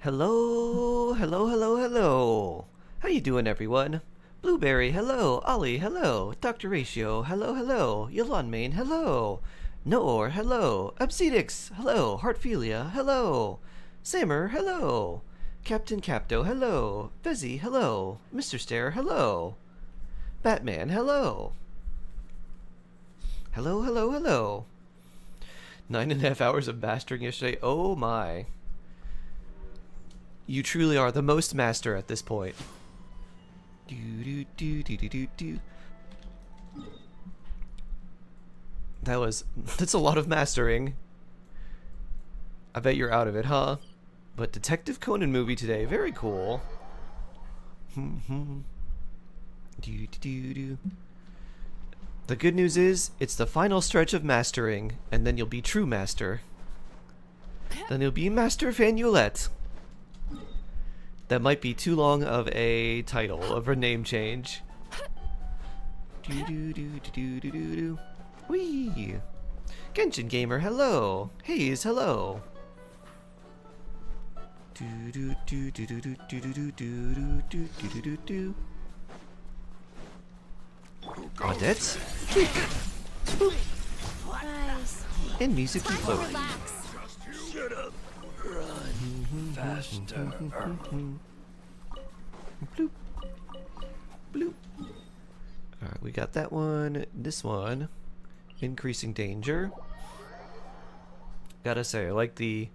Hello, hello, hello, hello. How you doing, everyone? Blueberry, hello. Ollie, hello. Dr. Ratio, hello, hello. Yolanmain, hello. Noor, hello. Obsedix, hello. Heartphilia, hello. Sammer, hello. Captain Capto, hello. Fezzy, hello. Mr. Stare, hello. Batman, hello. Hello, hello, hello. 9.5 hours of mastering yesterday. Oh my. You truly are the most master at this point. That's a lot of mastering. I bet you're out of it, huh? But Detective Conan movie today, very cool. The good news is, it's the final stretch of mastering, and then you'll be true master. Then you'll be Master Fanulet. That might be too long of a title, of a name change. Whee! Genshin Gamer, hello! Haze, hello! Odette? And music float. Shut up. Run faster. Bloop. Bloop. Alright, we got that one. This one. Increasing danger. Gotta say, I like the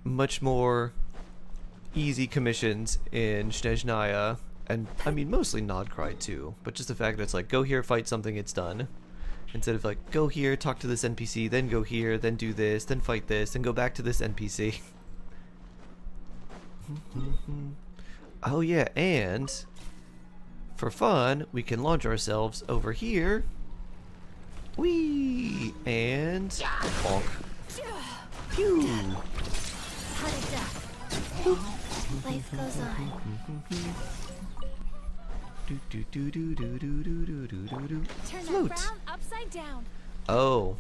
much more easy commissions in Snezhnaya. And, I mean, mostly Nodcry too. But just the fact that it's like, go here, fight something, it's done. Instead of like, go here, talk to this NPC, then go here, then do this, then fight this, then go back to this NPC. Oh yeah, and for fun, we can launch ourselves over here. Whee! And bonk. Pew! Life goes on. Float. Turn that frown upside down. Oh,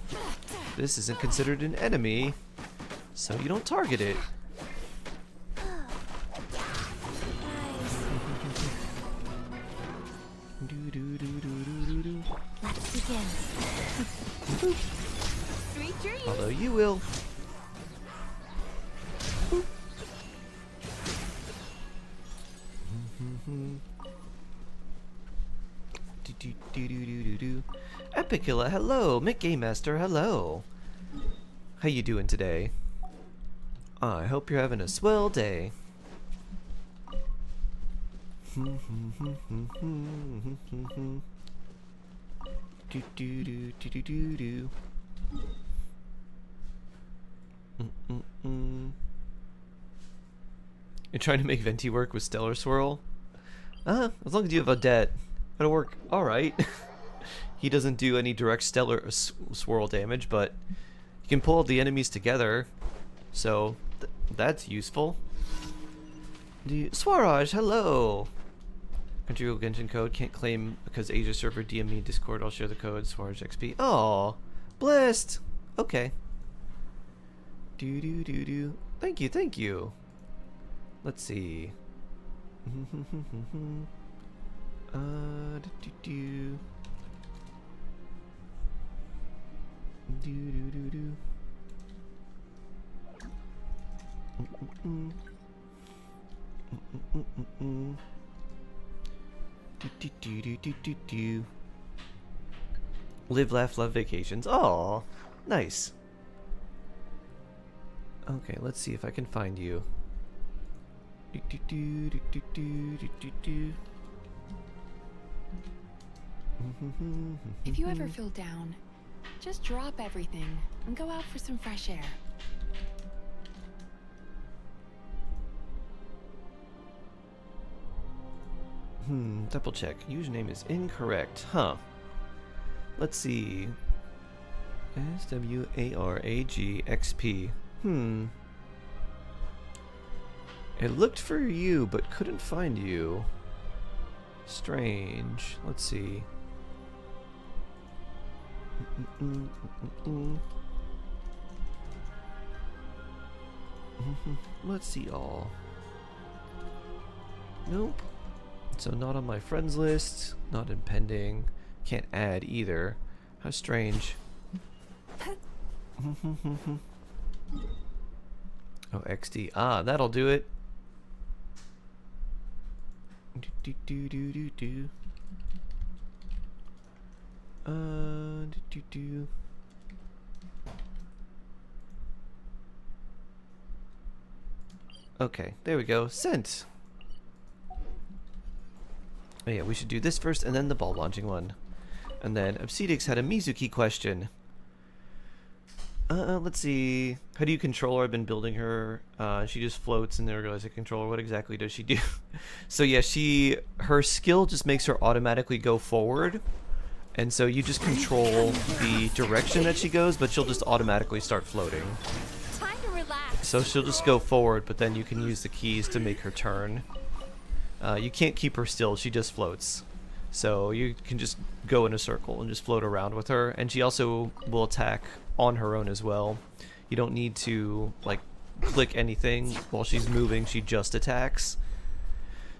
this isn't considered an enemy, so you don't target it. Let's begin. Sweet dreams. Although you will. Epicula, hello. Mick Game Master, hello. How you doing today? I hope you're having a swell day. You're trying to make Venti work with Stellar Swirl? As long as you have Odette, it'll work alright. He doesn't do any direct Stellar Swirl damage, but you can pull the enemies together, so that's useful. Swaraj, hello! Country Genshin code, can't claim because Asia server DM me Discord, I'll share the code, Swaraj XP. Aw, blessed! Okay. Thank you, thank you. Let's see. Live, laugh, love vacations. Aw, nice. Okay, let's see if I can find you. If you ever feel down, just drop everything and go out for some fresh air. Double check. Username is incorrect. Huh. Let's see. SWARAGXP. It looked for you, but couldn't find you. Strange. Let's see. Let's see all. Nope. So not on my friends list, not in pending. Can't add either. How strange. Oh, XD. Ah, that'll do it. Do do do do do. Do do. Okay, there we go. Sent. Oh yeah, we should do this first and then the ball launching one. And then Obsidix had a Mizuki question. Let's see. How do you control her? I've been building her. She just floats and there goes a controller. What exactly does she do? So yeah, her skill just makes her automatically go forward. And so you just control the direction that she goes, but she'll just automatically start floating. Time to relax. So she'll just go forward, but then you can use the keys to make her turn. You can't keep her still, she just floats. So you can just go in a circle and just float around with her. And she also will attack on her own as well. You don't need to like click anything while she's moving, she just attacks.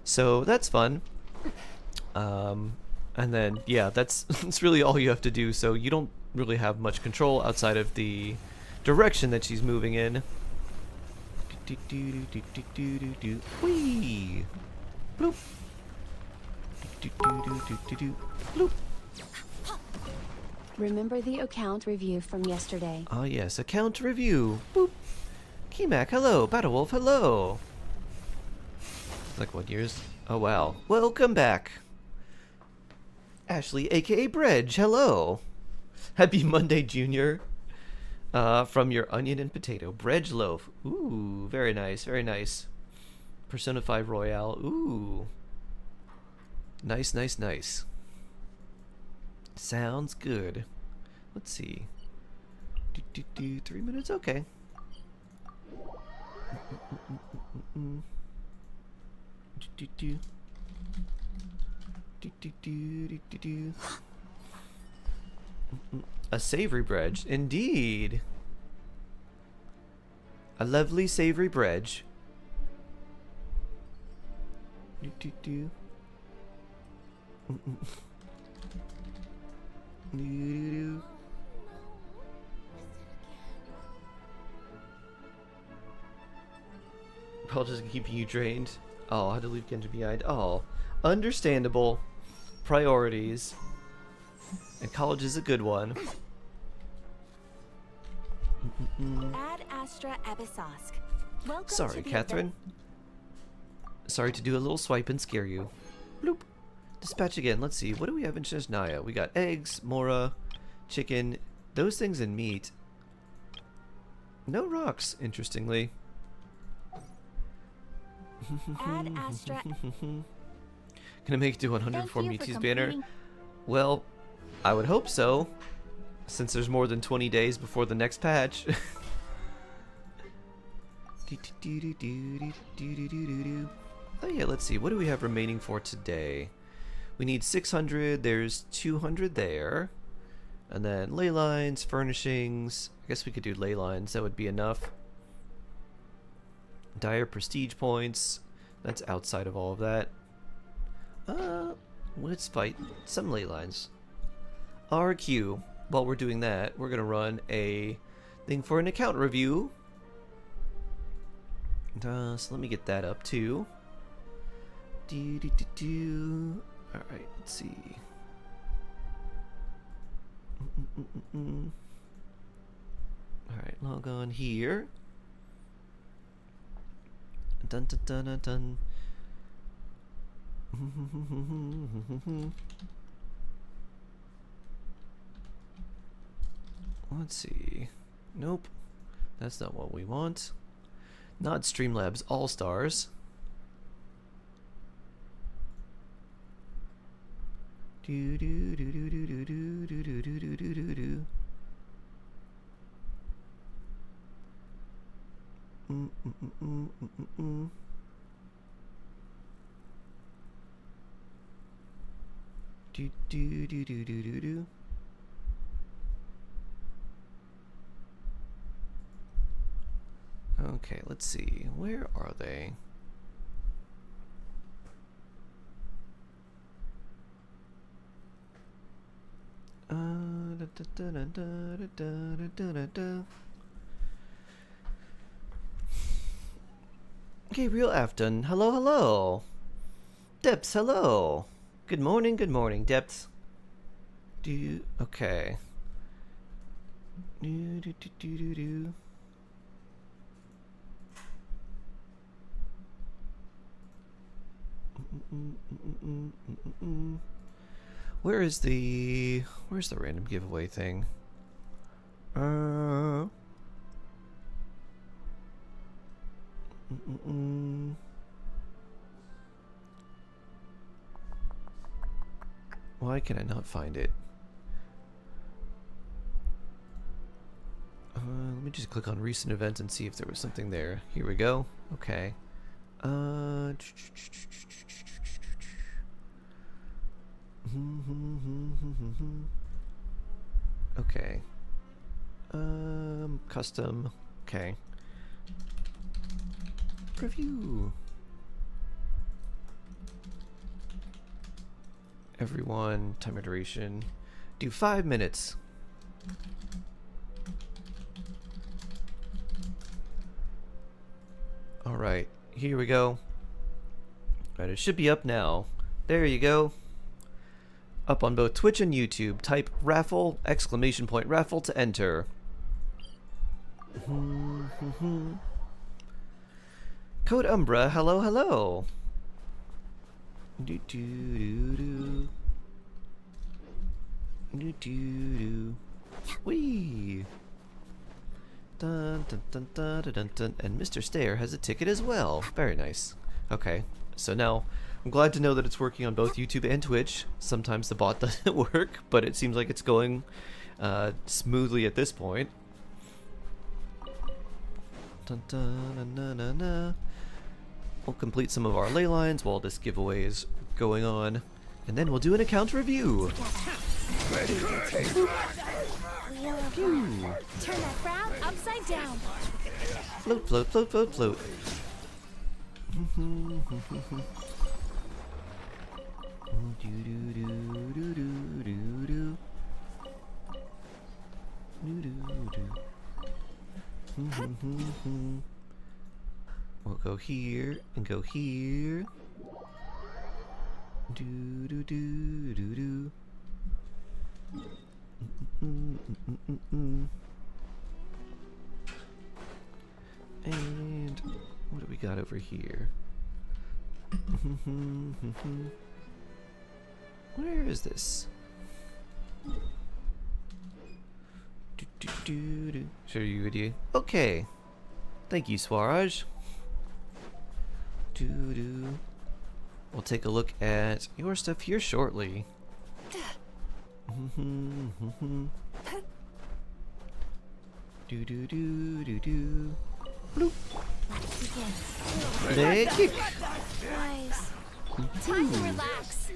So that's fun. And then yeah, that's really all you have to do. So you don't really have much control outside of the direction that she's moving in. Whee! Bloop. Bloop. Remember the account review from yesterday? Ah yes, account review. Boop. Keymac, hello. Battlewolf, hello. Like what years? Oh wow. Welcome back. Ashley, aka Bredge, hello. Happy Monday, Junior. From your onion and potato. Bredge loaf. Ooh, very nice, very nice. Persona 5 Royale. Ooh. Nice, nice, nice. Sounds good. Let's see. 3 minutes? Okay. A savory bredge, indeed. A lovely savory bredge. Paul just keeping you drained. Oh, I had to leave Genshin behind. Oh, understandable. Priorities. And college is a good one. Ad Astra Abyssosque. Welcome Sorry, to the Catherine. Sorry to do a little swipe and scare you. Bloop. Dispatch again. Let's see. What do we have in Shesnaya? We got eggs, mora, chicken, those things and meat. No rocks, interestingly. Ad Astra. Can I make it to 104 Thank you for Michi's banner? completing- Well, I would hope so, since there's more than 20 days before the next patch. Oh yeah, let's see. What do we have remaining for today? We need 600. There's 200 there. And then ley lines, furnishings. I guess we could do ley lines. That would be enough. Dire prestige points. That's outside of all of that. Let's fight some ley lines. RQ. While we're doing that, we're gonna run a thing for an account review. So let me get that up too. Alright, let's see. Alright, log on here. Dun dun dun dun dun. Let's see. Nope. That's not what we want. Not Streamlabs All-Stars. Do do do do do do do do do do do do do do. Do do do do do do do. Okay, let's see. Where are they? Gabriel Afton, hello, hello. Depths, hello. Good morning, Depths. Okay. Where's the random giveaway thing? Why can I not find it? Let me just click on recent events and see if there was something there. Here we go. Okay. Okay. Custom. Okay. Review. Everyone, timer duration. Do 5 minutes. Alright, here we go. Alright, it should be up now. There you go. Up on both Twitch and YouTube. Type raffle, ! Raffle to enter. Code Umbra, hello, hello. Do do do do. Do do do. Whee! Dun dun dun dun dun dun dun. And Mr. Stayer has a ticket as well. Very nice. Okay, so now I'm glad to know that it's working on both YouTube and Twitch. Sometimes the bot doesn't work, but it seems like it's going smoothly at this point. Dun dun dun dun dun. We'll complete some of our ley lines while this giveaway is going on, and then we'll do an account review. Ready to take Turn that frown upside down. Float, float, float, float, float. We'll go here and go here. Do do do do do. And what do we got over here? Where is this? Do, do, do, do. Show you video. Okay. Thank you, Swaraj. Do, do. We'll take a look at your stuff here shortly. Do do do do do. Bloop. Leg kick. Guys, time to relax.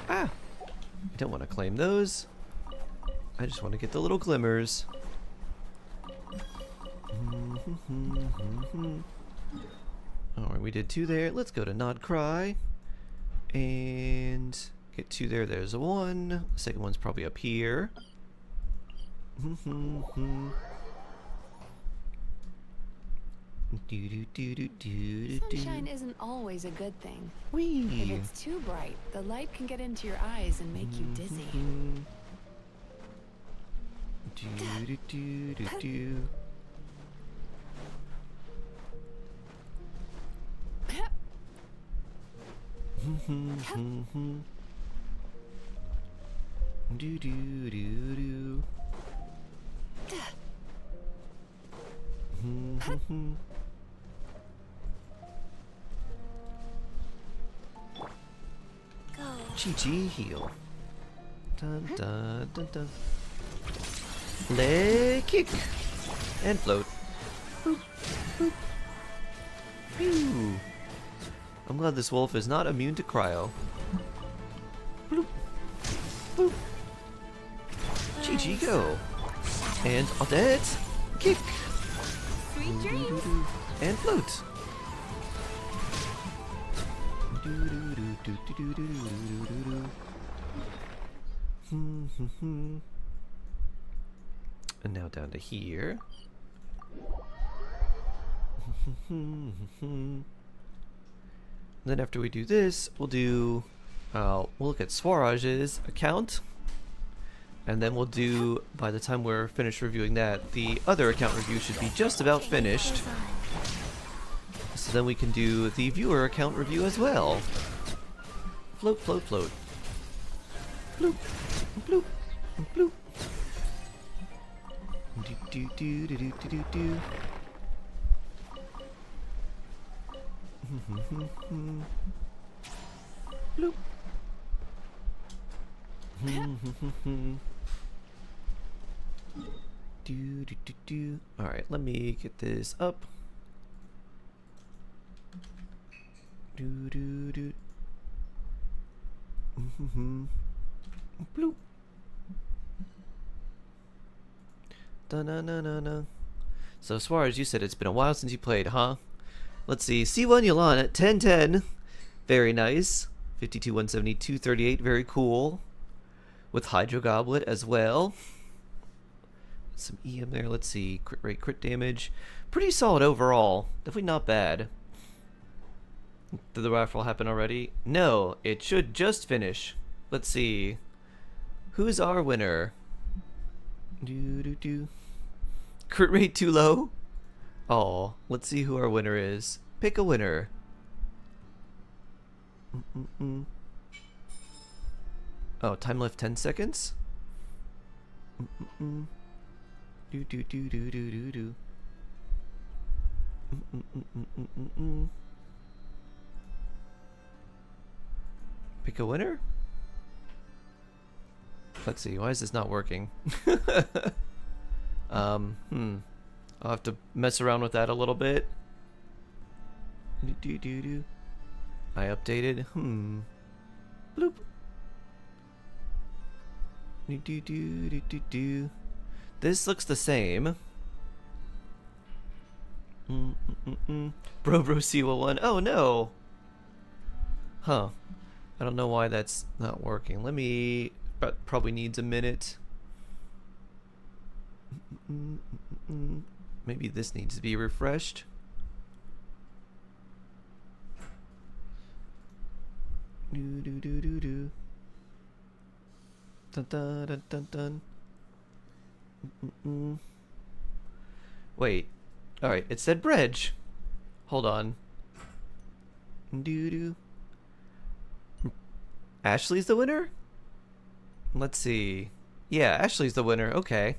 Ah, I don't want to claim those. I just want to get the little glimmers. Alright, we did 2 there. Let's go to Nod Cry. And get 2 there. There's a 1. The second one's probably up here. Sunshine isn't always a good thing. Whee! If it's too bright, the light can get into your eyes and make you dizzy. Do do do do. Go. Chi-Chi heal. Dun dun dun dun. Leg kick and float. Boop, boop. Phew. I'm glad this wolf is not immune to cryo. Bloop. Boop. Chi-Chi go. And Odette, kick, Sweet dreams. and float. And now down to here. Then after we do this, we'll look at Swaraj's account, and then we'll do, by the time we're finished reviewing that, the other account review should be just about finished. So then we can do the viewer account review as well. Float, float, float. Bloop, bloop, bloop. Do do do do do do do. Bloop. Do do do do. All right, let me get this up. Do do do. Bloop. Da-na-na-na-na. So as far as you said, it's been a while since you played, huh? Let's see. C1 Yolan at 1010. Very nice. 52, 170, 238. Very cool. With Hydro Goblet as well. Some EM there. Let's see. Crit rate, crit damage. Pretty solid overall. Definitely not bad. Did the raffle happen already? No, it should just finish. Let's see. Who's our winner? Do. Crit rate too low? Oh, let's see who our winner is. Pick a winner. Oh, time left 10 seconds? Do. Pick a winner? Let's see, why is this not working? I'll have to mess around with that a little bit. Do. I updated. Bloop. Do. This looks the same. Bro C1. Oh no! Huh. I don't know why that's not working. Let me... But probably needs a minute. Maybe this needs to be refreshed. Do. Dun dun dun dun dun. Wait. Alright, it said bridge. Hold on. Do. Ashley's the winner? Let's see. Yeah, Ashley's the winner. Okay.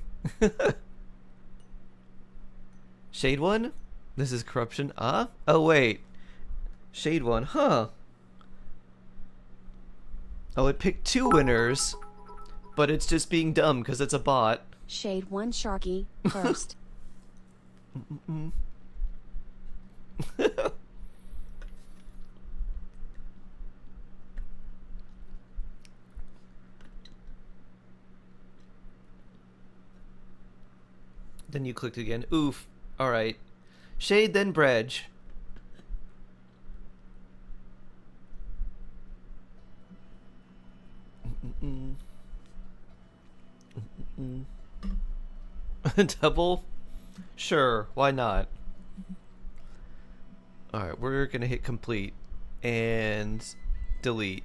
Shade one? This is corruption. Oh, wait. Shade one. Huh. Oh, it picked two winners. But it's just being dumb because it's a bot. Shade 1 Sharky first. Then you clicked again. Oof. Alright. Shade, then Bredge. Double? Sure, why not? Alright, we're gonna hit complete and delete.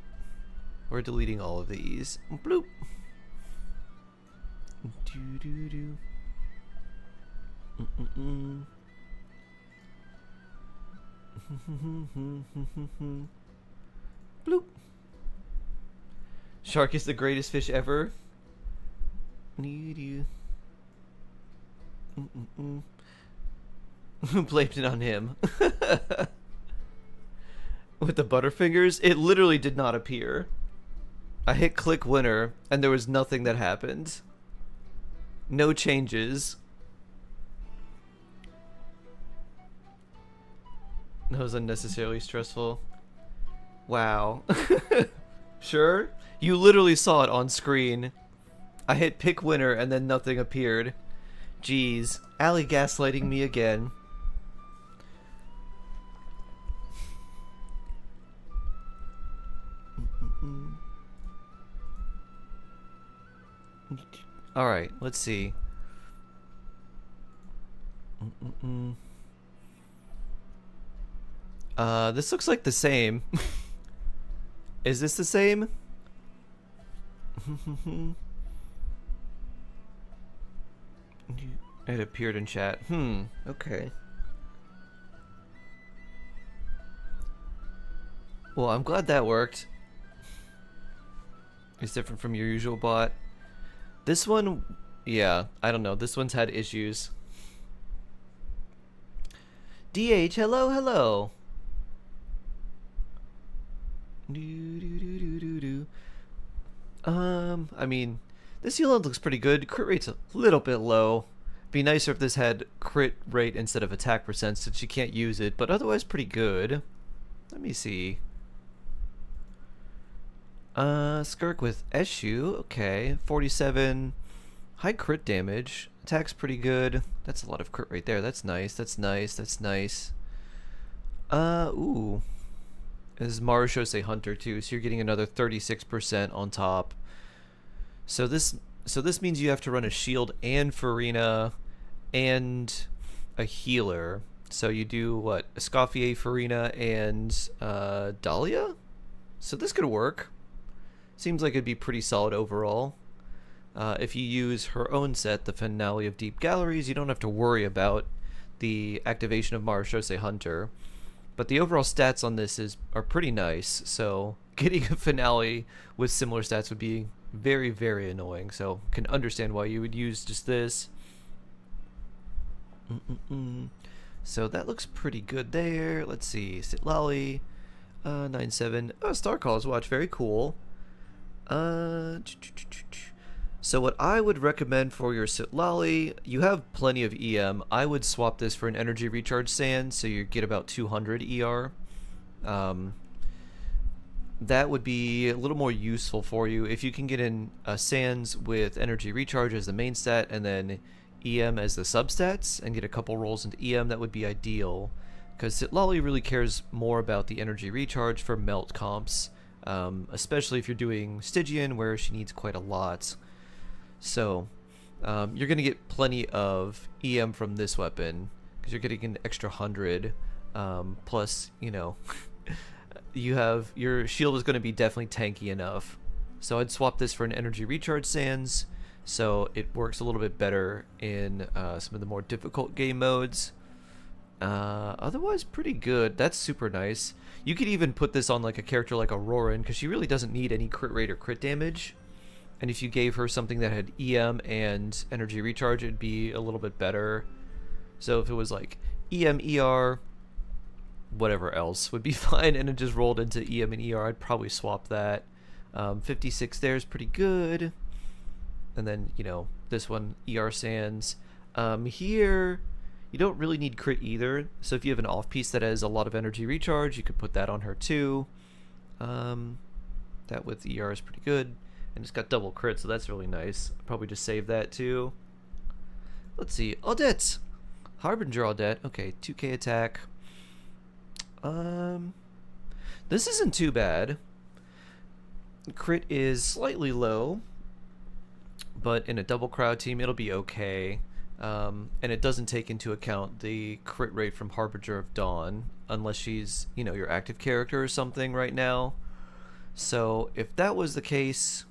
We're deleting all of these. Bloop. Do. Bloop. Shark is the greatest fish ever. Need you. Blamed it on him. With the Butterfingers, it literally did not appear. I hit click winner and there was nothing that happened. No changes. That was unnecessarily stressful. Wow. Sure? You literally saw it on screen. I hit pick winner and then nothing appeared. Jeez, Allie gaslighting me again. Alright, let's see. This looks like the same. Is this the same? It appeared in chat. Okay. Well, I'm glad that worked. It's different from your usual bot. This one, yeah, I don't know. This one's had issues. DH, hello, hello. I mean, this Yolanda looks pretty good. Crit rate's a little bit low. Be nicer if this had crit rate instead of attack percent, since you can't use it, but otherwise pretty good. Let me see. Skirk with Eshu, okay. 47 high crit damage. Attack's pretty good. That's a lot of crit rate there. That's nice. That's nice. That's nice. Ooh. This is Marishose Hunter too, so you're getting another 36% on top. So this means you have to run a shield and Farina and a healer. So you do what? Escoffier, Farina, and Dahlia? So this could work. Seems like it'd be pretty solid overall. If you use her own set, the Finale of Deep Galleries, you don't have to worry about the activation of Marishose Hunter. But the overall stats on this are pretty nice, so getting a Finale with similar stats would be very, very annoying. So can understand why you would use just this. So that looks pretty good there. Let's see, Sitlali, 9-7. Oh, Star Calls Watch, very cool. So what I would recommend for your Sitlali, you have plenty of EM. I would swap this for an energy recharge sand, so you get about 200 ER. That would be a little more useful for you. If you can get in sands with energy recharge as the main stat and then EM as the substats and get a couple rolls into EM, that would be ideal. Because Sitlali really cares more about the energy recharge for melt comps, especially if you're doing Stygian where she needs quite a lot. So you're going to get plenty of EM from this weapon because you're getting an extra 100 plus, you know, you have your shield is going to be definitely tanky enough. So I'd swap this for an energy recharge sands so it works a little bit better in some of the more difficult game modes. Otherwise pretty good. That's super nice. You could even put this on like a character like Auroran because she really doesn't need any crit rate or crit damage. And if you gave her something that had EM and energy recharge, it'd be a little bit better. So if it was like EM, ER, whatever else would be fine, and it just rolled into EM and ER, I'd probably swap that. 56 there is pretty good. And then, you know, this one, ER Sands. Here, you don't really need crit either. So if you have an off piece that has a lot of energy recharge, you could put that on her too. That with ER is pretty good. And it's got double crit, so that's really nice. Probably just save that too. Let's see. Audette! Harbinger Audette. Okay, 2k attack. This isn't too bad. Crit is slightly low, but in a double crowd team, it'll be okay. And it doesn't take into account the crit rate from Harbinger of Dawn, unless she's, you know, your active character or something right now. So if that was the case,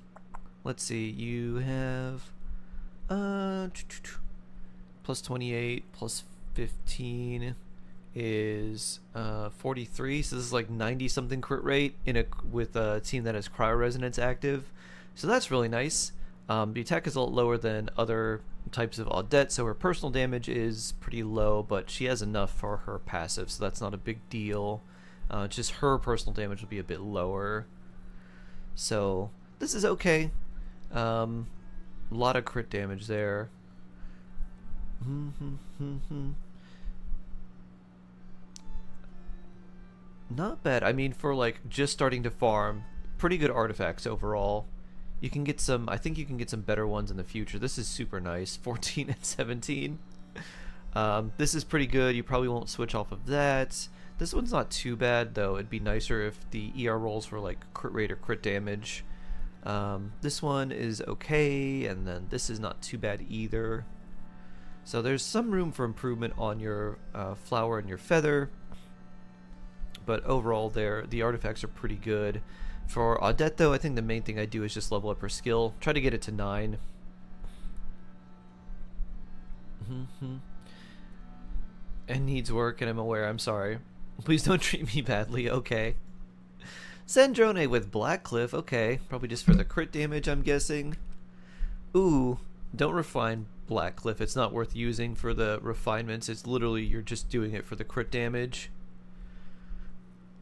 let's see, you have plus 28 plus 15 is 43, so this is like 90 something crit rate in with a team that has cryo resonance active, so that's really nice. The attack is a lot lower than other types of Audette, so her personal damage is pretty low, but she has enough for her passive, so that's not a big deal. Just her personal damage will be a bit lower, so this is okay. A lot of crit damage there. Not bad. I mean, for like just starting to farm, pretty good artifacts overall. You can get some, I think you can get some better ones in the future. This is super nice, 14 and 17. This is pretty good. You probably won't switch off of that. This one's not too bad, though. It'd be nicer if the ER rolls were like crit rate or crit damage. This one is okay, and then this is not too bad either. So there's some room for improvement on your flower and your feather. But overall, the artifacts are pretty good. For Audette, though, I think the main thing I do is just level up her skill. Try to get it to 9. And needs work, and I'm aware. I'm sorry. Please don't treat me badly. Okay. Sandrone with Blackcliff. Okay. Probably just for the crit damage, I'm guessing. Ooh. Don't refine Blackcliff. It's not worth using for the refinements. It's literally you're just doing it for the crit damage.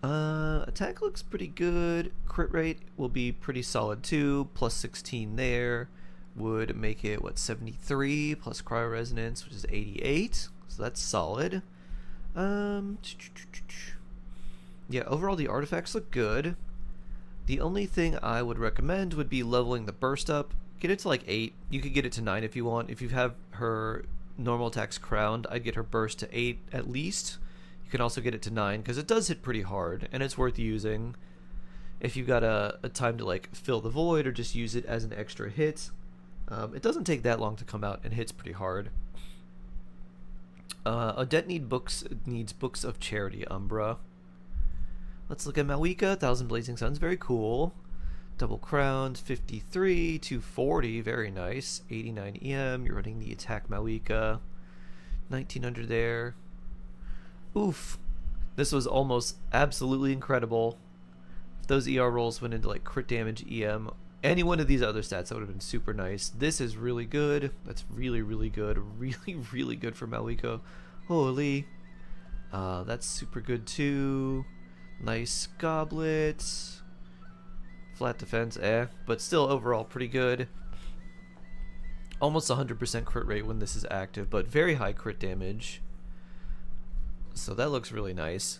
Attack looks pretty good. Crit rate will be pretty solid too. Plus 16 there would make it, what, 73 plus cryo resonance, which is 88. So that's solid. Yeah, overall the artifacts look good. The only thing I would recommend would be leveling the burst up. Get it to like 8. You could get it to 9 if you want. If you have her normal attacks crowned, I'd get her burst to 8 at least. You can also get it to 9 because it does hit pretty hard and it's worth using if you've got a time to like fill the void or just use it as an extra hit. It doesn't take that long to come out and hits pretty hard. Odette needs Books of Charity, Umbra. Let's look at Mawika. 1,000 Blazing Suns, very cool. Double Crowned, 53, 240, very nice. 89 EM, you're running the attack Mawika. 1900 there. Oof. This was almost absolutely incredible. If those ER rolls went into like crit damage, EM, any one of these other stats, that would have been super nice. This is really good. That's really, really good. Really, really good for Mawiko. Holy. That's super good too. Nice goblet. Flat defense, but still overall pretty good. Almost 100% crit rate when this is active, but very high crit damage. So that looks really nice.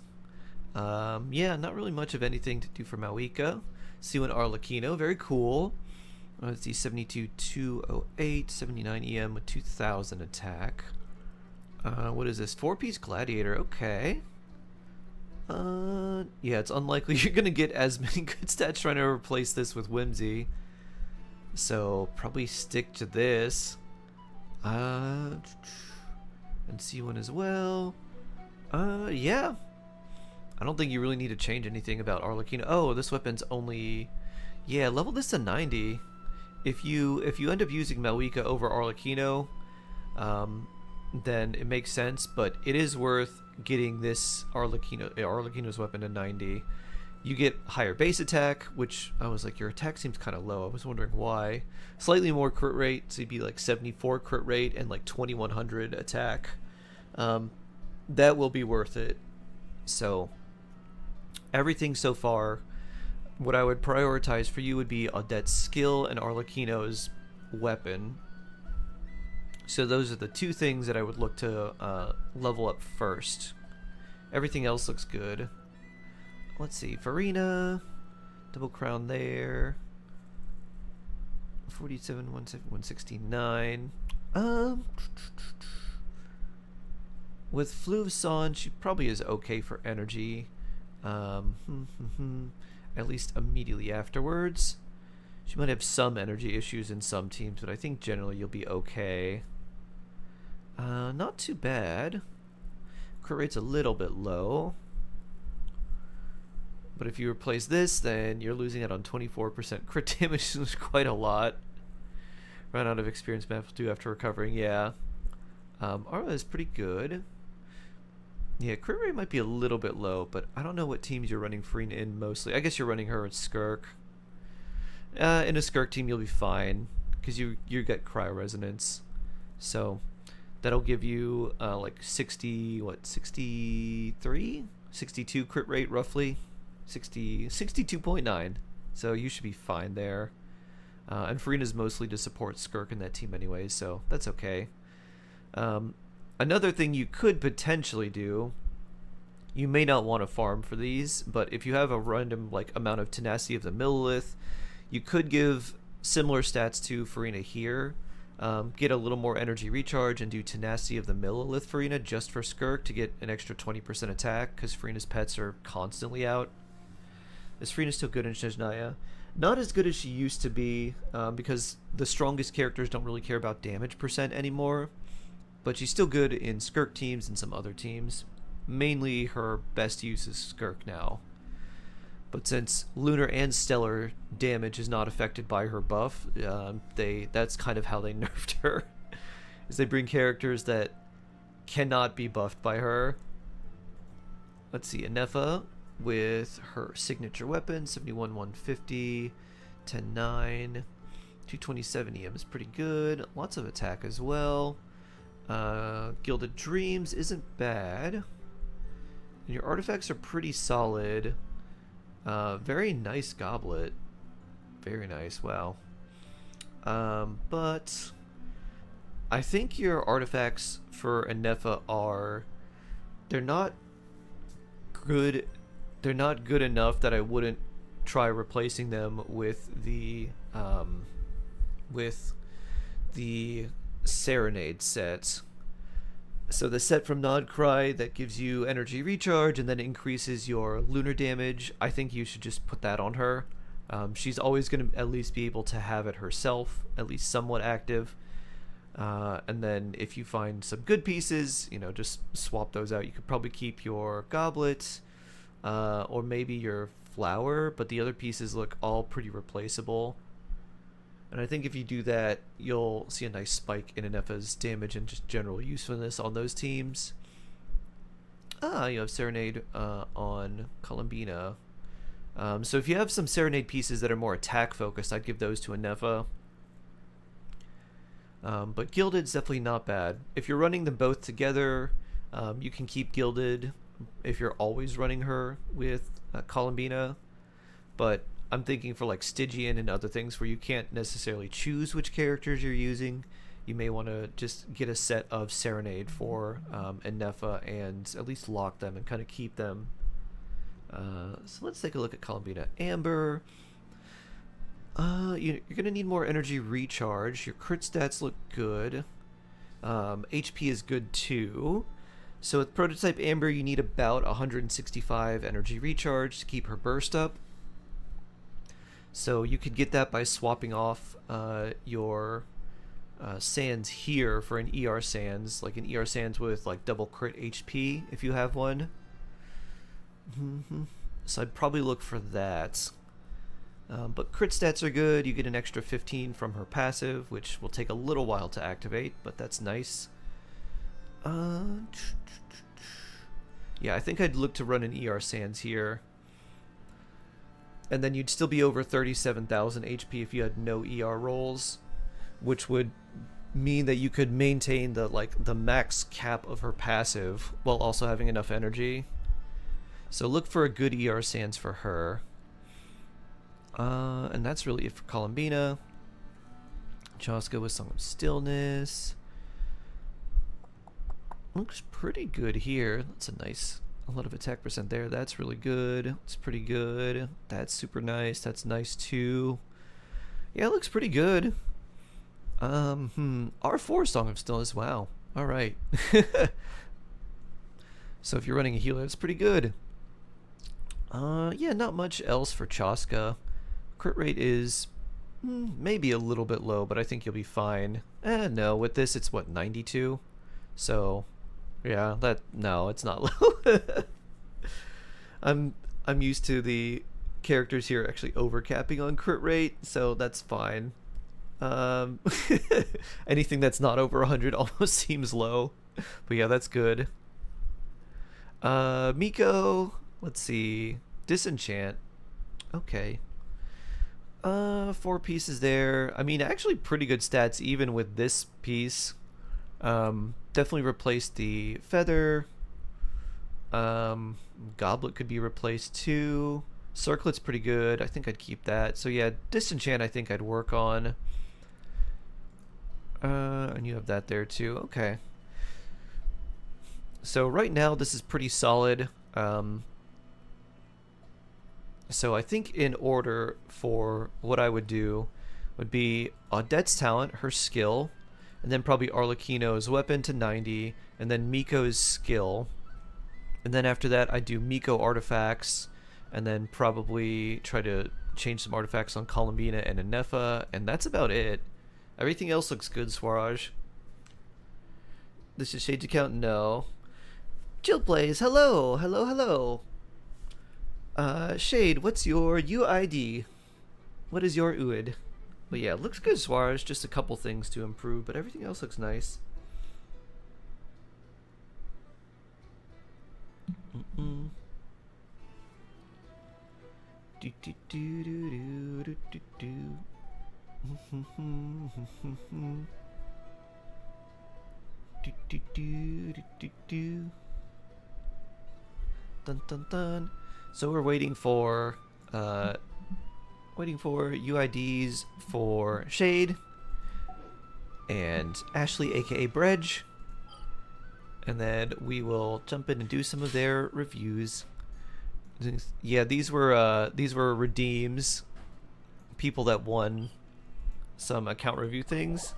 Yeah, not really much of anything to do for Mawika. C1 Arlecchino, very cool. Let's see, 72, 208, 79 EM with 2000 attack. What is this? 4-piece Gladiator, okay. Yeah, it's unlikely you're gonna get as many good stats trying to replace this with Whimsy. So, probably stick to this. And C1 as well. Yeah. I don't think you really need to change anything about Arlecchino. Oh, this weapon's only... Yeah, level this to 90. If you end up using Mawika over Arlecchino, then it makes sense, but it is worth getting this Arlecchino's weapon to 90. You get higher base attack, which I was like, your attack seems kind of low. I was wondering why. Slightly more crit rate, so you'd be like 74 crit rate and like 2100 attack. That will be worth it. So everything so far, what I would prioritize for you would be Odette's skill and Arlecchino's weapon. So those are the two things that I would look to level up first. Everything else looks good. Let's see, Farina, double crown there. 47, 169. With Fluvson, she probably is okay for energy. At least immediately afterwards. She might have some energy issues in some teams, but I think generally you'll be okay. Not too bad. Crit rate's a little bit low. But if you replace this, then you're losing out on 24% crit damage, which is quite a lot. Run out of experience map will do after recovering, yeah. Arla is pretty good. Yeah, crit rate might be a little bit low, but I don't know what teams you're running Farina in mostly. I guess you're running her with Skirk. In a Skirk team, you'll be fine, because you get cryo resonance. So that'll give you like 63? 62 crit rate roughly. 62.9. So you should be fine there. And Farina's mostly to support Skirk in that team anyway, so that's okay. Another thing you could potentially do, you may not want to farm for these, but if you have a random like amount of tenacity of the Millilith, you could give similar stats to Farina here. Get a little more energy recharge and do Tenacity of the Millilith Farina just for Skirk to get an extra 20% attack, because Farina's pets are constantly out. Is Farina still good in Snezhnaya? Not as good as she used to be, because the strongest characters don't really care about damage percent anymore. But she's still good in Skirk teams and some other teams. Mainly her best use is Skirk now. But since Lunar and Stellar damage is not affected by her buff, that's kind of how they nerfed her. Is they bring characters that cannot be buffed by her. Let's see, Anefa with her signature weapon, 71 150, 10 9, 227 EM is pretty good. Lots of attack as well. Gilded Dreams isn't bad. And your artifacts are pretty solid. Very nice goblet. Very nice, wow. But I think your artifacts for Anefa they're not good. They're not good enough that I wouldn't try replacing them with the Serenade set. So the set from Nodcry that gives you energy recharge and then increases your lunar damage, I think you should just put that on her. She's always going to at least be able to have it herself, at least somewhat active. And then if you find some good pieces, just swap those out. You could probably keep your goblet, or maybe your flower, but the other pieces look all pretty replaceable. And I think if you do that, you'll see a nice spike in Anefa's damage and just general usefulness on those teams. You have Serenade on Columbina. So if you have some Serenade pieces that are more attack focused, I'd give those to Anefa. But Gilded's definitely not bad. If you're running them both together, you can keep Gilded if you're always running her with Columbina. But I'm thinking for like Stygian and other things where you can't necessarily choose which characters you're using, you may want to just get a set of Serenade for Anefa and at least lock them and kind of keep them. So let's take a look at Columbina. Amber. You're going to need more energy recharge. Your crit stats look good. HP is good too. So with Prototype Amber, you need about 165 energy recharge to keep her burst up. So you could get that by swapping off your Sands here for an ER Sands, like an ER Sands with like double crit HP if you have one. So I'd probably look for that. But crit stats are good. You get an extra 15 from her passive, which will take a little while to activate, but that's nice. Yeah, I think I'd look to run an ER Sands here. And then you'd still be over 37,000 HP if you had no ER rolls, which would mean that you could maintain the max cap of her passive while also having enough energy. So look for a good ER Sands for her. And that's really it for Columbina. Chaska with Song of Stillness. Looks pretty good here. That's a lot of attack percent there. That's really good. It's pretty good. That's super nice. That's nice too. Yeah, it looks pretty good. R4 Song of Stillness. Wow. All right. So if you're running a healer, it's pretty good. Yeah, not much else for Chaska. Crit rate is maybe a little bit low, but I think you'll be fine. No, with this it's what, 92? So yeah, no, it's not low. I'm used to the characters here actually overcapping on crit rate, so that's fine. Anything that's not over 100 almost seems low, but yeah, that's good. Miko, let's see, Disenchant. Okay. 4 pieces there. I mean, actually pretty good stats even with this piece. Definitely replaced the feather. Goblet could be replaced too. Circlet's pretty good. I think I'd keep that. So yeah, Disenchant I think I'd work on. And you have that there too. Okay. So right now this is pretty solid. So I think in order for what I would do, would be Odette's talent, her skill, and then probably Arlecchino's weapon to 90, and then Miko's skill. And then after that, I do Miko artifacts, and then probably try to change some artifacts on Columbina and Anefa, and that's about it. Everything else looks good, Swaraj. This is Shade's account? No. Jill plays. Hello, hello, hello. Shade, what's your UID? What is your UID? But yeah, it looks good, Swaraj. Just a couple things to improve, but everything else looks nice. Do do do do do do do. Do do do do do do. Dun dun dun. So we're waiting for UIDs for Shade and Ashley, aka Bredge, and then we will jump in and do some of their reviews. Yeah, these were redeems, people that won some account review things.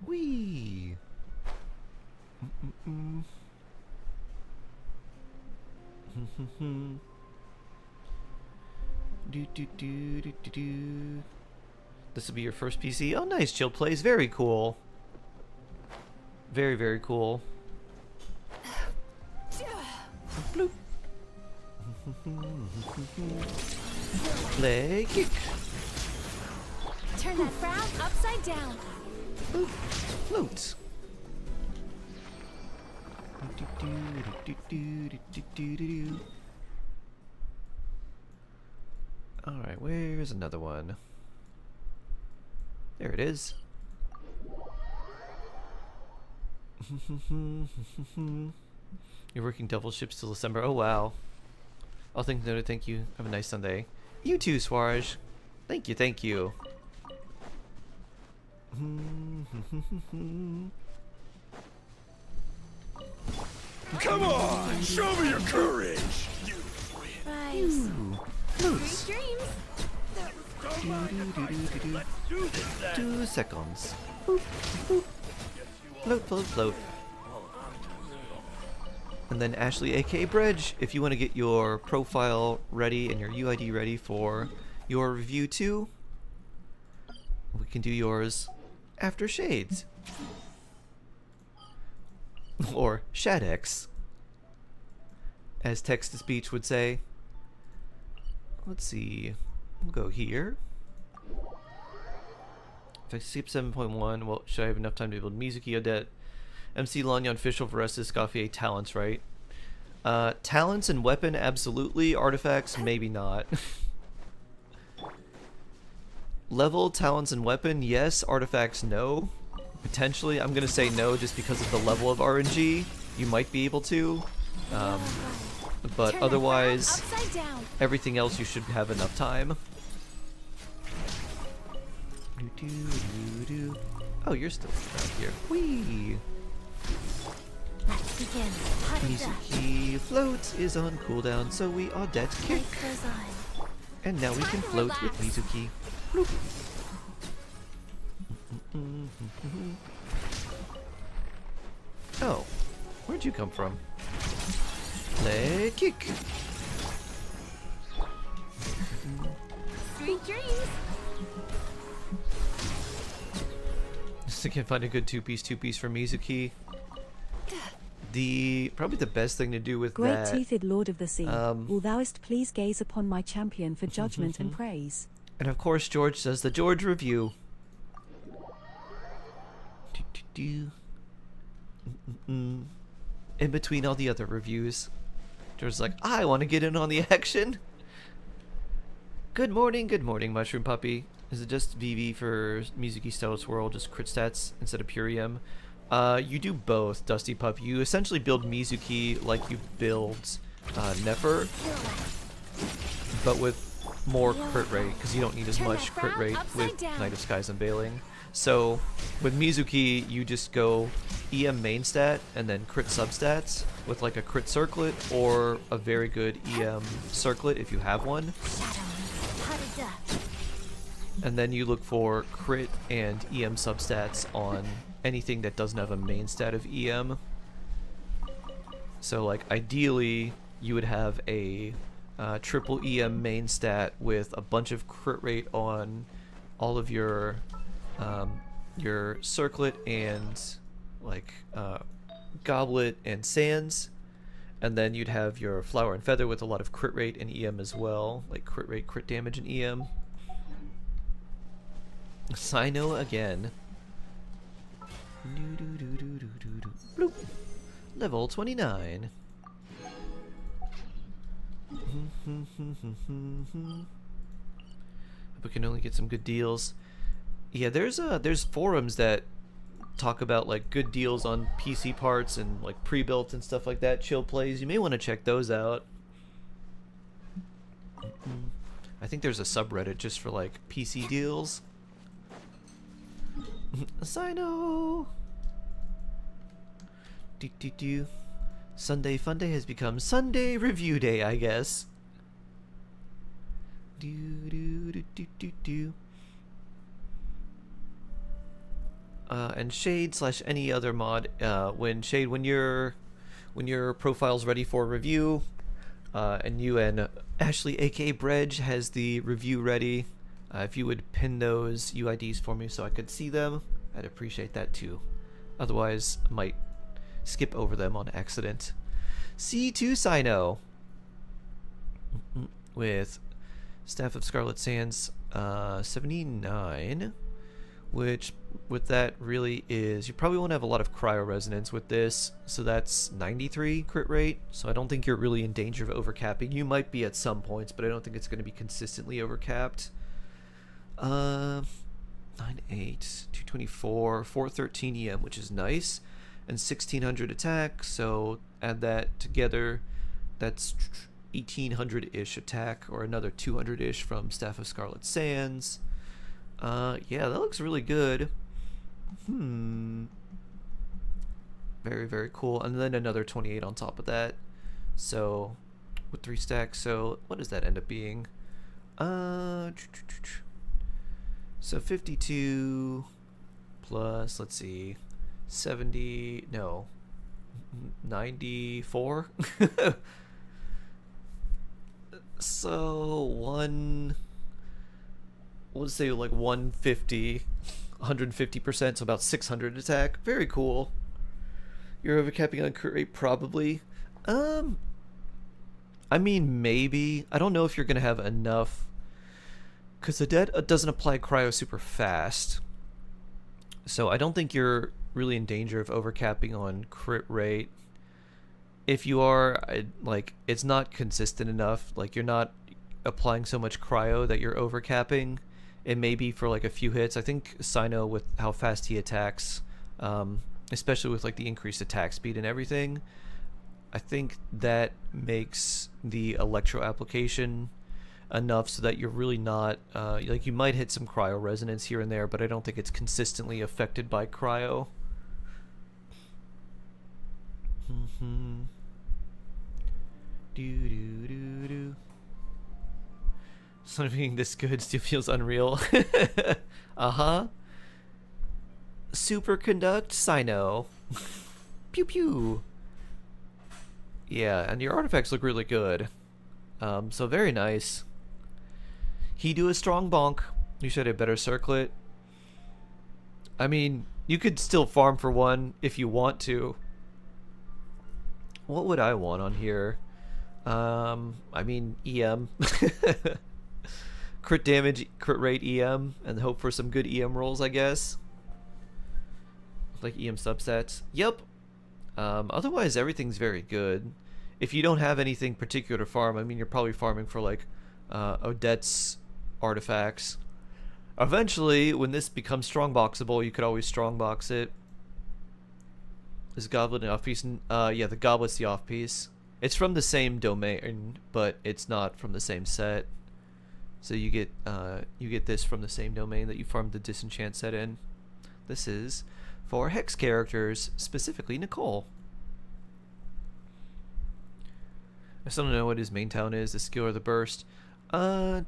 Wee. This will be your first PC. Oh, nice. Chill plays. Very cool. Very, very cool. Bloop. Play kick. Turn that frown upside down. Boop. Float. Alright, where's another one? There it is. You're working double shifts till December. Oh wow. I'll think noted, thank you. Have a nice Sunday. You too, Swaraj. Thank you, thank you. Come on, show me your courage. Rise. Loose. Sweet dreams. 2 seconds. Boop, boop. Float, float, float. And then Ashley, aka Bredge, if you want to get your profile ready and your UID ready for your review too, we can do yours after Shades. Or Shadex, as text-to-speech would say. Let's see. We'll go here. If I skip 7.1, well, should I have enough time to build Mizuki, Odette, MC Lanyon, Official, Varestis, Gauthier, Talents, right? Talents and weapon, absolutely. Artifacts, maybe not. Level, talents, and weapon, yes. Artifacts, no. Potentially, I'm gonna say no just because of the level of RNG. You might be able to. But otherwise, everything else you should have enough time. Oh, you're still around here. Whee! Let's begin. Mizuki float is on cooldown, so we Odette kick. And now we can float with Mizuki. Bloop. Oh, where'd you come from? Play kick. Sweet dreams. Just can't find a good two-piece for Mizuki. Probably the best thing to do with that. Great-teethed Lord of the Sea, will thouest please gaze upon my champion for judgment and praise. And of course, George does the George review. In between all the other reviews, George's like, I want to get in on the action. Good morning, Mushroom Puppy. Is it just VV for Mizuki Stellar Swirl, just crit stats instead of Purium? You do both, Dusty Pup. You essentially build Mizuki like you build Nefer, but with more crit rate, because you don't need as much crit rate with Night of Skies Unveiling. So with Mizuki, you just go EM main stat and then crit substats with like a crit circlet or a very good EM circlet if you have one. And then you look for crit and EM substats on anything that doesn't have a main stat of EM. So like ideally you would have a triple EM main stat with a bunch of crit rate on all of your circlet and like goblet and sands, and then you'd have your flower and feather with a lot of crit rate and EM as well, like crit rate, crit damage, and EM. Sino again. Bloop. Level 29. We can only get some good deals. Yeah, there's forums that talk about like good deals on PC parts and like pre-built and stuff like that. Chill plays. You may want to check those out. I think there's a subreddit just for like PC deals. Sino. Do. Sunday Fun Day has become Sunday Review Day, I guess. Do. And Shade / any other mod, when your profile's ready for review, and you and Ashley aka Bredge has the review ready, if you would pin those UIDs for me so I could see them, I'd appreciate that too. Otherwise, I might skip over them on accident. C2 Sino with Staff of Scarlet Sands 79, which with that really is, you probably won't have a lot of cryo resonance with this, so that's 93 crit rate, so I don't think you're really in danger of overcapping. You might be at some points, but I don't think it's going to be consistently overcapped. 98, 224, 413 EM, which is nice, and 1600 attack, so add that together, that's 1800-ish attack, or another 200-ish from Staff of Scarlet Sands. Yeah, that looks really good. Very, very cool. And then another 28 on top of that. So, with 3 stacks, so what does that end up being? So 52 plus, let's see, 70, no, 94? So, let's say like 150, 150%, so about 600 attack. Very cool. You're overcapping on crit rate, probably. I mean, maybe. I don't know if you're going to have enough, because the dead doesn't apply cryo super fast. So I don't think you're really in danger of overcapping on crit rate. If you are, like, it's not consistent enough. Like, you're not applying so much cryo that you're overcapping. It may be for like a few hits. I think Sino, with how fast he attacks, especially with like the increased attack speed and everything, I think that makes the electro application enough so that you're really not, like, you might hit some cryo resonance here and there, but I don't think it's consistently affected by cryo. Something this good still feels unreal. Superconduct Sino. Pew pew. Yeah, and your artifacts look really good. So very nice. He do a strong bonk. You should have better circlet. I mean, you could still farm for one if you want to. What would I want on here? I mean, EM. Crit damage, crit rate EM, and hope for some good EM rolls, I guess. Like EM subsets. Yep. Otherwise, everything's very good. If you don't have anything particular to farm, I mean, you're probably farming for like Odette's artifacts. Eventually, when this becomes strongboxable, you could always strongbox it. Is Goblet an off-piece? Yeah, the Goblet's the off-piece. It's from the same domain, but it's not from the same set. So you get this from the same domain that you farmed the Disenchant set in. This is for Hex characters, specifically Nicole. I still don't know what his main talent is, the skill or the burst. I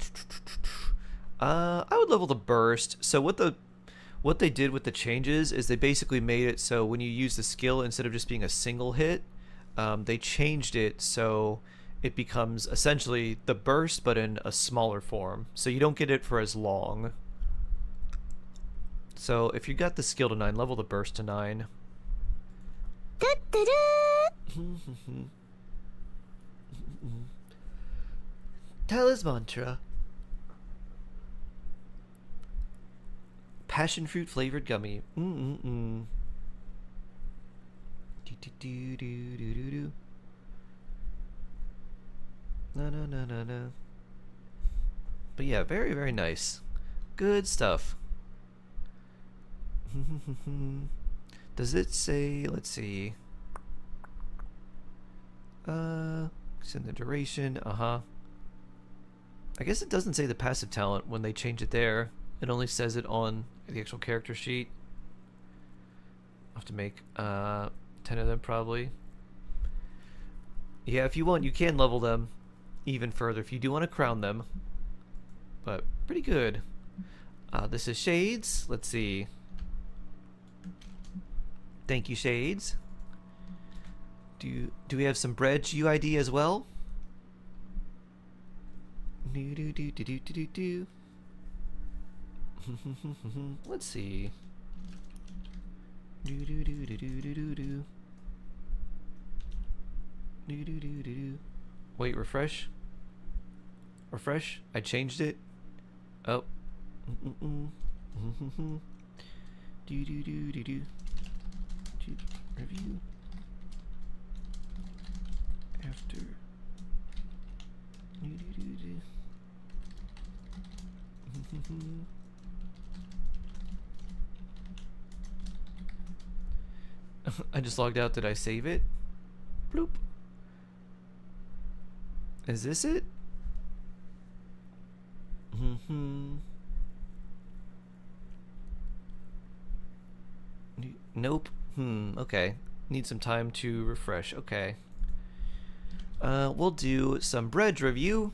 would level the burst. So what they did with the changes is they basically made it so when you use the skill, instead of just being a single hit, they changed it so it becomes essentially the burst but in a smaller form. So you don't get it for as long. So if you got the skill to 9, level the burst to 9. Talismantra. Passion fruit flavored gummy. Do do do do do do do. No no no no no. But yeah, very very nice. Good stuff. Does it say? Let's see. Extend the duration. I guess it doesn't say the passive talent when they change it there. It only says it on the actual character sheet. I'll have to make 10 of them probably. Yeah, if you want, you can level them even further if you do want to crown them. But pretty good. This is Shades. Let's see. Thank you, Shades. Do we have some Bredge UID as well? Do do do do do do do. Let's see. Do do do do do do do do. Do do do do do. Wait, refresh. Refresh. I changed it. Oh. Do do do do do. Review. After. Do do do do. I just logged out. Did I save it? Bloop. Is this it? Nope. Okay. Need some time to refresh. Okay. We'll do some Bredge review.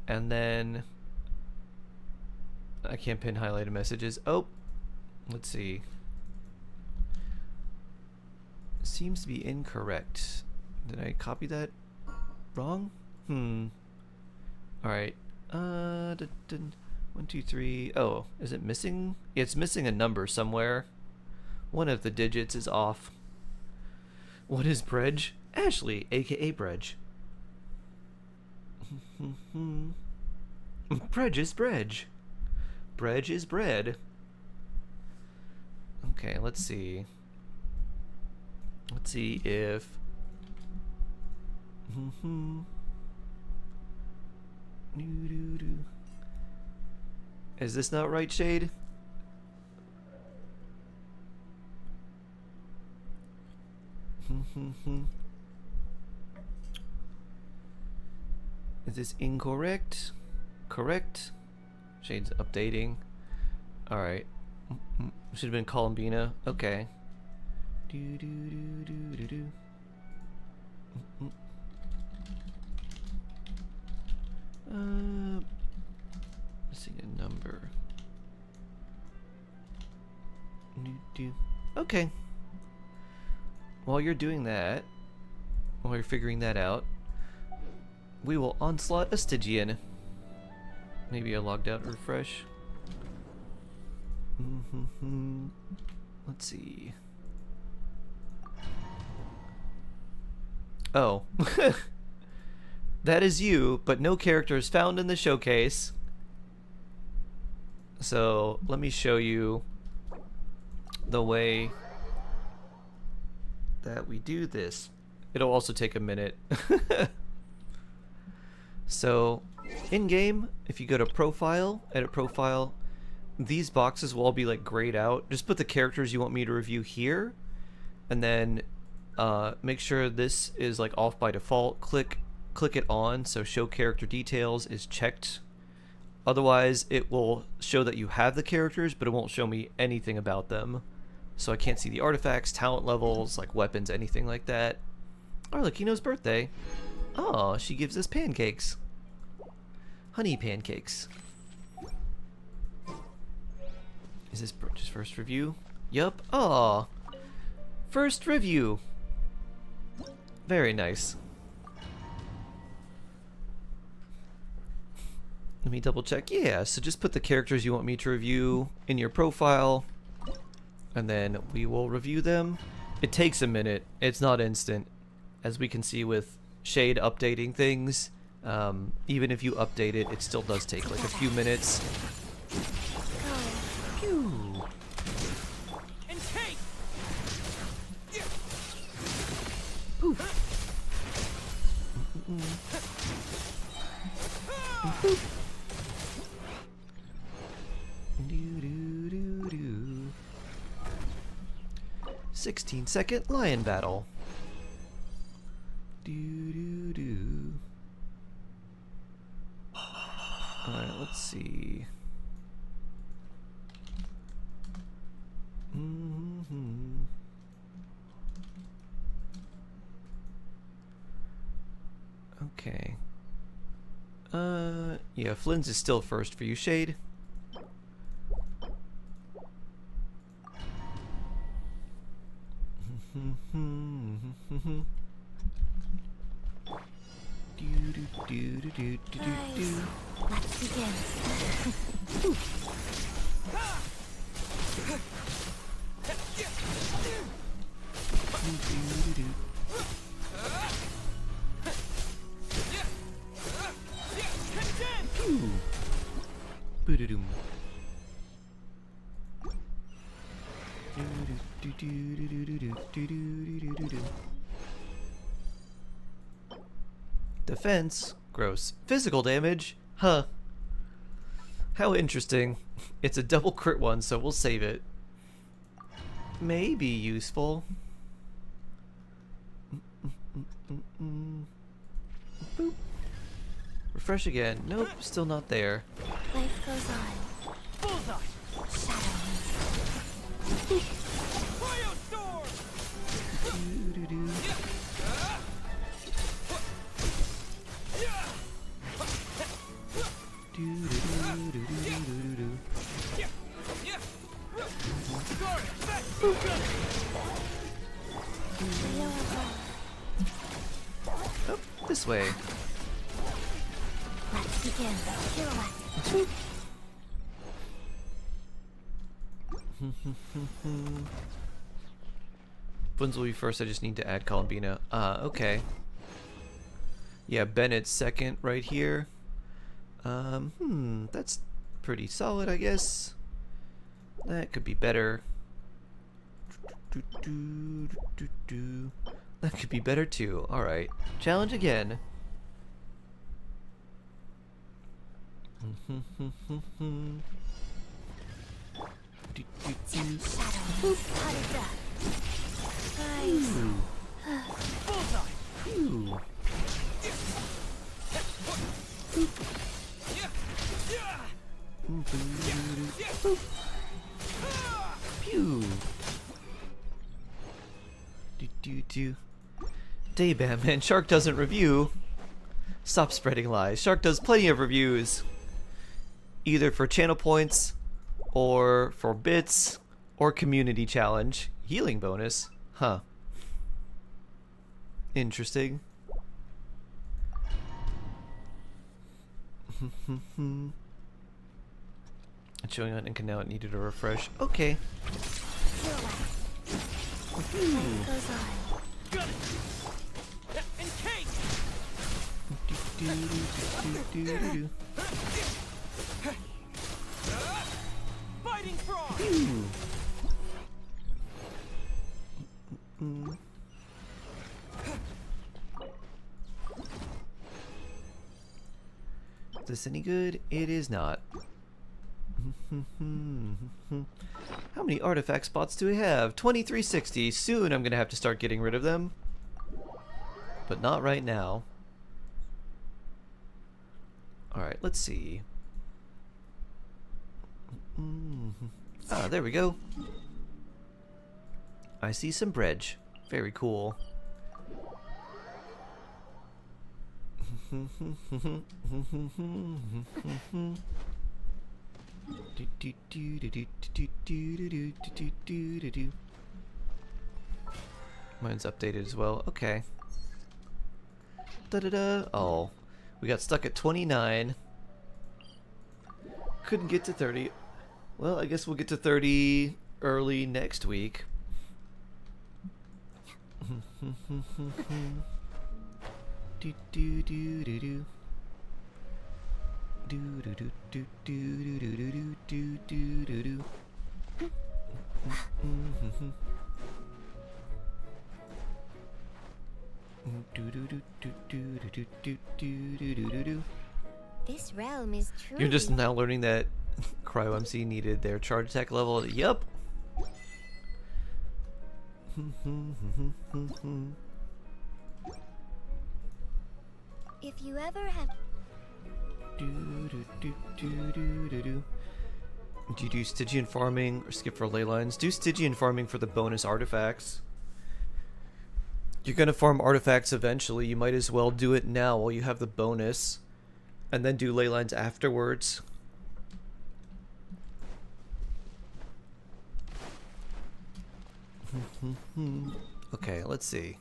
And then I can't pin highlighted messages. Oh, let's see. Seems to be incorrect. Did I copy that wrong? Alright. 1, 2, 3. Oh, is it missing? Yeah, it's missing a number somewhere. One of the digits is off. What is Bredge? Ashley, aka Bredge. Bredge is Bredge. Bredge is bread. Okay, let's see. Let's see if... Is this not right, Shade? Is this incorrect? Correct? Shade's updating. Alright. Should have been Columbina. Okay. Do do do do do do. Missing a number. Do. Okay. While you're doing that, while you're figuring that out, we will onslaught a Stygian. Maybe I logged out. Refresh. Let's see. Oh. That is you, but no characters found in the showcase. So let me show you the way that we do this. It'll also take a minute. So in game, if you go to profile, edit profile, these boxes will all be like grayed out. Just put the characters you want me to review here, and then make sure this is like off by default. Click it on so show character details is checked. Otherwise it will show that you have the characters, but it won't show me anything about them. so I can't see the artifacts, talent levels, like weapons, anything like that. Arlecchino's birthday. Oh, she gives us pancakes. Honey pancakes. Is this just first review? Yup. Oh, first review. Very nice. Let me double check. Yeah, so just put the characters you want me to review in your profile, and then we will review them. It takes a minute. It's not instant. As we can see with Shade updating things, even if you update it, it still does take like a few minutes. Pew. And take. Poof. Poof. 16-second lion battle. Alright, let's see. Okay. Yeah, Flynn's is still first for you, Shade. Guys, let's begin. Defense, gross. Physical damage? Huh. How interesting. It's a double crit one, so we'll save it. Maybe useful. Boop. Refresh again. Nope, still not there. Life goes on. Bullseye. Shadow. Cryostorm. Oh, this way. Let's begin. Pirouette. Buns will be first. I just need to add Columbina. Okay. Yeah, Bennett's second right here. That's pretty solid, I guess. That could be better. That could be better too. Alright. Challenge again. Shadow. How did that? Guys. Bullseye. Ooh. Pew. Daybam, man, Shark doesn't review. Stop spreading lies. Shark does plenty of reviews. Either for channel points, or for bits, or community challenge. Healing bonus? Huh. Interesting. It's showing on and now it needed a refresh. Okay. Life goes on. Got it. And take. Fighting frog. Is this any good? It is not. How many artifact spots do we have? 2360. Soon I'm gonna have to start getting rid of them. But not right now. Alright, let's see. Ah, there we go. I see some bridge. Very cool. Mine's updated as well. Okay. Da-da-da. Oh, we got stuck at 29. Couldn't get to 30. Well, I guess we'll get to 30 early next week. Do do do do do. Do do do do do do do do do do do. This realm is true. You're just now learning that Cryo MC needed their charge attack level. Yup. If you ever have. Do you do Stygian farming or skip for ley lines? Do Stygian farming for the bonus artifacts. You're gonna farm artifacts eventually. You might as well do it now while you have the bonus, and then do ley lines afterwards. Okay, let's see.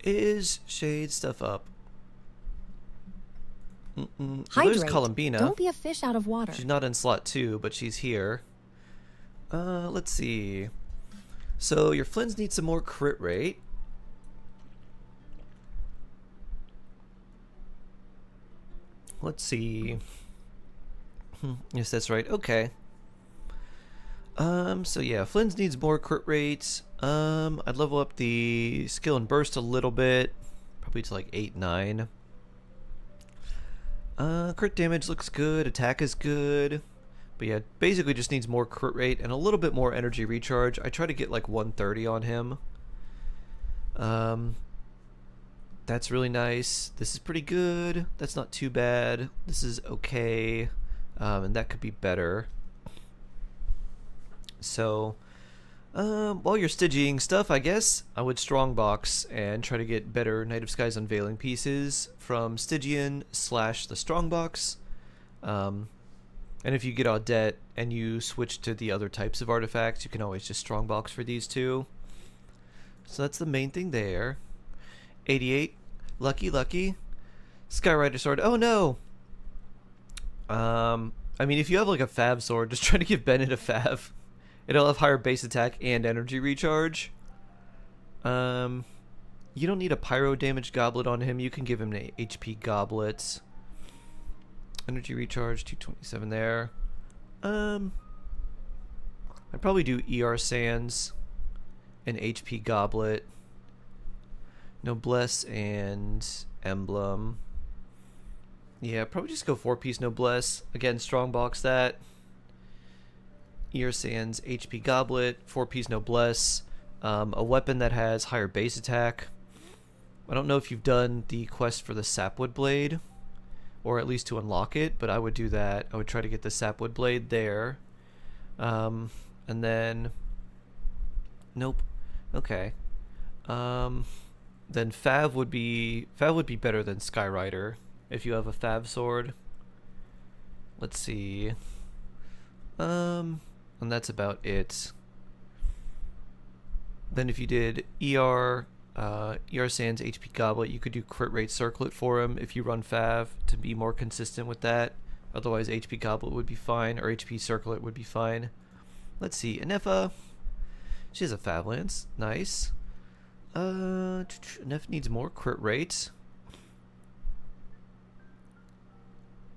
Is Shade stuff up? Well, there's Hydrate. Columbina. Don't be a fish out of water. She's not in slot 2, but she's here. Let's see. So your Flins need some more crit rate. Let's see. Yes, that's right. Okay. So yeah, Flins needs more crit rates. I'd level up the skill and burst a little bit. Probably to like 8, 9. Crit damage looks good. Attack is good. But yeah, basically just needs more crit rate and a little bit more energy recharge. I try to get like 130 on him. That's really nice. This is pretty good. That's not too bad. This is okay. And that could be better. So, while you're Stygian stuff, I guess I would strongbox and try to get better Night of Skies Unveiling pieces from Stygian / the strongbox. And if you get Audette and you switch to the other types of artifacts, you can always just strongbox for these two. So that's the main thing there. 88. Lucky. Skyrider sword. Oh no! I mean, if you have like a Fav sword, just try to give Bennett a Fav. It'll have higher base attack and energy recharge. You don't need a pyro damage goblet on him. You can give him an HP goblet. Energy recharge, 227 there. I'd probably do ER Sands, an HP goblet, Noblesse and Emblem. Yeah, probably just go 4-piece Noblesse. Again, strongbox that. ER Sands, HP goblet, 4-piece Noblesse, a weapon that has higher base attack. I don't know if you've done the quest for the Sapwood Blade, or at least to unlock it, but I would do that. I would try to get the Sapwood Blade there. And then... Nope. Okay. Then Fav would be better than Skyrider if you have a Fav sword. Let's see. And that's about it. Then if you did ER Sands HP Goblet, you could do crit rate Circlet for him if you run Fav to be more consistent with that. Otherwise HP Goblet would be fine, or HP Circlet would be fine. Let's see, Anefa. She has a Fav Lance. Nice. Nef needs more crit rate.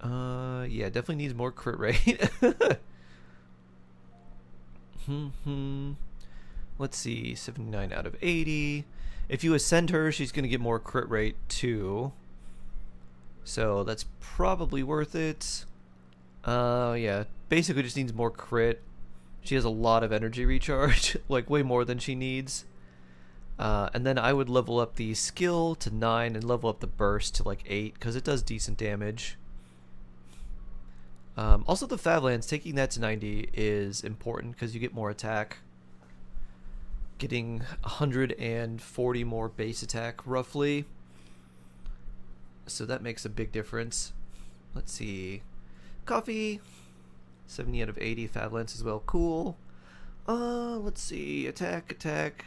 Yeah, definitely needs more crit rate. Let's see, 79 out of 80. If you ascend her, she's going to get more crit rate too. So that's probably worth it. Yeah, basically just needs more crit. She has a lot of energy recharge, like way more than she needs. And then I would level up the skill to 9 and level up the burst to like 8 because it does decent damage. Also the Fav Lance, taking that to 90 is important because you get more attack. getting 140 more base attack roughly. So that makes a big difference. Let's see. Coffee. 70 out of 80. Fab Lance as well. Cool. Let's see. Attack.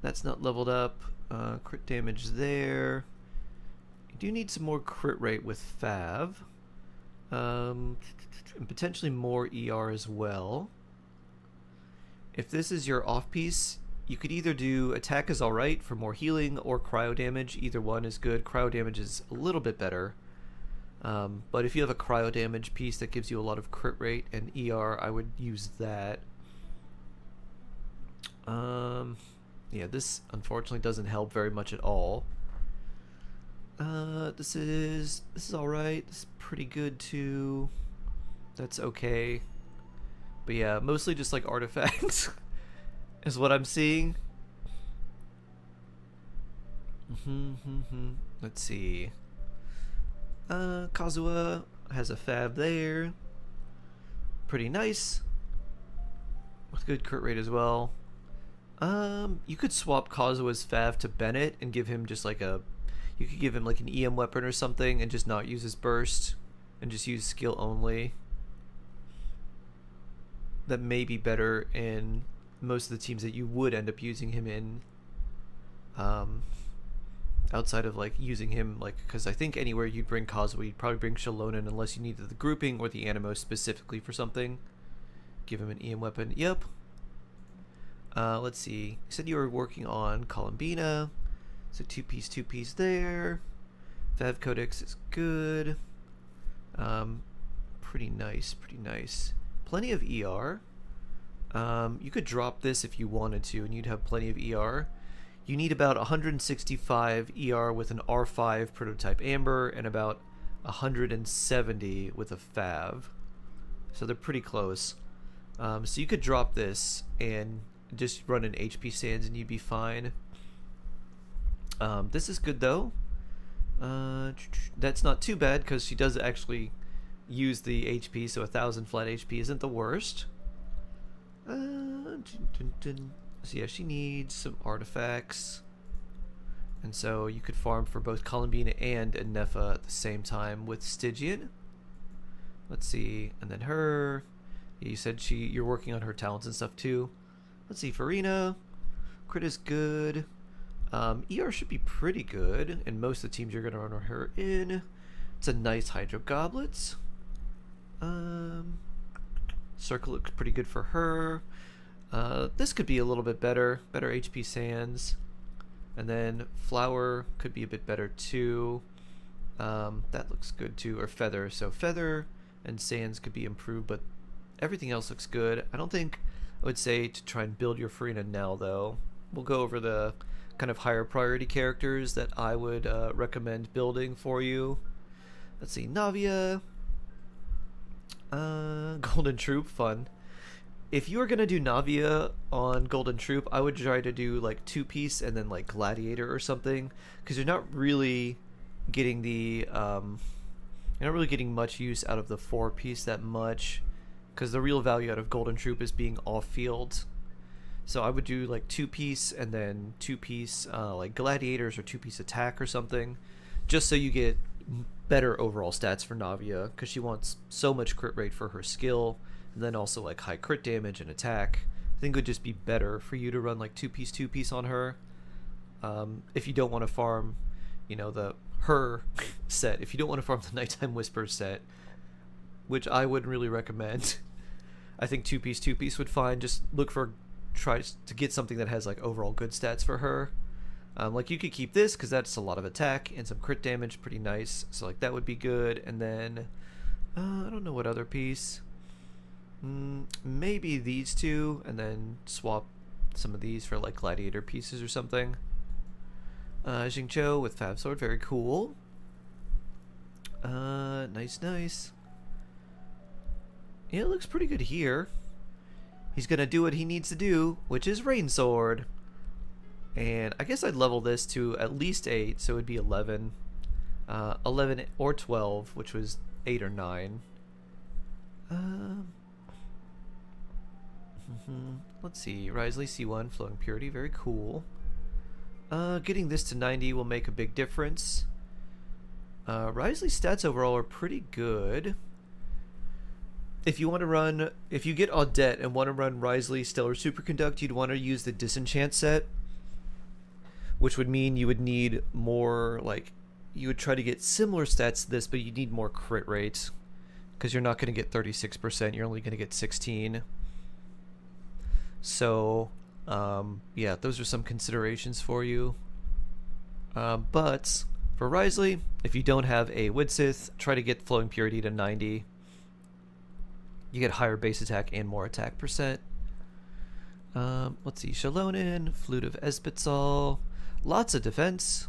That's not leveled up. Crit damage there. You do need some more crit rate with Fav. And potentially more ER as well. If this is your off piece, you could either do attack is alright for more healing or cryo damage. Either one is good. Cryo damage is a little bit better. But if you have a cryo damage piece that gives you a lot of crit rate and ER, I would use that. Yeah, this unfortunately doesn't help very much at all. This is alright. This is pretty good too. That's okay. But yeah, mostly just like artifacts is what I'm seeing. Let's see. Kazuha has a fab there. Pretty nice. With good crit rate as well. You could swap Kazuha's fab to Bennett and give him just like a... You could give him like an EM weapon or something and just not use his burst. And just use skill only. That may be better in most of the teams that you would end up using him in. Outside of like using him, like, because I think anywhere you'd bring Kazuha, you'd probably bring Shalonen unless you needed the grouping or the Animo specifically for something. Give him an EM weapon. Yep. Let's see. You said you were working on Columbina. So two piece there. Fav Codex is good. Pretty nice. Plenty of ER. You could drop this if you wanted to, and you'd have plenty of ER. You need about 165 ER with an R5 prototype Amber and about 170 with a Fav. So they're pretty close. So you could drop this and just run an HP Sands and you'd be fine. This is good though. That's not too bad because she does actually use the HP, so 1000 flat HP isn't the worst. So yeah, she needs some artifacts. And so you could farm for both Columbina and Nefa at the same time with Stygian. Let's see, and then her. You said you're working on her talents and stuff too. Let's see, Farina. Crit is good. ER should be pretty good, and most of the teams you're gonna run her in. It's a nice Hydro Goblets. Circle looks pretty good for her. This could be a little bit better HP Sands, and then Flower could be a bit better too. That looks good too, or Feather. So Feather and Sands could be improved, but everything else looks good. I don't think I would say to try and build your Farina now though. We'll go over the kind of higher priority characters that I would recommend building for you. Let's see, Navia. Golden Troop, fun. If you were gonna do Navia on Golden Troop, I would try to do like 2-piece and then like Gladiator or something, because you're not really getting the much use out of the 4-piece that much, because the real value out of Golden Troop is being off field. So I would do like 2-piece and then 2-piece like Gladiators or 2-piece Attack or something, just so you get better overall stats for Navia, because she wants so much crit rate for her skill, and then also like high crit damage and attack. I think it would just be better for you to run like 2-piece on her. If you don't want to farm, you know, the her set, if you don't want to farm the Nighttime Whisper set, which I wouldn't really recommend. I think 2-piece would fine. Just look for, try to get something that has like overall good stats for her. Like you could keep this because that's a lot of attack and some crit damage, pretty nice. So like that would be good. And then I don't know what other piece. Maybe these two, and then swap some of these for like Gladiator pieces or something. Xingqiu with Fab Sword, very cool. Nice. Yeah, it looks pretty good here. He's gonna do what he needs to do, which is Rain Sword. And I guess I'd level this to at least 8, so it would be 11. 11 or 12, which was 8 or 9. Let's see. Risley C1, Flowing Purity, very cool. Getting this to 90 will make a big difference. Risley's stats overall are pretty good. If you want to run, if you get Audette and want to run Risley Stellar Superconduct, you'd want to use the Disenchant set, which would mean you would need more, like, you would try to get similar stats to this, but you need more crit rates, because you're not going to get 36%, you're only going to get 16. So, yeah, those are some considerations for you. But for Risley, if you don't have a Widsith, try to get Flowing Purity to 90. You get higher base attack and more attack percent. Let's see, Shalonin, Flute of Espetzal, lots of defense.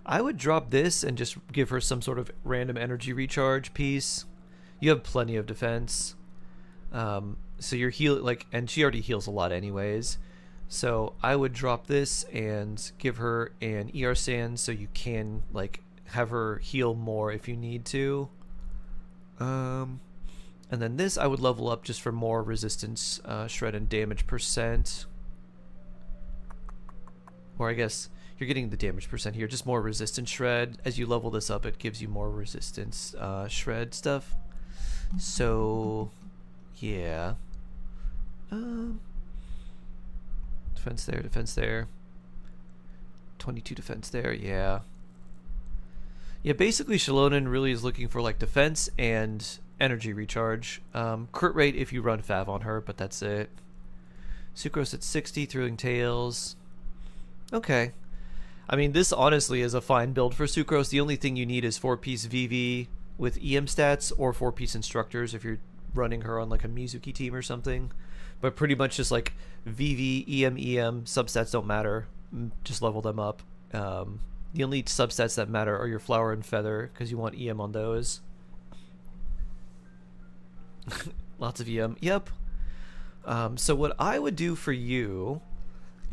I would drop this and just give her some sort of random energy recharge piece. You have plenty of defense. So your heal, like, and she already heals a lot anyways. So I would drop this and give her an ER Sand so you can, like, have her heal more if you need to. And then this I would level up just for more resistance, shred, and damage percent. Or I guess you're getting the damage percent here, just more resistance shred. As you level this up, it gives you more resistance shred stuff. So, yeah. Defense there, defense there. 22 defense there, yeah. Yeah, basically Shalonin really is looking for, like, defense and energy recharge. Crit rate if you run Fav on her, but that's it. Sucrose at 60, Thrilling Tales. Okay. I mean, this honestly is a fine build for Sucrose. The only thing you need is 4-piece VV with EM stats or 4-piece instructors if you're running her on, like, a Mizuki team or something. But pretty much just, like, VV, EM, substats don't matter. Just level them up. The only substats that matter are your Flower and Feather, because you want EM on those. Lots of EM. Yep. So what I would do for you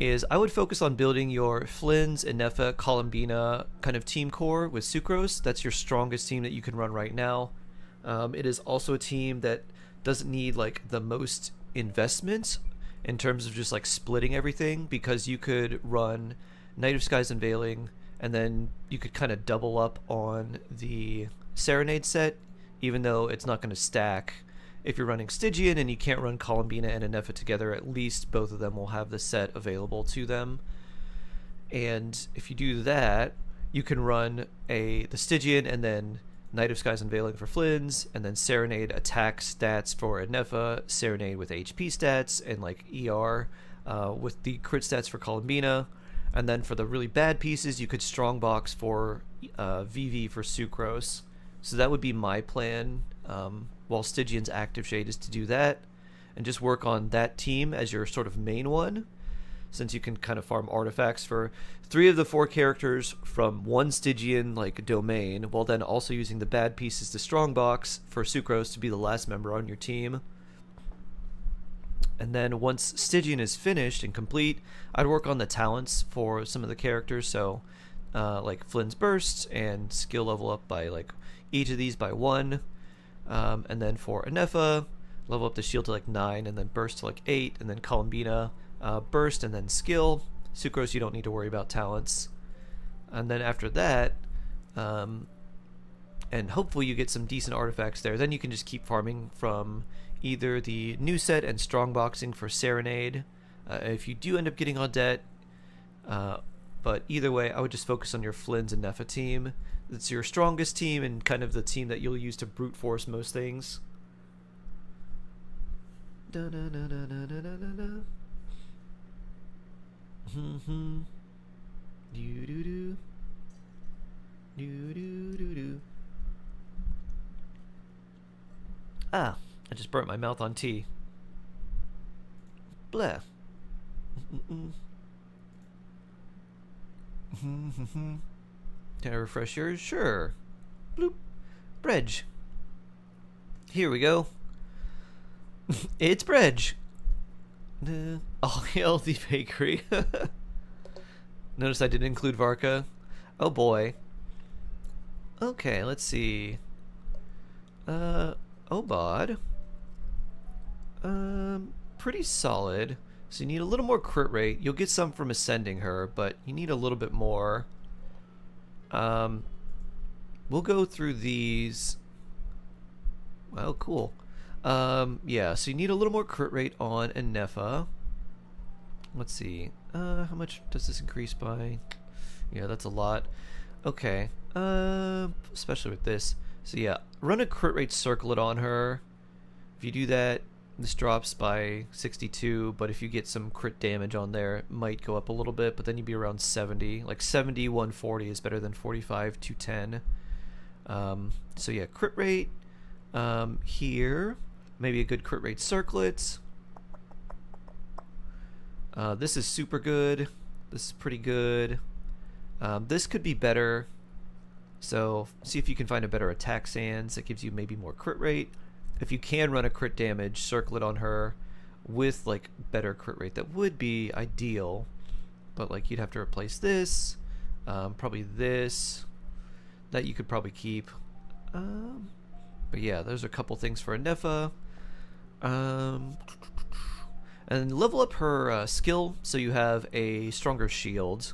is I would focus on building your Flynn's, Inefa, Columbina kind of team core with Sucrose. That's your strongest team that you can run right now. It is also a team that doesn't need, like, the most investment in terms of just, like, splitting everything, because you could run Night of Skies Unveiling and then you could kind of double up on the Serenade set, even though it's not going to stack. If you're running Stygian and you can't run Columbina and Inefa together, at least both of them will have the set available to them. And if you do that, you can run the Stygian and then Night of Skies Unveiling for Flynn's, and then Serenade attack stats for Inefa, Serenade with HP stats, and, like, ER with the crit stats for Columbina. And then for the really bad pieces, you could strongbox for VV for Sucrose. So that would be my plan, while Stygian's active shade is to do that, and just work on that team as your sort of main one, since you can kind of farm artifacts for 3 of the 4 characters from one Stygian, like, domain, while then also using the bad pieces to strongbox for Sucrose to be the last member on your team. And then once Stygian is finished and complete, I'd work on the talents for some of the characters, so like Flynn's Burst and skill level up by, like, each of these by 1. And then for Inefa, level up the shield to, like, 9, and then burst to, like, 8, and then Columbina, burst and then skill. Sucrose, you don't need to worry about talents. And then after that, and hopefully you get some decent artifacts there, then you can just keep farming from either the new set and strongboxing for Serenade, if you do end up getting Audette. But either way, I would just focus on your Flynn's and Nefa team. It's your strongest team and kind of the team that you'll use to brute force most things. Ah, I just burnt my mouth on tea. Blah. Can I refresh yours? Sure. Bloop. Bredge. Here we go. It's Bredge. Oh, healthy bakery. Notice I didn't include Varka. Oh boy. Okay, let's see. Obod. pretty solid. So you need a little more crit rate. You'll get some from ascending her, but you need a little bit more. We'll go through these. Well, cool. Yeah, so you need a little more crit rate on Enefa. Let's see. How much does this increase by? Yeah, that's a lot. Okay. Especially with this. So yeah, run a crit rate circlet on her. If you do that, this drops by 62, but if you get some crit damage on there, it might go up a little bit, but then you'd be around 70. Like 70, 140 is better than 45, 210. So yeah, crit rate. Here, maybe a good crit rate circlet. This is super good. This is pretty good. This could be better. So see if you can find a better attack sands that gives you maybe more crit rate. If you can run a crit damage circlet on her with like better crit rate, that would be ideal. But like you'd have to replace this, probably this. That you could probably keep. But yeah, there's a couple things for Enefa. And level up her skill so you have a stronger shield.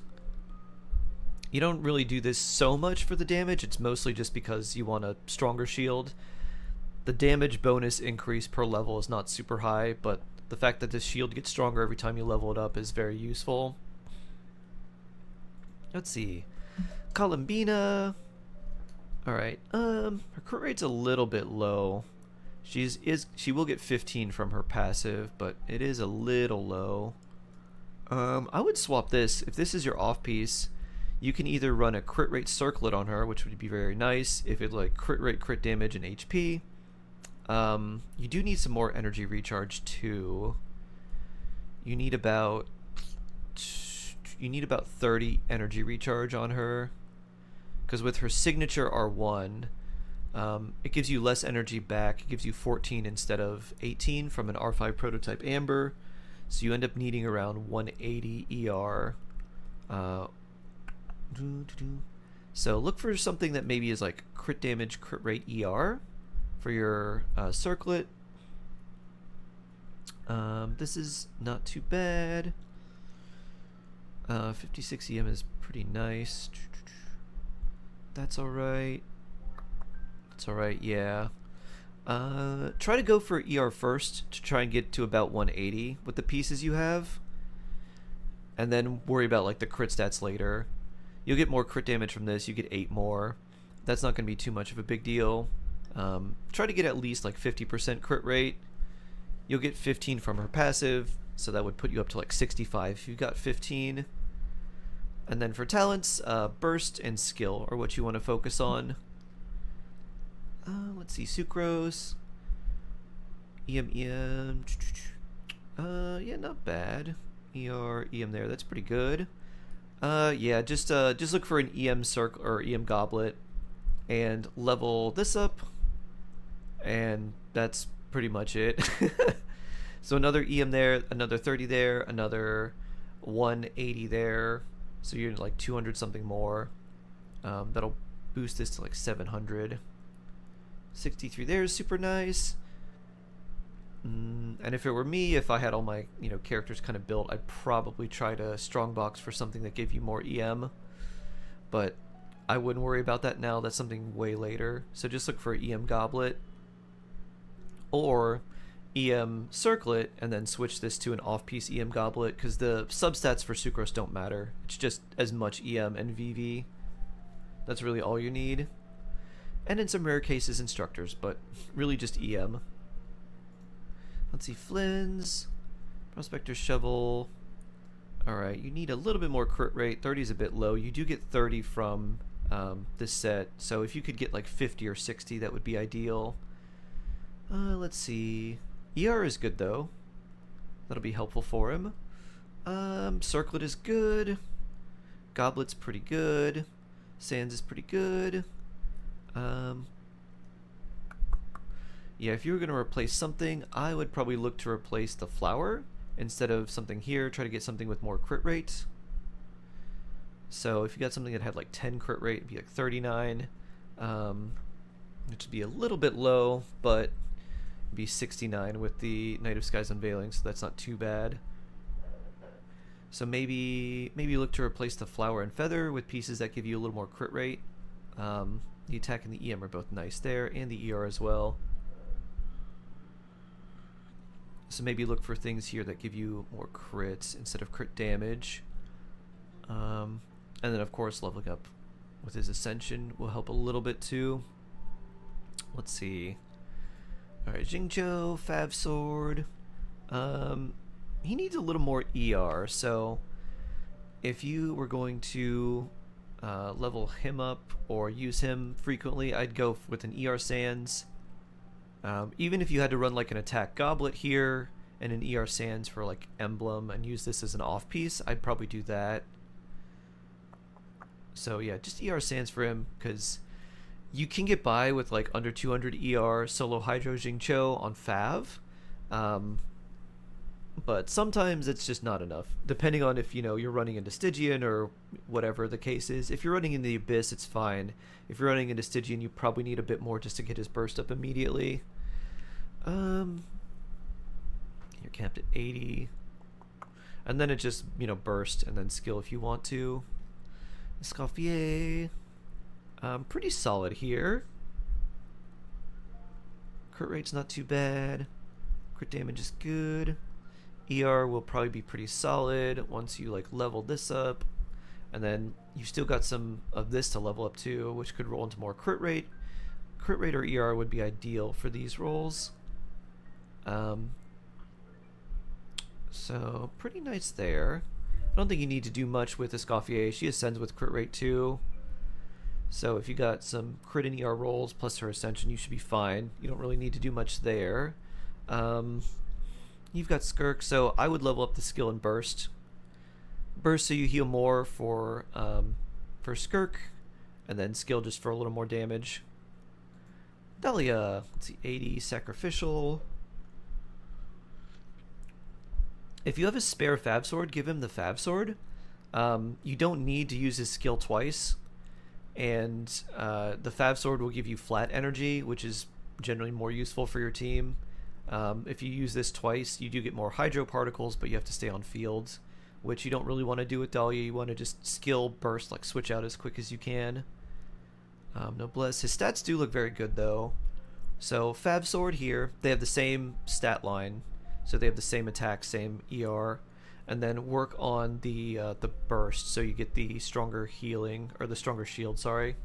You don't really do this so much for the damage. It's mostly just because you want a stronger shield. The damage bonus increase per level is not super high, but the fact that this shield gets stronger every time you level it up is very useful. Let's see. Columbina. Alright, her crit rate's a little bit low. She will get 15 from her passive, but it is a little low. I would swap this. If this is your off piece, you can either run a crit rate circlet on her, which would be very nice if it like crit rate, crit damage, and HP. You do need some more energy recharge too. You need about 30 energy recharge on her. Because with her signature R1, it gives you less energy back. It gives you 14 instead of 18 from an R5 prototype Amber. So you end up needing around 180 ER. So look for something that maybe is like crit damage, crit rate ER for your circlet. This is not too bad. 56 EM is pretty nice. That's alright. That's alright, yeah. Try to go for ER first to try and get to about 180 with the pieces you have. And then worry about like the crit stats later. You'll get more crit damage from this. You get 8 more. That's not going to be too much of a big deal. Try to get at least like 50% crit rate. You'll get 15 from her passive, so that would put you up to like 65 if you got 15. And then for talents, burst and skill are what you want to focus on. Let's see, sucrose, EM. Yeah, not bad. EM there. That's pretty good. Yeah, just look for an EM circle or EM goblet, and level this up, and that's pretty much it. So another EM there, another 30 there, another 180 there. So you're like 200 something more. That'll boost this to like 700. 63 there is super nice. And if it were me, if I had all my characters kind of built, I'd probably try to strongbox for something that gave you more EM. But I wouldn't worry about that now. That's something way later. So just look for EM goblet or EM circlet, and then switch this to an off-piece EM goblet, because the substats for sucrose don't matter. It's just as much EM and VV. That's really all you need. And in some rare cases, instructors, but really just EM. Let's see, Flynn's, Prospector's Shovel. Alright, you need a little bit more crit rate. 30 is a bit low. You do get 30 from this set, so if you could get like 50 or 60, that would be ideal. Let's see. ER is good though. That'll be helpful for him. Circlet is good. Goblet's pretty good. Sands is pretty good. Yeah, if you were going to replace something, I would probably look to replace the flower instead of something here. Try to get something with more crit rate. So if you got something that had like 10 crit rate, it'd be like 39. Which would be a little bit low, but Be 69 with the Night of Sky's Unveiling, so that's not too bad. So maybe look to replace the Flower and Feather with pieces that give you a little more crit rate. The attack and the EM are both nice there, and the ER as well. So maybe look for things here that give you more crits instead of crit damage. And then of course leveling up with his Ascension will help a little bit too. Let's see. Alright, Jingzhou, Fab Sword. He needs a little more ER, so if you were going to level him up or use him frequently, I'd go with an ER Sands. Even if you had to run like an attack Goblet here and an ER Sands for like Emblem and use this as an off piece, I'd probably do that. So yeah, just ER Sands for him, because you can get by with like under 200 ER solo Hydro Jingzhou on Fav. But sometimes it's just not enough, depending on if, you know, you're running into Stygian or whatever the case is. If you're running in the Abyss, it's fine. If you're running into Stygian, you probably need a bit more just to get his burst up immediately. You're capped at 80. And then it just, you know, burst and then skill if you want to. Escoffier. Pretty solid here. Crit rate's not too bad. Crit damage is good. ER will probably be pretty solid once you like level this up, and then you still got some of this to level up too, which could roll into more crit rate. Crit rate or ER would be ideal for these rolls. So pretty nice there. I don't think you need to do much with Escoffier. She ascends with crit rate too. So if you got some crit and ER rolls plus her Ascension, you should be fine. You don't really need to do much there. You've got Skirk, so I would level up the skill and burst. Burst so you heal more for Skirk, and then skill just for a little more damage. Dahlia, let's see, 80 sacrificial. If you have a spare Fab Sword, give him the Fab Sword. You don't need to use his skill twice, and the Fab Sword will give you flat energy, which is generally more useful for your team. If you use this twice, you do get more Hydro Particles, but you have to stay on fields, which you don't really want to do with Dahlia. You want to just skill burst, like switch out as quick as you can. Noblesse. His stats do look very good though. So Fab Sword here, they have the same stat line, so they have the same attack, same ER, and then work on the burst, so you get the stronger healing, or the stronger shield. Sorry.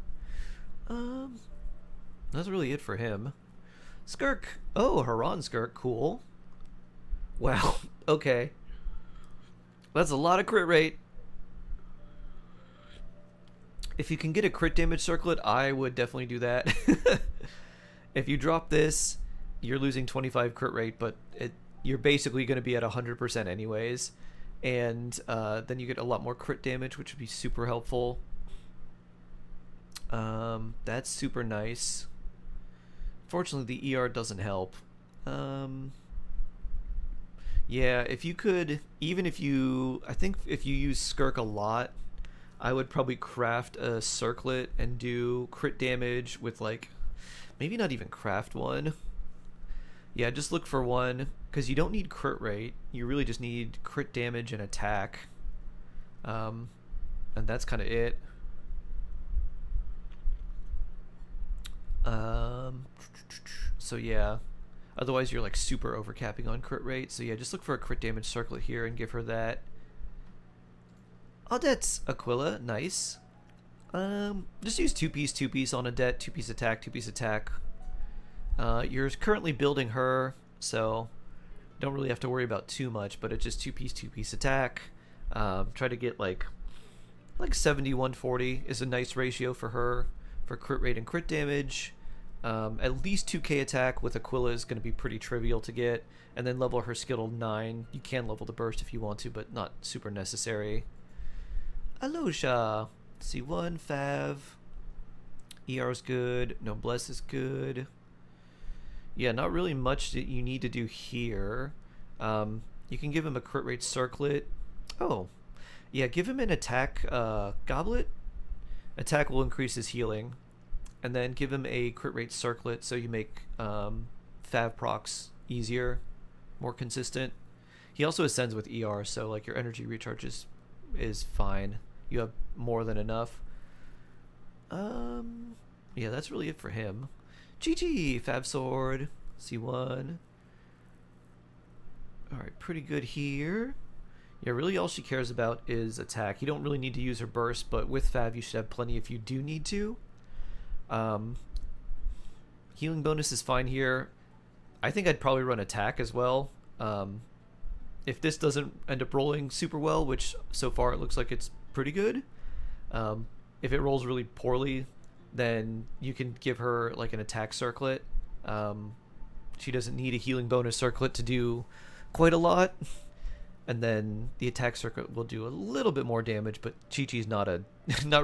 That's really it for him. Skirk. Oh, Haran Skirk. Cool. Wow. Okay. That's a lot of crit rate. If you can get a crit damage circlet, I would definitely do that. If you drop this, you're losing 25 crit rate, but you're basically going to be at 100% anyways. And then you get a lot more crit damage, which would be super helpful. That's super nice. Fortunately, the ER doesn't help. Yeah, if you could, even if you, I think if you use Skirk a lot, I would probably craft a circlet and do crit damage with like, maybe not even craft one. Yeah, just look for one, because you don't need crit rate. You really just need crit damage and attack. And that's kind of it. So yeah, otherwise you're like super overcapping on crit rate. So yeah, just look for a crit damage circlet here and give her that. Odette's Aquila, nice. Just use 2-piece on Odette, 2-piece attack, 2-piece attack. You're currently building her, so don't really have to worry about too much, but it's just 2-piece attack. Try to get like 70-140 is a nice ratio for her for crit rate and crit damage. At least 2k attack with Aquila is going to be pretty trivial to get, and then level her skill to 9. You can level the burst if you want to, but not super necessary. Alosha, C1, Fav. ER is good. Noblesse is good. Yeah, not really much that you need to do here. You can give him a crit rate circlet. Oh, yeah, give him an attack goblet. Attack will increase his healing. And then give him a crit rate circlet, so you make Fav procs easier, more consistent. He also ascends with ER, so like your energy recharge is fine. You have more than enough. Yeah, that's really it for him. GG, Fav Sword, C1. Alright, pretty good here. Yeah, really all she cares about is attack. You don't really need to use her burst, but with Fav you should have plenty if you do need to. Healing bonus is fine here. I think I'd probably run attack as well. If this doesn't end up rolling super well, which so far it looks like it's pretty good. If it rolls really poorly, then you can give her like an attack circlet. She doesn't need a healing bonus circlet to do quite a lot. And then the attack circuit will do a little bit more damage, but Chi-Chi's not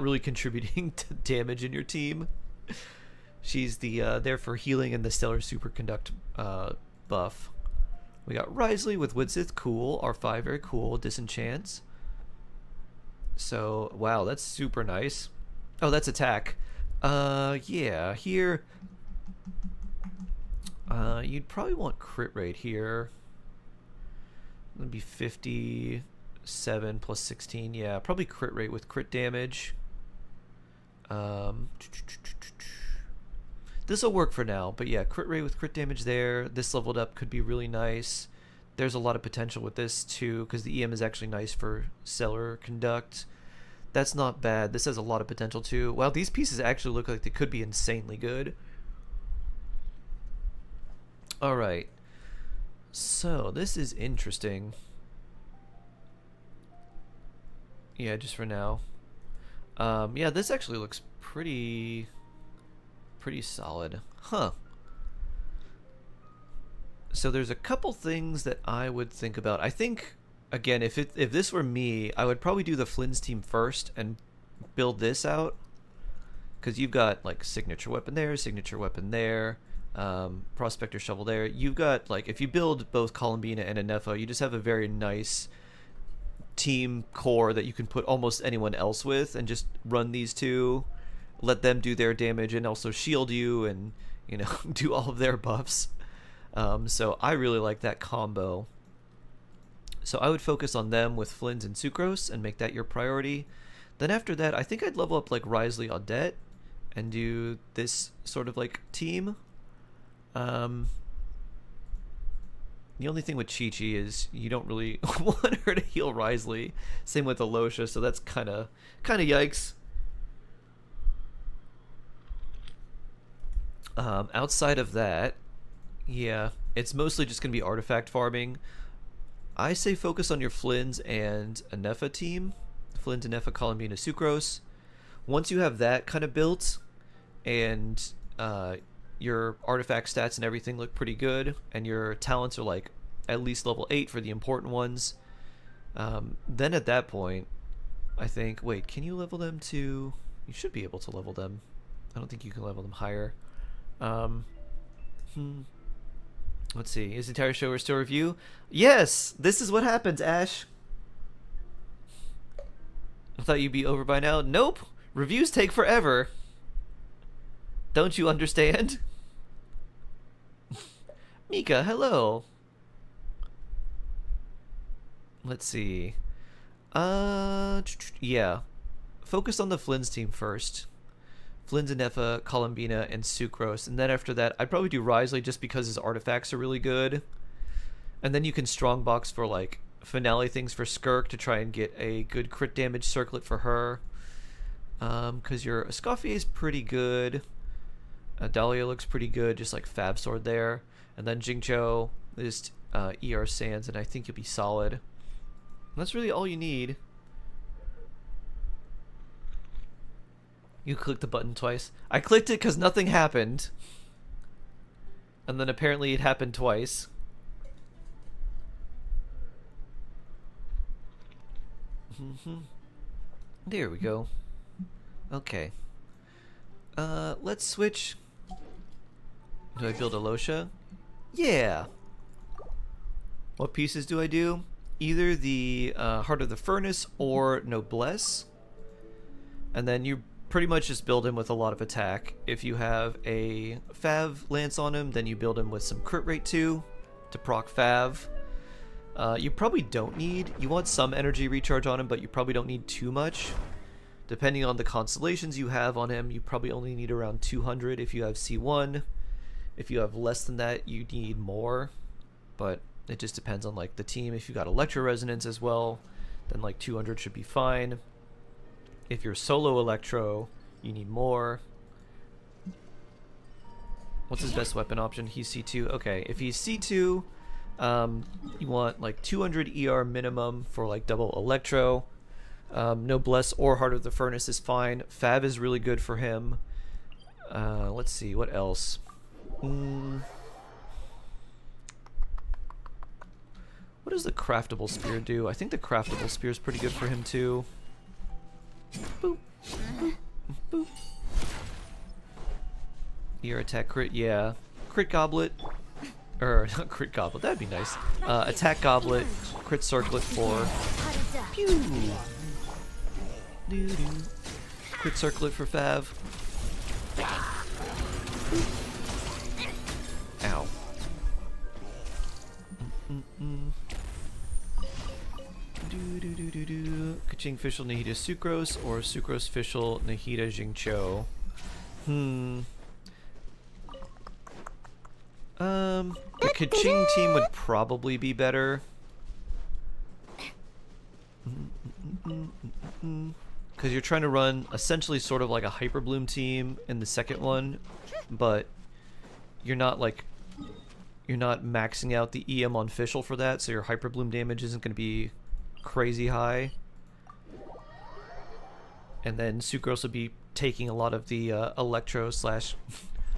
really contributing to damage in your team. She's the there for healing and the Stellar Superconduct buff. We got Risley with Woodsith, cool. R5, very cool. Disenchants. So, wow, that's super nice. Oh, that's attack. Yeah, here... you'd probably want crit rate here. That'd be 57 plus 16. Yeah, probably crit rate with crit damage. This will work for now, but yeah, crit rate with crit damage there. This leveled up could be really nice. There's a lot of potential with this too, because the EM is actually nice for Stellar Conduct. That's not bad. This has a lot of potential too. Wow, these pieces actually look like they could be insanely good. Alright. So, this is interesting. Yeah, just for now. Yeah, this actually looks pretty solid. Huh. So there's a couple things that I would think about. I think, again, if this were me, I would probably do the Flynn's team first and build this out. Because you've got, like, signature weapon there, Prospector Shovel there. You've got, like, if you build both Columbina and Anefa, you just have a very nice team core that you can put almost anyone else with and just run these two, let them do their damage and also shield you and, you know, do all of their buffs. So I really like that combo. So I would focus on them with Flynn's and Sucrose and make that your priority. Then after that, I think I'd level up like Risley Audette and do this sort of like team. The only thing with Chi-Chi is you don't really want her to heal Risley. Same with Alosha, so that's kind of yikes. Outside of that, yeah, it's mostly just going to be artifact farming. I say focus on your Flynn's and Anefa team. Flynn's, Anefa, Columbina, Sucrose. Once you have that kind of built and your artifact stats and everything look pretty good and your talents are like at least level 8 for the important ones, then at that point I think, wait, can you level them to... You should be able to level them. I don't think you can level them higher. Let's see. Is the entire show restore review? Yes! This is what happens, Ash. I thought you'd be over by now. Nope! Reviews take forever. Don't you understand? Mika, hello. Let's see. Yeah. Focus on the Flynn's team first. Flynn's, Anefa, Columbina, and Sucrose. And then after that, I'd probably do Risley just because his artifacts are really good. And then you can strongbox for like finale things for Skirk to try and get a good crit damage circlet for her. Because your Escoffier is pretty good. Dahlia looks pretty good, just like Fab Sword there. And then Jingzhou is ER Sands, and I think you'll be solid. And that's really all you need. You clicked the button twice. I clicked it because nothing happened. And then apparently it happened twice. There we go. Okay. Let's switch. Do I build Alosha? Yeah. What pieces do I do? Either the Heart of the Furnace or Noblesse. And then you pretty much just build him with a lot of attack. If you have a Fav Lance on him, then you build him with some crit rate too to proc Fav. You probably don't need, you want some energy recharge on him, but you probably don't need too much. Depending on the constellations you have on him, you probably only need around 200 if you have C1. If you have less than that, you need more. But it just depends on like the team. If you got Electro Resonance as well, then like 200 should be fine. If you're solo Electro, you need more. What's his best weapon option? He's C2. Okay, if he's C2, you want like 200 ER minimum for like double Electro. Noblesse or Heart of the Furnace is fine. Fav is really good for him. Let's see, what else? What does the Craftable Spear do? I think the Craftable Spear is pretty good for him too. Boop, boop, boop. ER attack crit, yeah. Crit Goblet. Or, not Crit Goblet, that'd be nice. Attack Goblet, Crit Circlet for... Pew! Doo-doo. Crit Circlet for Fav. Ow. Do-do-do-do-do. Kaching Fischl Nahida Sucrose or Sucrose Fischl Nahida Jingcho. The Kaching team would probably be better. Because you're trying to run essentially sort of like a Hyper Bloom team in the second one, but you're not maxing out the EM on Fischl for that, so your Hyper Bloom damage isn't going to be crazy high. And then Sucrose would be taking a lot of the Electro slash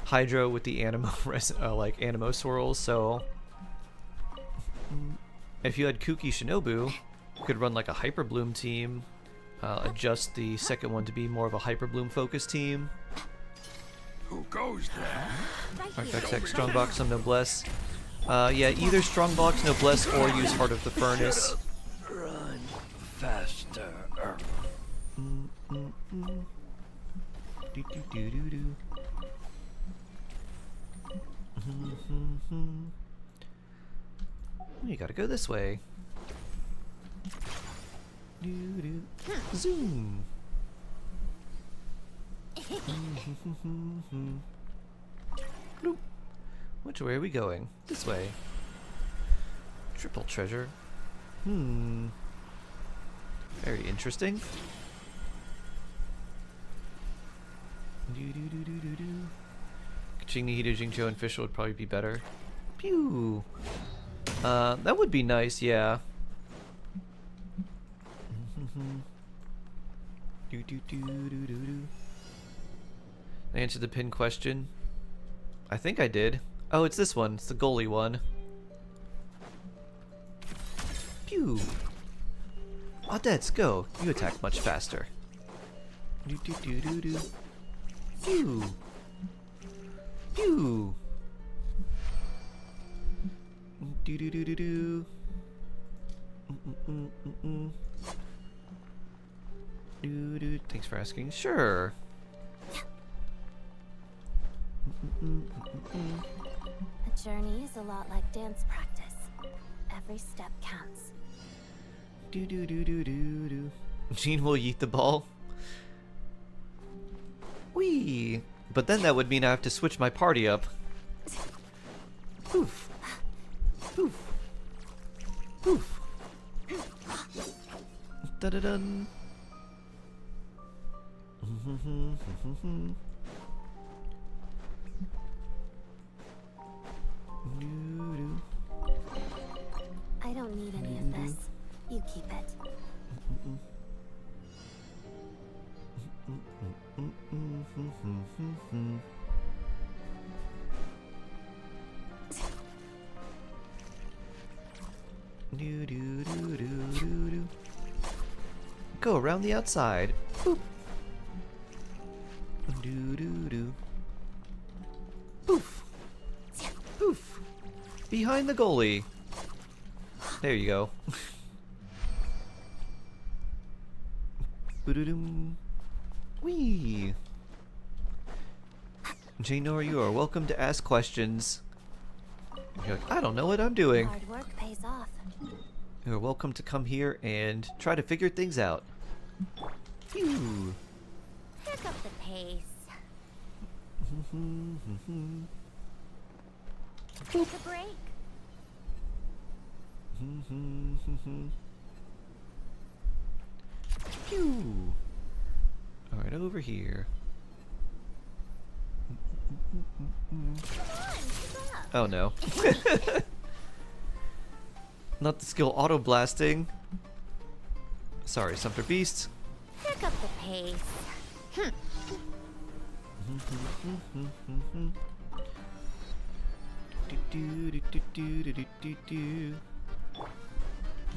Hydro with the Animo like Animo swirls. So if you had Kuki Shinobu, you could run like a Hyper Bloom team. Adjust the second one to be more of a Hyper Bloom focused team. Who goes there? Artifacts Strongbox, some Noblesse. Yeah, either Strongbox, Noblesse, or use Heart of the Furnace. Run faster. Do-do-do-do-do. You gotta go this way. Do-do. Zoom. Bloop. Which way are we going? This way. Triple treasure. Very interesting. Do-do-do-do-do-do. Kaching Nahida Jingcho and Fischl would probably be better. Pew! That would be nice, yeah. Do-do-do-do-do-do. I answered the pin question. I think I did. Oh, it's this one. It's the goalie one. Pew! Odets, go! You attack much faster. Do-do-do-do-do. Pew! Pew! Do-do-do-do-do. Do-do. Thanks for asking. Sure. A journey is a lot like dance practice. Every step counts. Do-do-do-do-do-do. Jean will yeet the ball. Whee! But then that would mean I have to switch my party up. Poof. Poof. Poof. Da-da-dun. I don't need any of this. You keep it. Go around the outside. Boop. Do-do-do. Poof. Poof. Behind the goalie. There you go. Boo-doo-doom. Whee! Janor, you are welcome to ask questions. You're like, I don't know what I'm doing. Hard work pays off. You're welcome to come here and try to figure things out. Phew. Pick up the pace. Take a break. Phew. Alright, over here. Come on, keep up. Oh no. Not the skill auto blasting. Sorry, Sumter Beast. Pick up the pace.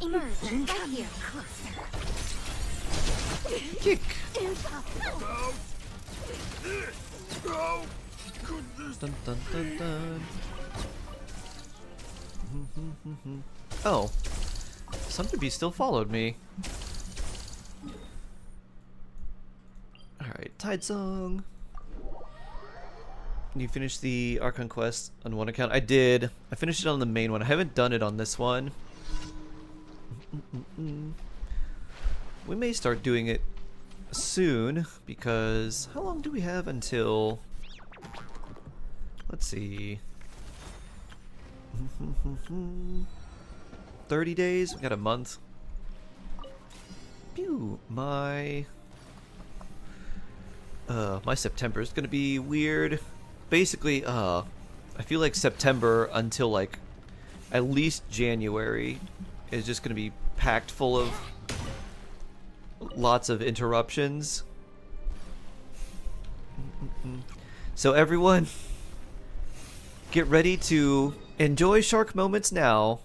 Emerge right here. Kick. Oh, goodness. Dun, dun, dun, dun. Oh. Sumter Beast still followed me. Alright, Tide Song. You finished the Archon quest on one account? I did. I finished it on the main one. I haven't done it on this one. We may start doing it soon, because how long do we have until... Let's see... 30 days? We got a month. Pew! My September is gonna be weird. Basically, I feel like September until like at least January is just gonna be packed full of lots of interruptions. So everyone, get ready to enjoy shark moments now,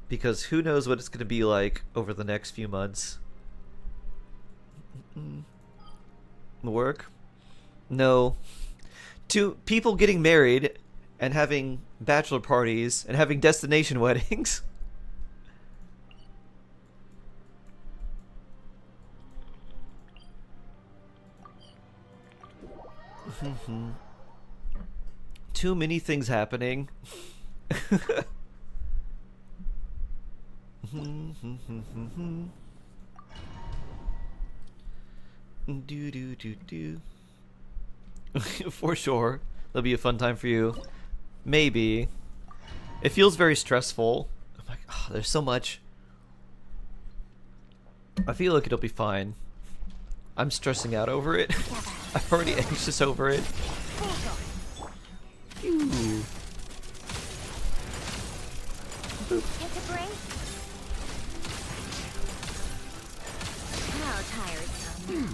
because who knows what it's going to be like over the next few months. Work? No. To people getting married and having bachelor parties and having destination weddings. Too many things happening. Do do do do. For sure, that'll be a fun time for you. Maybe. It feels very stressful. I'm like, oh, there's so much. I feel like it'll be fine. I'm stressing out over it. I'm already anxious over it. Phew. Take a break. How tiresome.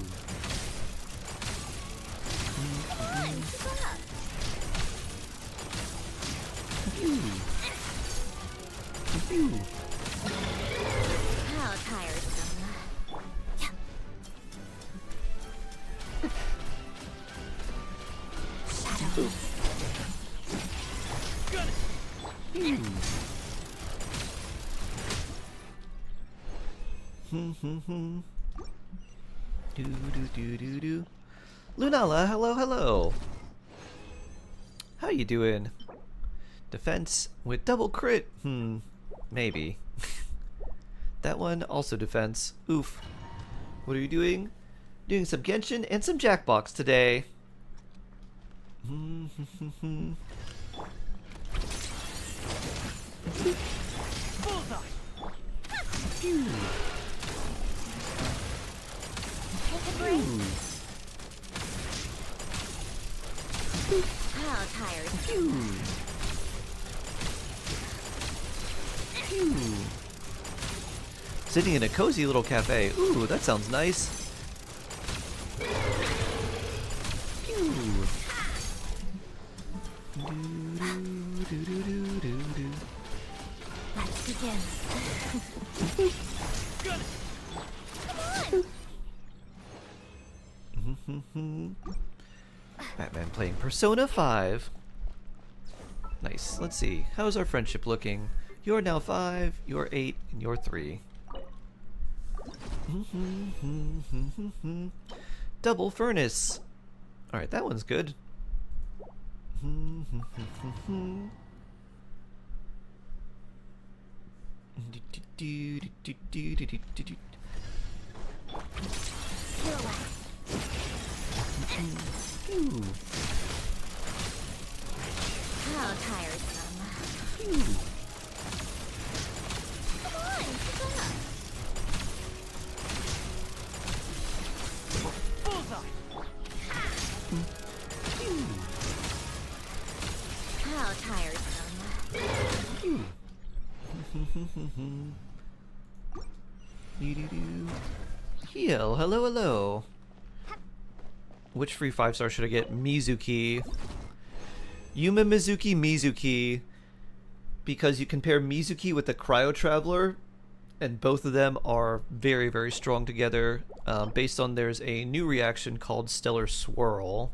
Come on, keep up. How tiresome. Shadow. Do do do do do. Lunala, hello, hello. How you doing? Defense with double crit. Maybe. That one also defense. Oof. What are you doing? Doing some Genshin and some Jackbox today. Phew. Take a break. How tiresome. Sitting in a cozy little cafe. Ooh, that sounds nice. Let's begin. Batman playing Persona 5. Nice. Let's see. How's our friendship looking? You're now 5, you're 8, and you're 3. Double furnace. Alright, that one's good. Ooh. How tiresome. Ooh. Come on, keep up. How tiresome. Heal, hello, hello. Which free 5-star should I get? Mizuki. Yuma Mizuki. Because you compare Mizuki with the Cryo Traveler, and both of them are very, very strong together. Based on there's a new reaction called Stellar Swirl.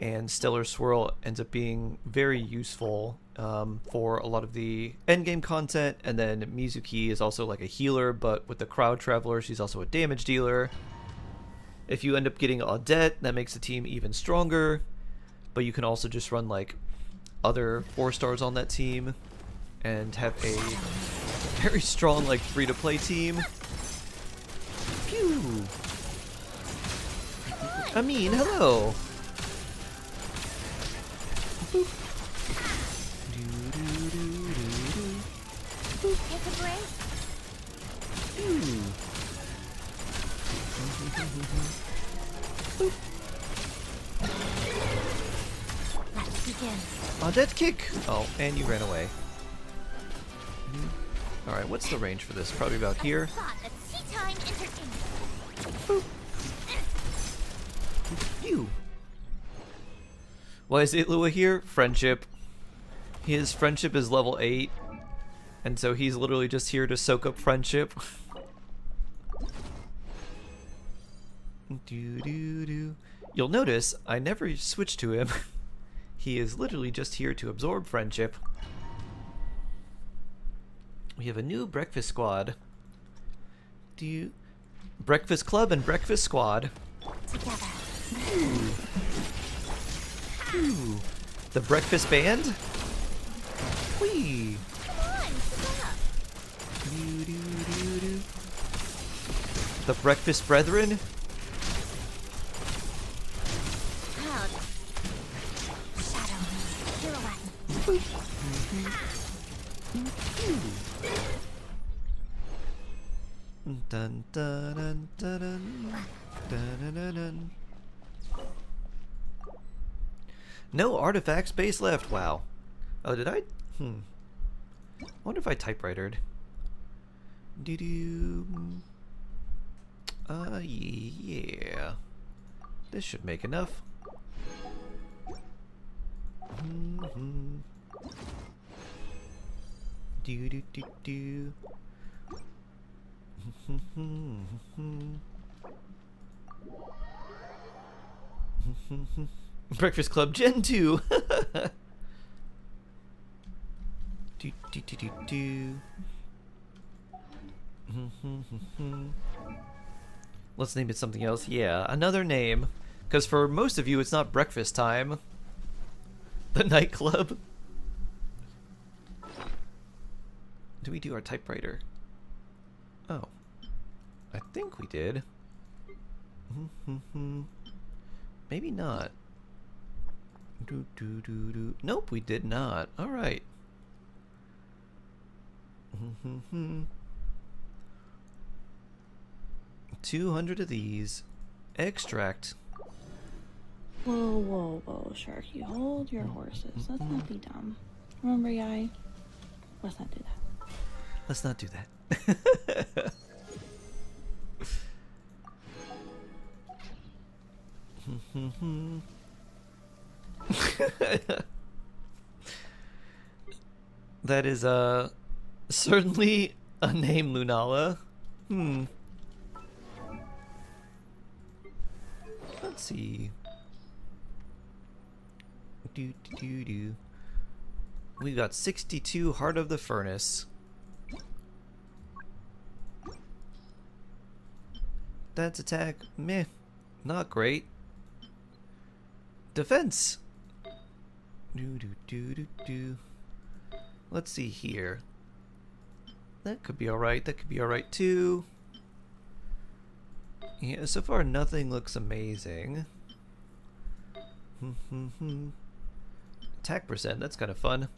And Stellar Swirl ends up being very useful for a lot of the endgame content. And then Mizuki is also like a healer, but with the Crowd Traveler, she's also a damage dealer. If you end up getting Audette, that makes the team even stronger. But you can also just run like other 4-stars on that team and have a very strong like free-to-play team. Phew! I mean, hello! Take a break. Let's begin. Audette kick! Oh, and you ran away. Alright, what's the range for this? Probably about here. Thought that tea time entertainment. Phew! Why is Itlua here? Friendship. His friendship is level 8. And so he's literally just here to soak up friendship. You'll notice I never switched to him. He is literally just here to absorb friendship. We have a new breakfast squad. Breakfast club and breakfast squad. Together. Ooh. The breakfast band? Whee! Come on, keep up. The breakfast brethren? How? Shadow me. Pirouette. Dun dun dun dun dun dun dun dun. No artifact space left. Wow. Oh, did I? I wonder if I typewritered. Yeah. This should make enough. Do. Breakfast Club Gen 2. do. Let's name it something else. Yeah, another name. Because for most of you, it's not breakfast time. The nightclub. Do we do our typewriter? Oh. I think we did. Maybe not. Nope, we did not. Alright. 200 of these. Extract. Whoa, Sharky, hold your horses. Let's not be dumb. Remember, Yai? Let's not do that. Let's not do that. That is certainly a name, Lunala. Let's see. We got 62 Heart of the Furnace. That's attack, meh. Not great. Defense. Do do do do do. Let's see here. That could be alright. That could be alright too. Yeah, so far nothing looks amazing. Attack percent, that's kind of fun.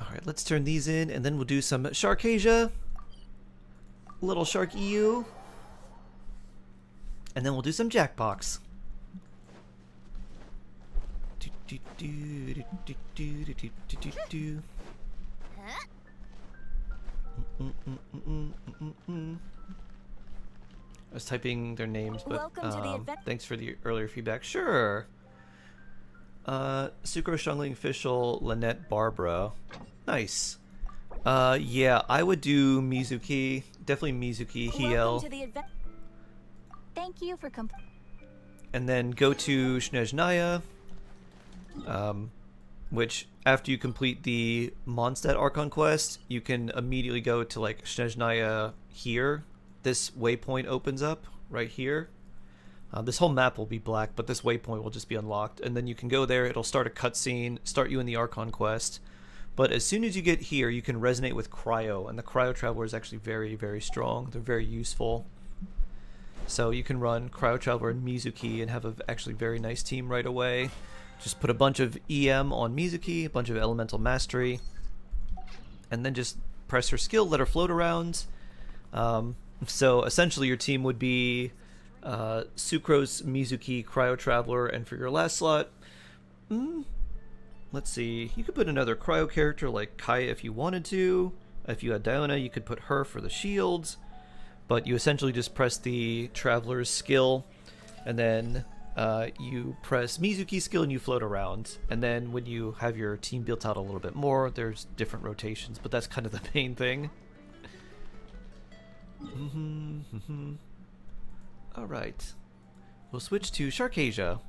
Alright, let's turn these in and then we'll do some Sharkasia. Little Shark EU. And then we'll do some Jackbox. I was typing their names, but thanks for the earlier feedback. Sure. Sucro Shungling Official Lynette Barbara. Nice. Yeah, I would do Mizuki. Definitely Mizuki, Hiel. Thank you for And then go to Snezhnaya. Which, after you complete the Mondstadt Archon quest, you can immediately go to, like, Snezhnaya here. This waypoint opens up right here. This whole map will be black, but this waypoint will just be unlocked. And then you can go there, it'll start a cutscene, start you in the Archon quest. But as soon as you get here, you can resonate with Cryo, and the Cryo Traveler is actually very, very strong. They're very useful. So you can run Cryo Traveler and Mizuki and have a actually very nice team right away. Just put a bunch of EM on Mizuki, a bunch of Elemental Mastery, and then just press her skill, let her float around. So essentially your team would be Sucrose, Mizuki, Cryo Traveler, and for your last slot, let's see, you could put another Cryo character like Kaya if you wanted to. If you had Diona, you could put her for the shields, but you essentially just press the Traveler's skill, and then you press Mizuki's skill and you float around. And then when you have your team built out a little bit more, there's different rotations, but that's kind of the main thing. Alright. We'll switch to Sharkasia.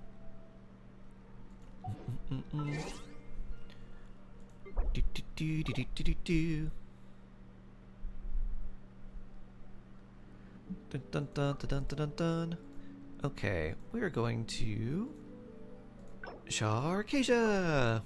Dun dun dun dun dun dun dun. Okay, we're going to Sharkasia.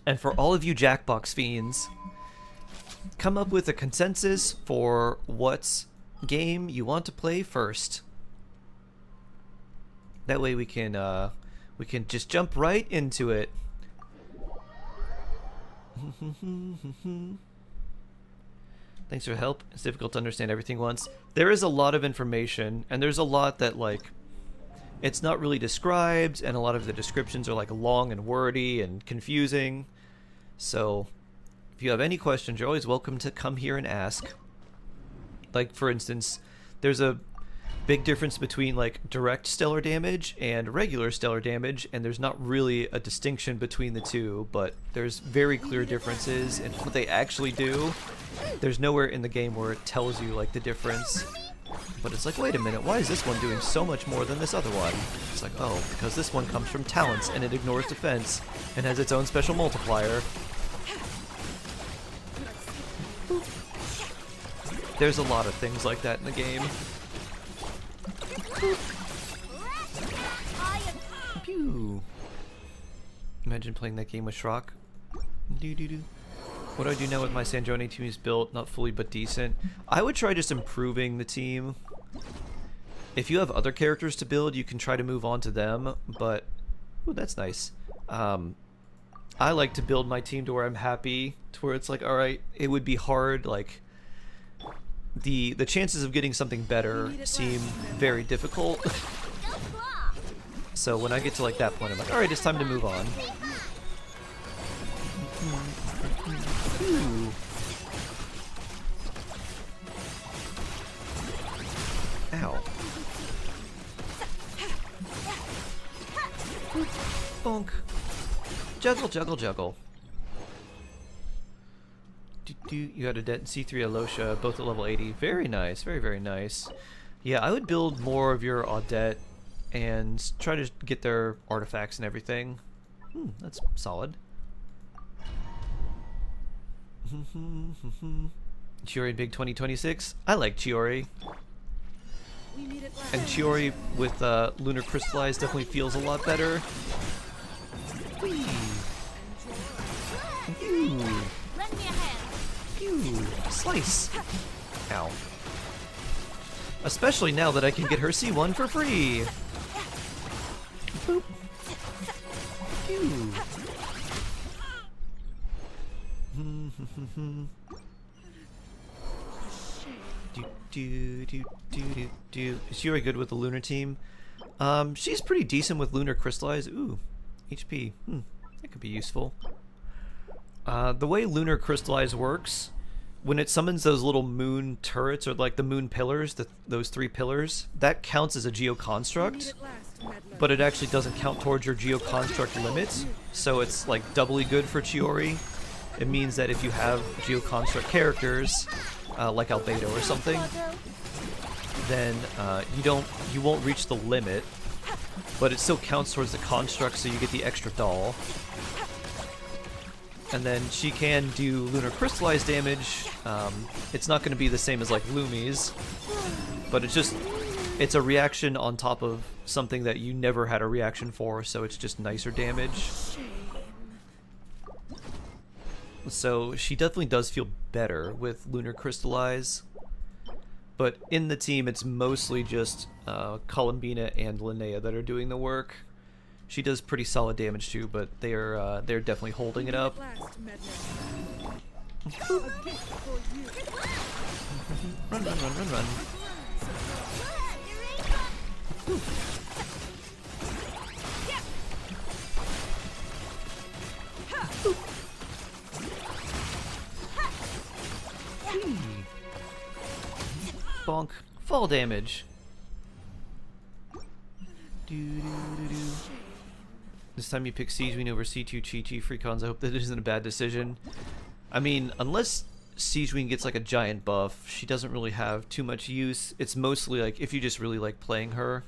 And for all of you Jackbox fiends, come up with a consensus for what game you want to play first. That way we can just jump right into it. Thanks for your help. It's difficult to understand everything once. There is a lot of information, and there's a lot that, like, it's not really described, and a lot of the descriptions are, like, long and wordy and confusing. So, if you have any questions, you're always welcome to come here and ask. Like, for instance, there's a big difference between, like, direct stellar damage and regular stellar damage, and there's not really a distinction between the two, but there's very clear differences in what they actually do. There's nowhere in the game where it tells you, like, the difference. But it's like, wait a minute, why is this one doing so much more than this other one? It's like, oh, because this one comes from talents and it ignores defense and has its own special multiplier. There's a lot of things like that in the game. Pew. Imagine playing that game with Shrock. Doo-doo-doo. What do I do now with my Sandrone team is built? Not fully, but decent. I would try just improving the team. If you have other characters to build, you can try to move on to them, but... Ooh, that's nice. I like to build my team to where I'm happy, to where it's like, alright, it would be hard, like... The chances of getting something better seem very difficult. So when I get to, like, that point, I'm like, alright, it's time to move on. Ooh. Ow. Bonk. Juggle, juggle, juggle. You had Adet and C3 Alosha, both at level 80. Very nice, very, very nice. Yeah, I would build more of your Adet and try to get their artifacts and everything. That's solid. Chiori Big 2026. I like Chiori. And Chiori with Lunar Crystallize definitely feels a lot better. Whee! Pew! Pew! Slice! Ow. Especially now that I can get her C1 for free! Boop! Pew! Is Chiori good with the Lunar team? She's pretty decent with Lunar Crystallize. Ooh, HP. That could be useful. The way Lunar Crystallize works, when it summons those little moon turrets, or like the moon pillars, those 3 pillars, that counts as a geoconstruct, but it actually doesn't count towards your geoconstruct limits, so it's like doubly good for Chiori. It means that if you have geoconstruct characters, like Albedo or something, then you won't reach the limit, but it still counts towards the construct, so you get the extra doll. And then she can do Lunar Crystallize damage. It's not going to be the same as like Lumi's, but it's a reaction on top of something that you never had a reaction for, so it's just nicer damage. So she definitely does feel better with Lunar Crystallize, but in the team it's mostly just Columbina and Linnea that are doing the work. She does pretty solid damage too, but they're definitely holding it up. Run, run, run, run, run. Bonk. Fall damage. This time you pick Siegeween over C2 Chi-Chi Freecons. I hope that isn't a bad decision. I mean, unless Siegeween gets like a giant buff, she doesn't really have too much use. It's mostly like if you just really like playing her.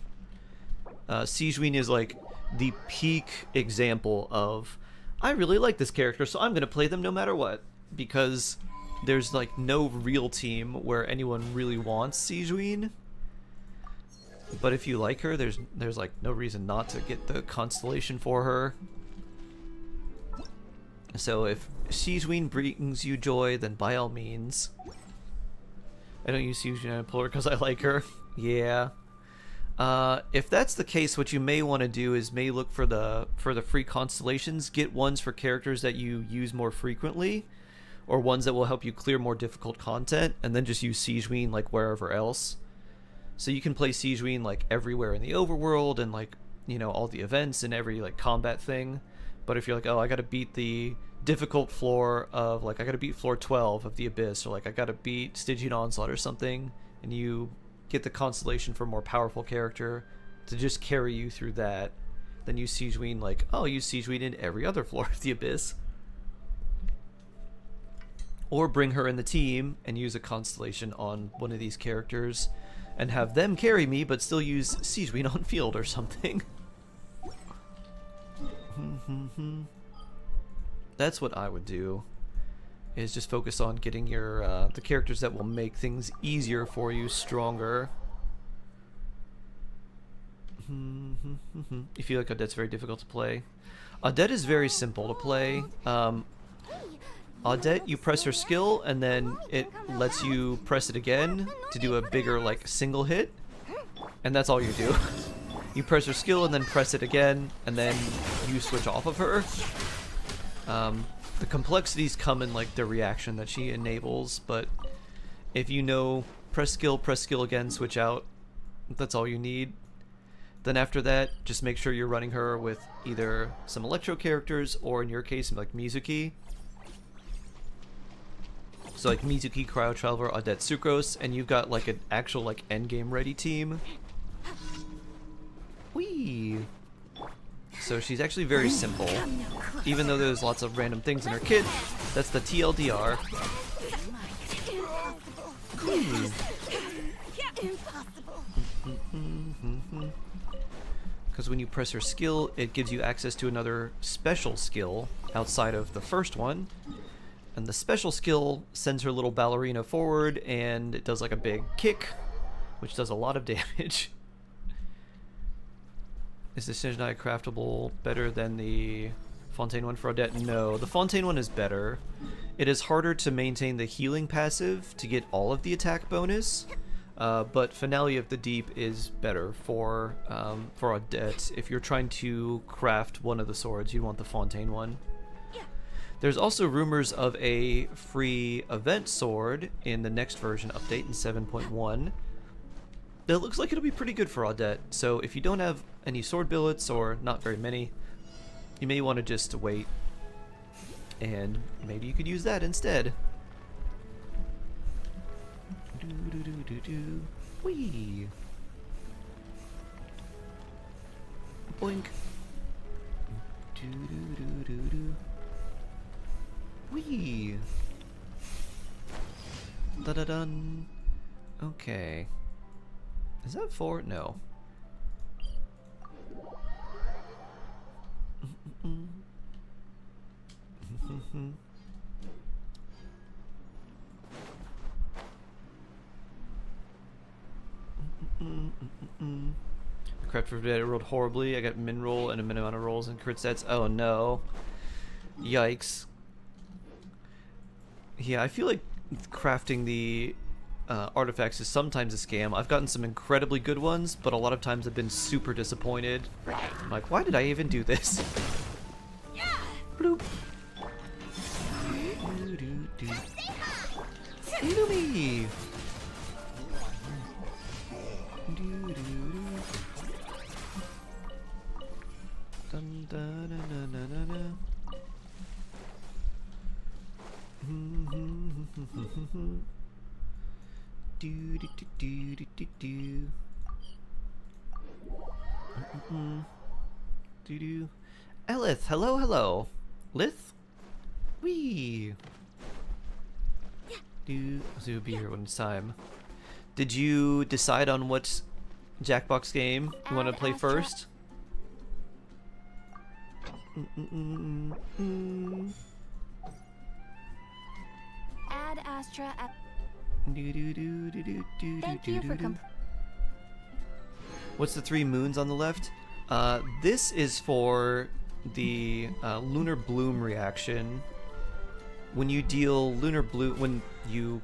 Siegeween is like the peak example of, I really like this character, so I'm going to play them no matter what. Because there's like no real team where anyone really wants Siegeween. But if you like her, there's like no reason not to get the constellation for her. So if Siegeween brings you joy, then by all means. I don't use Siegeween on Polar because I like her. Yeah. If that's the case, what you may want to do is may look for the free constellations. Get ones for characters that you use more frequently, or ones that will help you clear more difficult content, and then just use Siegeween like wherever else. So you can play Siegeween like everywhere in the overworld and like, you know, all the events and every like combat thing. But if you're like, oh, I gotta beat the difficult floor of like, I gotta beat floor 12 of the Abyss, or like I gotta beat Stygian Onslaught or something, and you get the constellation for a more powerful character to just carry you through that, then use Siegeween like, oh, use Siegeween in every other floor of the Abyss. Or bring her in the team and use a constellation on one of these characters and have them carry me, but still use Siegeween on field or something. That's what I would do, is just focus on getting your the characters that will make things easier for you stronger. You feel like Odette's very difficult to play. Odette is very simple to play. Odette, you press her skill, and then it lets you press it again to do a bigger, like, single hit. And that's all you do. You press her skill, and then press it again, and then you switch off of her. The complexities come in, like, the reaction that she enables, but if you know press skill again, switch out, that's all you need. Then after that, just make sure you're running her with either some Electro characters, or in your case, like, Mizuki. So like Mizuki, Cryo Traveler, Odette, Sucrose, and you've got like an actual like endgame ready team. Whee! So she's actually very simple. Even though there's lots of random things in her kit, that's the TLDR. Impossible. Because when you press her skill, it gives you access to another special skill outside of the first one. And the special skill sends her little ballerina forward, and it does like a big kick, which does a lot of damage. Is the Sinjai craftable better than the Fontaine one for Odette? No, the Fontaine one is better. It is harder to maintain the healing passive to get all of the attack bonus, but Finale of the Deep is better for Odette. If you're trying to craft one of the swords, you want the Fontaine one. There's also rumors of a free event sword in the next version update in 7.1. It looks like it'll be pretty good for Odette, so if you don't have any sword billets, or not very many, you may want to just wait, and maybe you could use that instead. Whee! Boink! Whee! Da-da-dun! Okay. Is that 4? No. Craft for Dead rolled horribly. I got min roll and a min amount of rolls and crit sets. Oh no. Yikes. Yeah, I feel like crafting the artifacts is sometimes a scam. I've gotten some incredibly good ones, but a lot of times I've been super disappointed. I'm like, why did I even do this? Bloop. Inumi! Dun, da, na, na, na, na, na. Do do do do do do do. Do do. Elith, hello, hello. Lith? Wee. Do. So you'll be here when it's time. Did you decide on what Jackbox game you want to play first? Add Astra at. Thank you for What's the 3 moons on the left? This is for the lunar bloom reaction. When you deal lunar bloom, when you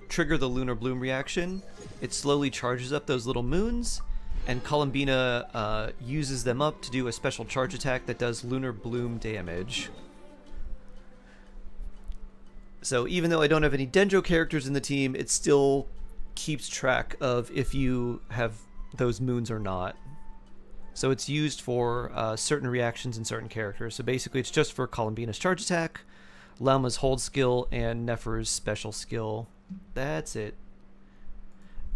trigger the lunar bloom reaction, it slowly charges up those little moons, and Columbina uses them up to do a special charge attack that does lunar bloom damage. So even though I don't have any Dendro characters in the team, it still keeps track of if you have those moons or not. So it's used for certain reactions and certain characters. So basically it's just for Columbina's charge attack, Lauma's hold skill, and Nefer's special skill. That's it.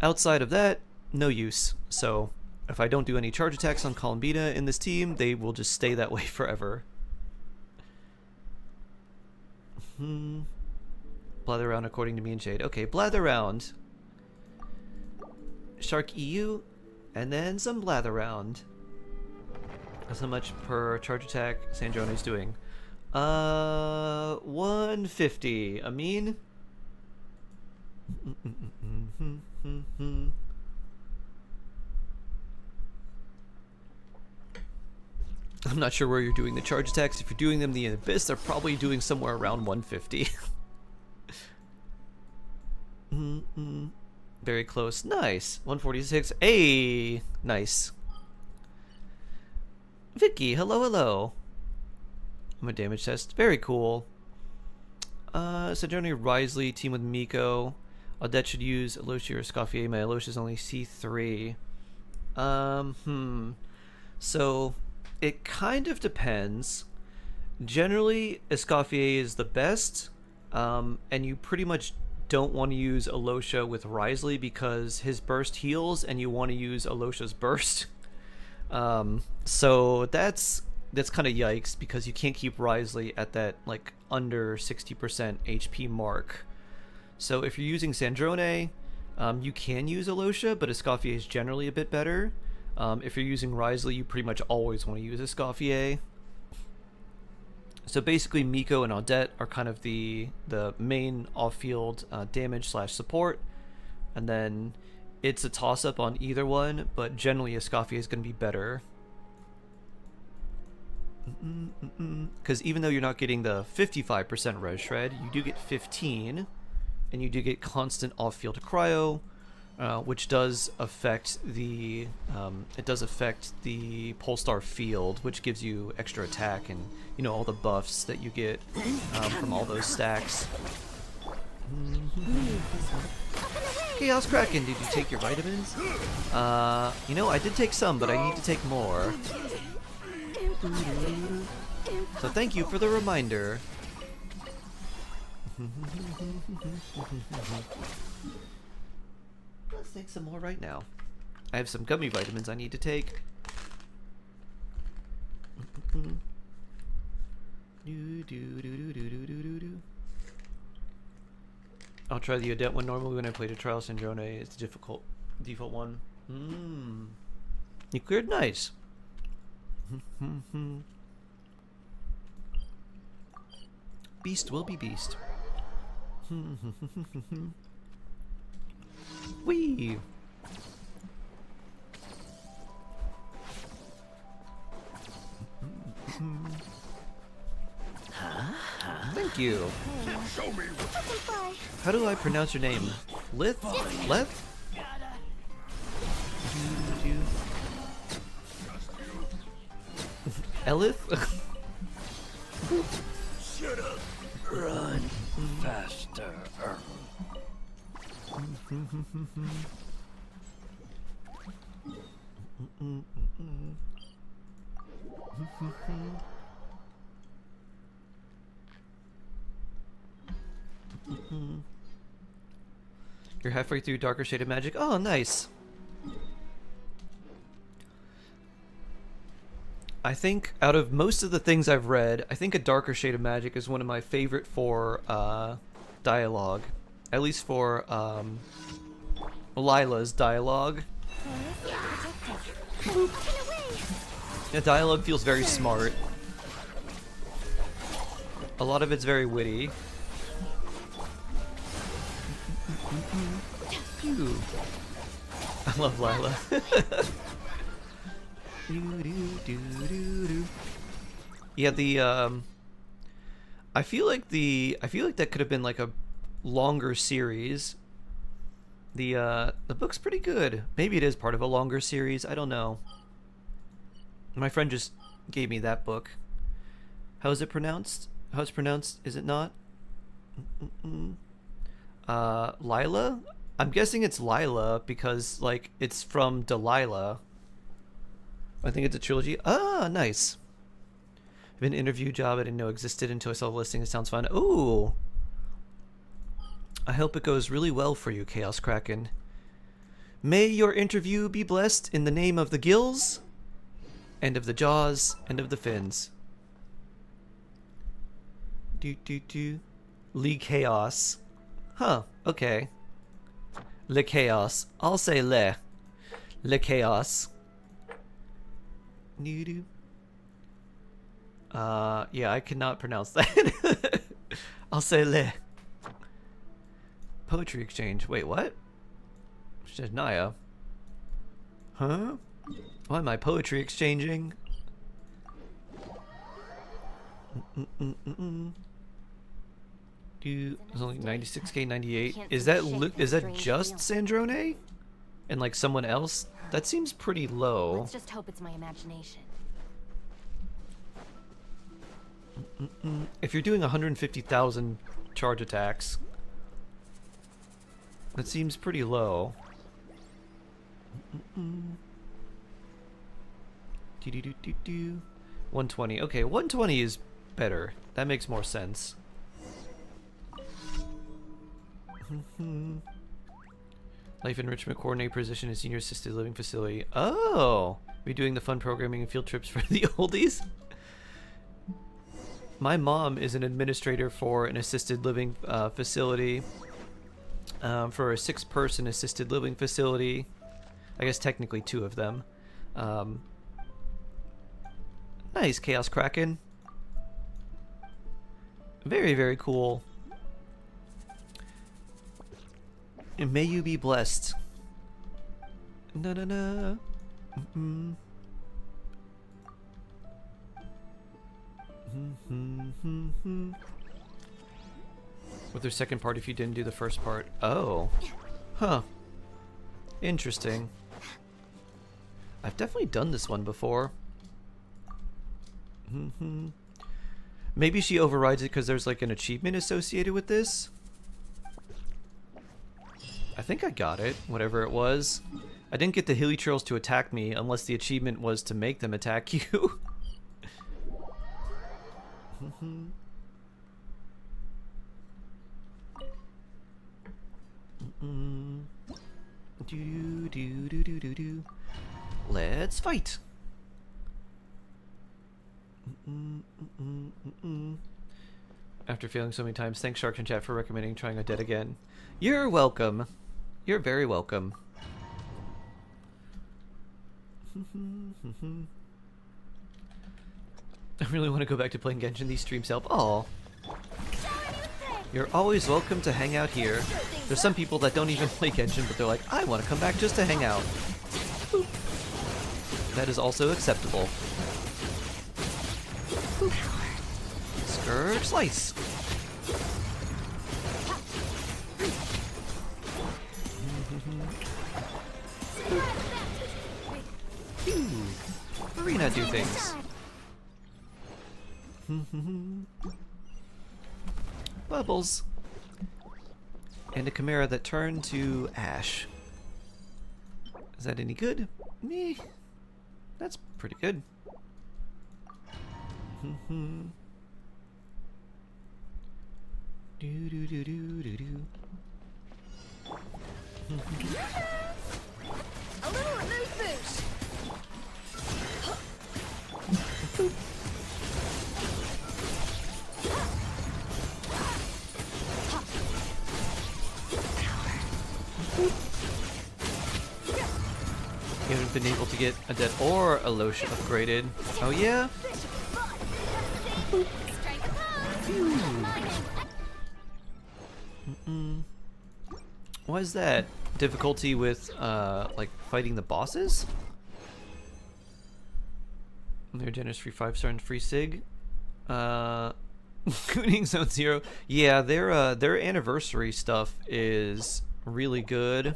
Outside of that, no use. So if I don't do any charge attacks on Columbina in this team, they will just stay that way forever. Blather around according to me and Jade. Okay, blather around. Shark EU, and then some blather around. That's how much per charge attack Sandrone's doing. 150. Amin? I'm not sure where you're doing the charge attacks. If you're doing them in the Abyss, they're probably doing somewhere around 150. Very close. Nice. 146. Hey! Nice. Vicky, hello, hello. I'm a damage test. Very cool. Sojourner Risley, team with Miko. Odette should use Alocia or Escoffier. My Alocia is only C3. So, it kind of depends. Generally, Escoffier is the best, and you pretty much don't want to use Alocia with Risley because his burst heals, and you want to use Alocia's burst. So that's kind of yikes because you can't keep Risley at that like under 60% HP mark. So if you're using Sandrone, You can use Alosha, but Escoffier is generally a bit better. If you're using Wriothesley, you pretty much always want to use Escoffier. So basically, Miko and Audette are kind of the main off-field damage / support, and then it's a toss-up on either one, but generally Escoffier is going to be better. Because even though you're not getting the 55% res shred, you do get 15, and you do get constant off-field cryo, which does affect the Polestar field, which gives you extra attack and all the buffs that you get from all those stacks. Chaos Kraken, did you take your vitamins? I did take some, but I need to take more. So thank you for the reminder. Let's take some more right now. I have some gummy vitamins I need to take. I'll try the Adept one. Normally when I played a Trial Syndrome, it's a difficult default one. You cleared nice. Beast will be beast. Whee! Thank you. Show me what How do I pronounce your name? Lith? Leth? Elith? Shut up. Run faster. You're halfway through Darker Shade of Magic. Oh, nice. I think out of most of the things I've read, I think A Darker Shade of Magic is one of my favorite for dialogue. At least for Lila's dialogue. The dialogue feels very smart. A lot of it's very witty. I love Lila. Yeah, I feel like that could have been like a longer series. The book's pretty good. Maybe it is part of a longer series. I don't know. My friend just gave me that book. How is it pronounced? How it's pronounced? Is it not? Lila? I'm guessing it's Lila because like it's from Delilah. I think it's a trilogy. Ah, nice. I have an interview job I didn't know existed until I saw the listing. It sounds fun. Ooh. I hope it goes really well for you, Chaos Kraken. May your interview be blessed in the name of the gills, and of the jaws, and of the fins. Le Chaos. Huh, okay. Le Chaos. I'll say Le. Le Chaos. Yeah, I cannot pronounce that. I'll say Le. Poetry exchange. Wait, what? Naya. Huh? Why am I poetry exchanging? It's only 96k, 98. Is that just Sandrone? And like someone else? That seems pretty low. Let's just hope it's my imagination. If you're doing 150,000 charge attacks, that seems pretty low. 120. Okay, 120 is better. That makes more sense. Life enrichment coordinator position in senior assisted living facility. Oh, are you doing the fun programming and field trips for the oldies? My mom is an administrator for an assisted living facility. for a 6-person assisted living facility. I guess technically 2 of them. Nice, Chaos Kraken. Very, very cool. And may you be blessed. Na na na. With their second part if you didn't do the first part. Oh. Huh. Interesting. I've definitely done this one before. Maybe she overrides it because there's like an achievement associated with this. I think I got it, whatever it was. I didn't get the hilly trails to attack me unless the achievement was to make them attack you. Let's fight. After failing so many times, thanks Shark and Chat for recommending trying Undead again. You're welcome. You're very welcome. I really want to go back to playing Genshin. These streams help. Aw. You're always welcome to hang out here. There's some people that don't even play Genshin, but they're like, I want to come back just to hang out. Boop. That is also acceptable. Boop. Scourge slice. Arena do things. Bubbles. And a Chimera that turned to ash. Is that any good? Meh. That's pretty good. Do do do do do do. A little remove boost. You haven't been able to get a Dead or a Lotion upgraded. Oh yeah? What is that? Difficulty with like fighting the bosses? They're generous free 5-star and free sig. Cooning Zone Zero. Yeah, their anniversary stuff is really good.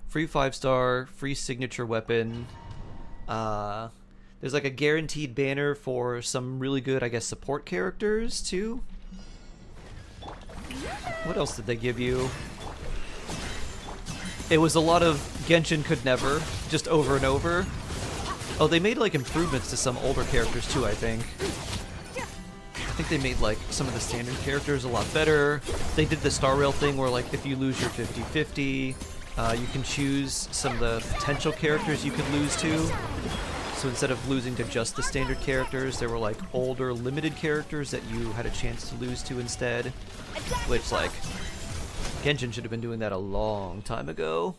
Free 5-star, free signature weapon. There's like a guaranteed banner for some really good, I guess, support characters too. What else did they give you? It was a lot of Genshin Could Never, just over and over. Oh, they made like improvements to some older characters too, I think. I think they made like some of the standard characters a lot better. They did the Star Rail thing where like if you lose your 50-50, you can choose some of the potential characters you could lose to. So instead of losing to just the standard characters, there were like older limited characters that you had a chance to lose to instead. Which like, Genshin should have been doing that a long time ago.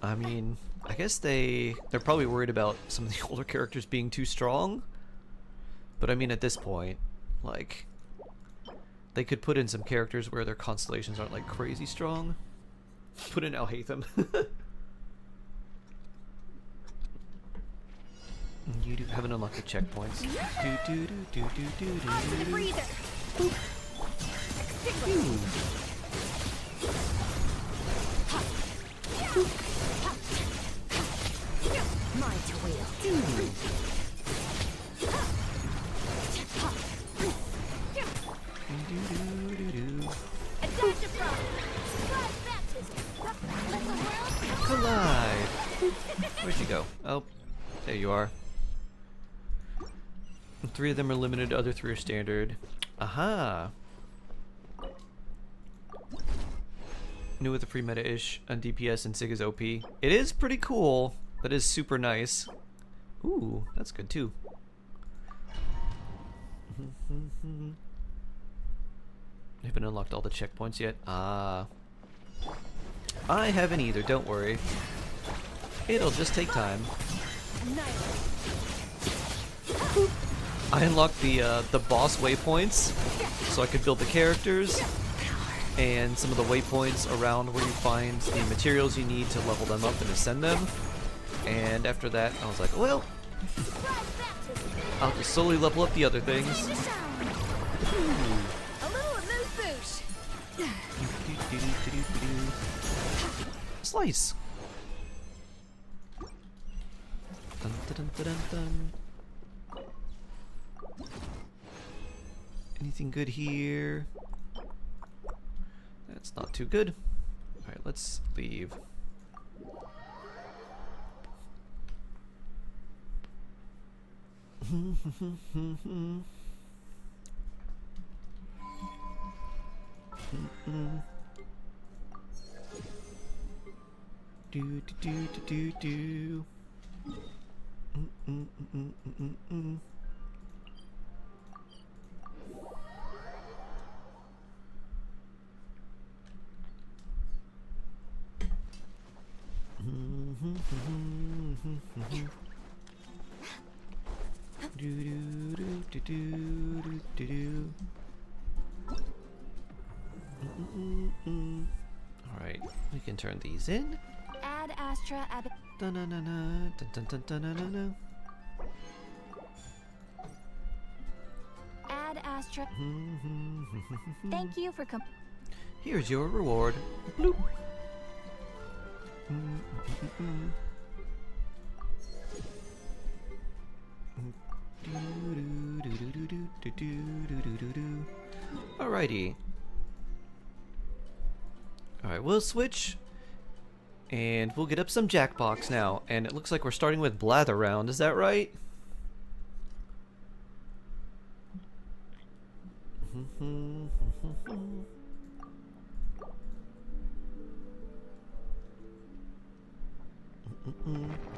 I mean, I guess they're probably worried about some of the older characters being too strong. But I mean, at this point, like, they could put in some characters where their constellations aren't like crazy strong. Put in Alhaitham. You haven't unlocked the checkpoints. Collide! Where'd you go? Oh, there you are. 3 of them are limited, the other 3 are standard. Aha! New with a free meta-ish on DPS and Sig is OP. It is pretty cool. That is super nice. Ooh, that's good too. Haven't unlocked all the checkpoints yet. I haven't either, don't worry. It'll just take time. I unlocked the boss waypoints, so I could build the characters, and some of the waypoints around where you find the materials you need to level them up and ascend them. And after that, I was like, well, I'll just slowly level up the other things. Slice. Dun, dun, dun, dun, dun. Anything good here? That's not too good. Alright, let's leave. Do do do do do. Alright, we can turn these in. Add Astra Ab. Dun-dun-dun-dun, dun-dun-dun-dun-dun-dun. Add Astra. Thank you for Here's your reward. Bloop. Alrighty. Alright, we'll switch. And we'll get up some Jackbox now. And it looks like we're starting with Blather Round, is that right?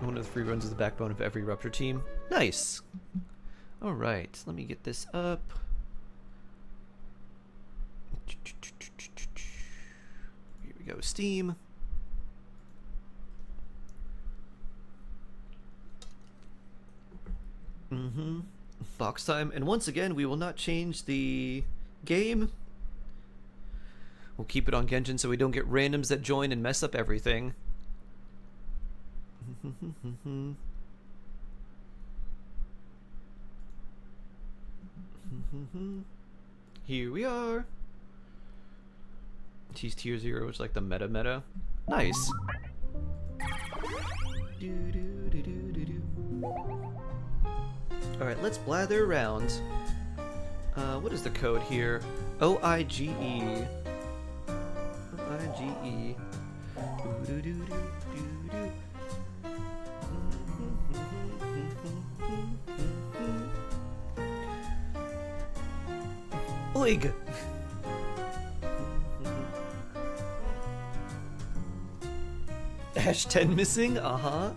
One of the free runs is the backbone of every Rupture team. Nice! Alright, let me get this up. Here we go, Steam. Box time. And once again, we will not change the game. We'll keep it on Genshin so we don't get randoms that join and mess up everything. Here we are. She's tier 0, which is like the meta. Nice. Alright, let's blather around. What is the code here? OIGE. OIGE. Oig! Dash 10 missing? Uh-huh.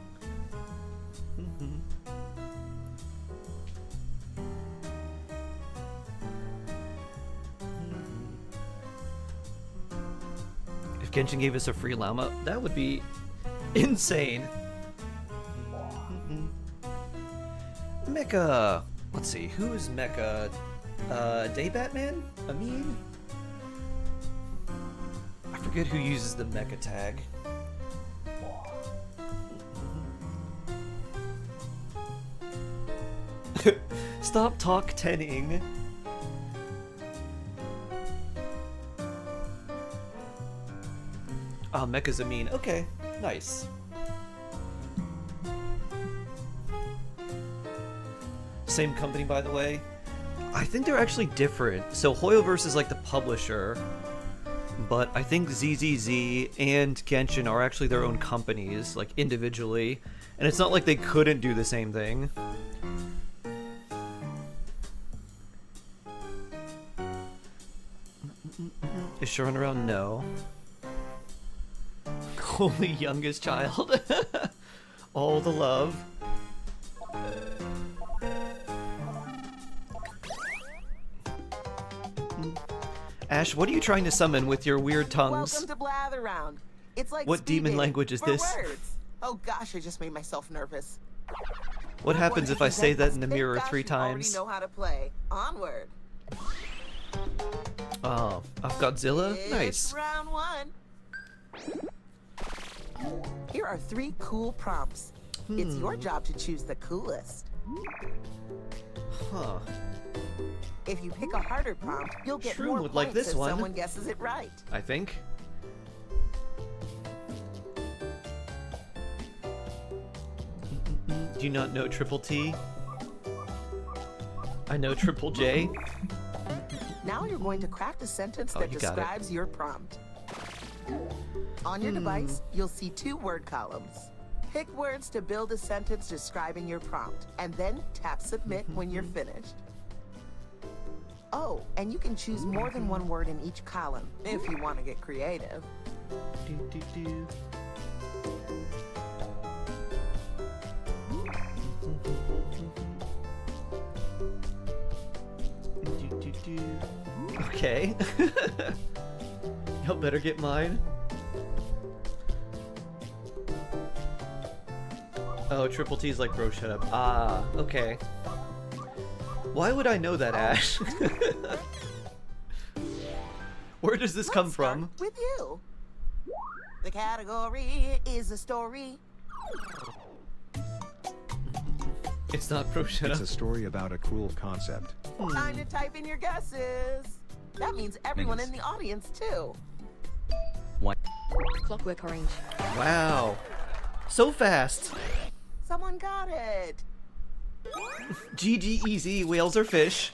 If Genshin gave us a free llama, that would be insane. Mecha! Let's see, who is Mecha? Day Batman? Amin? I forget who uses the Mecha tag. Stop talk 10ing. Oh, Mecha's Amin. Okay, nice. Same company, by the way. I think they're actually different. So Hoyoverse is like the publisher, but I think ZZZ and Genshin are actually their own companies, like individually. And it's not like they couldn't do the same thing. Is Sharon around? No. Only youngest child. All the love. Ash, what are you trying to summon with your weird tongues? Welcome to Blather Round. It's like What speed demon dating language is for this? Words. Oh gosh, I just made myself nervous. What happens if I say that in the Thank mirror gosh 3 you already times? know how to play. Onward. Oh, I've Godzilla? It's Nice. round 1. Here are 3 cool prompts. It's your job to choose the coolest. Huh. If you pick a harder prompt, you'll get Shroom more would points like this if one. someone guesses it right. I think. Do you not know Triple T? I know Triple J. Now you're going to craft a sentence Oh, that you got it. describes your prompt. On your device, you'll see 2 word columns. Pick words to build a sentence describing your prompt, and then tap submit when you're finished. Oh, and you can choose more than 1 word in each column, if you want to get creative. Okay. Y'all better get mine. Oh, Triple T's like, bro, shut up. Ah, okay. Why would I know that, Ash? Where does this come Let's start from? with you. The category is a story. It's not bro, shut It's up. a story about a cool concept. Time to type in your guesses. That means everyone in the audience, too. Clockwork Orange. Wow. So fast. Someone got it. GG easy, whales are fish.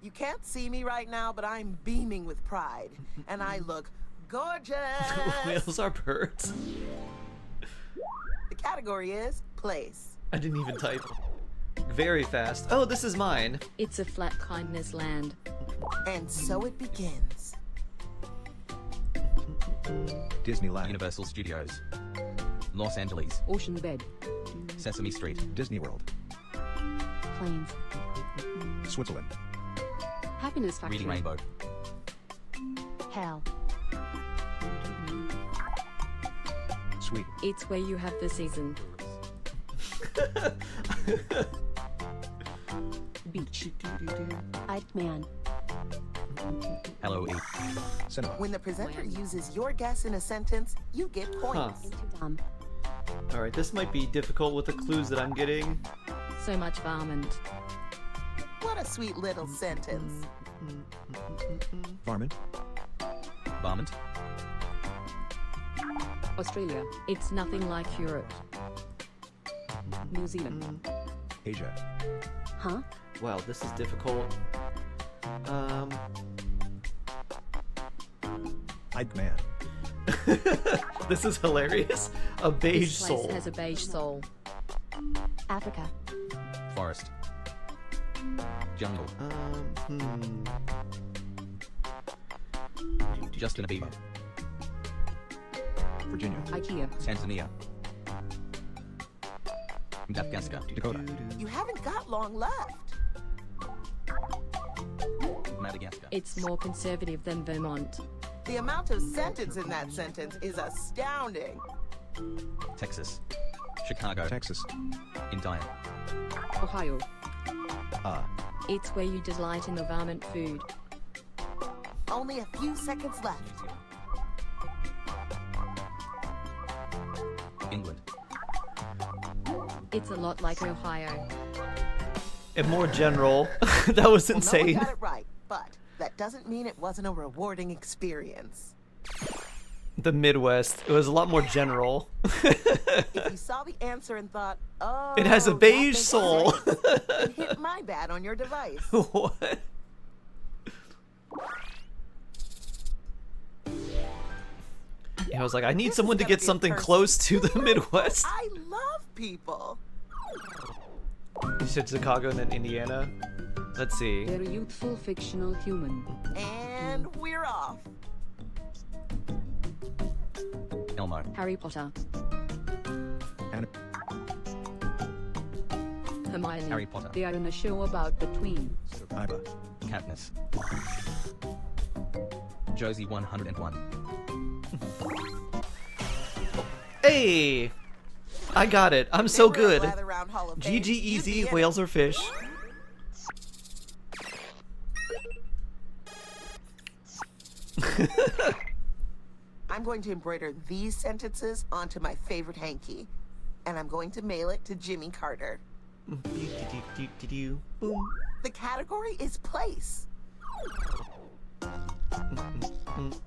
You can't see me right now, but I'm beaming with pride. And I look gorgeous. Whales are birds. The category is place. I didn't even type. Very fast. Oh, this is mine. It's a flat kindness land. And so it begins. Disneyland. Universal Studios, Los Angeles, Ocean bed. Sesame Street, Disney World. Plains. Switzerland. Happiness factory. Reading Rainbow, Hell. Sweden. It's where you have the season. Beach. Man. Hello E, Cinema. When the presenter uses your guess in a sentence, you get points. Into dump. Alright, this might be difficult with the clues that I'm getting. So much varmint. What a sweet little sentence. Varmint. Varmint, Australia. It's nothing like Europe. New Zealand. Asia. Huh? Wow, this is difficult. Ike Man. This is hilarious. A beige This place soul. has a beige soul. Africa. Forest, Jungle, Justin Bieber, Virginia. IKEA. Tanzania, Madagascar, Dakota. You haven't got long left. Madagascar, It's more conservative than Vermont. The amount of sentence in that sentence is astounding. Texas, Chicago, Texas. Indiana, Ohio. It's where you delight in the varmint food. Only a few seconds left. England, It's a lot like Ohio. And more general. That was Well, no insane. one got it right, but that doesn't mean it wasn't a rewarding experience. The Midwest. It was a lot more general. If you saw the answer and thought, oh, It has a that beige makes soul. sense, then hit my bad on your device. What? Yeah, I was like, I need This someone is to gonna get be a something person. close to the Midwest. I love people. You said Chicago and then Indiana. Let's see. They're a youthful fictional human. And we're off. Elmo, Harry Potter. And Hermione. Harry Potter. They are in a show about the tween. Iva. Katniss. Josie 101. Hey! I got it. I'm so They were a good. Lather Round Hall of Fame. GG You'd easy, be in it. whales or fish. I'm going to embroider these sentences onto my favorite hanky, and I'm going to mail it to Jimmy Carter. Boom. The category is place.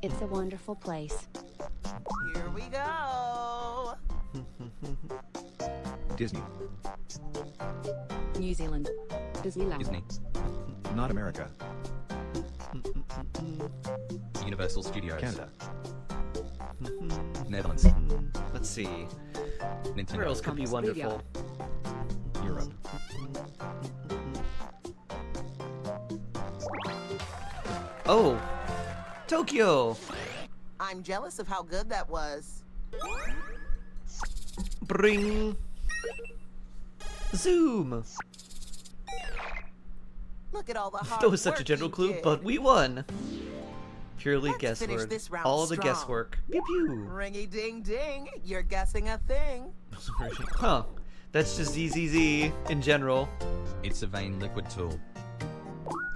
It's a wonderful place. Here we go. Disney. New Zealand. Disneyland. Disney. Not America. Universal Studios. Canada. Netherlands. Let's see. Nintendo. Where else could be wonderful? Europe. Oh! Tokyo! I'm jealous of how good that was. Bring! Zoom! Look at all the hard That was such a work general you clue, did. but we won! Purely Let's finish guesswork. this round All the strong. guesswork. Pew pew! Ringy ding ding, you're guessing a thing. Huh. That's just ZZZ in general. It's a vein liquid tool.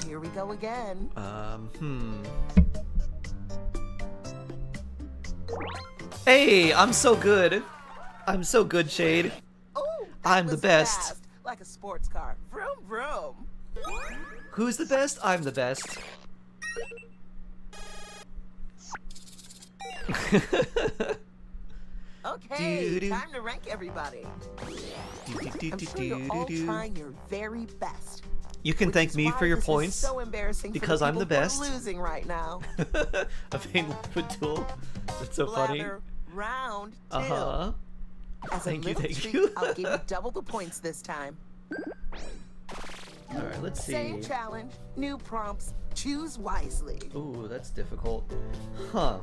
Here we go again. Hey, I'm so good. I'm so good, Shade. Oh, I'm the best. Fast, like a sports car. Vroom vroom. Who's the best? I'm the best. Okay, Doo-doo. time to rank everybody. I'm sure you're all trying your very best. You can which thank is me why for your this is points. so embarrassing because for the I'm the people who are best. losing right now. A vain liquid tool. That's so funny. Lather round two. Uh-huh. As Thank a you, little thank treat, you. I'll give you double the points this time. Alright, let's see. Same challenge, new prompts. Choose wisely. Ooh, that's difficult. Huh.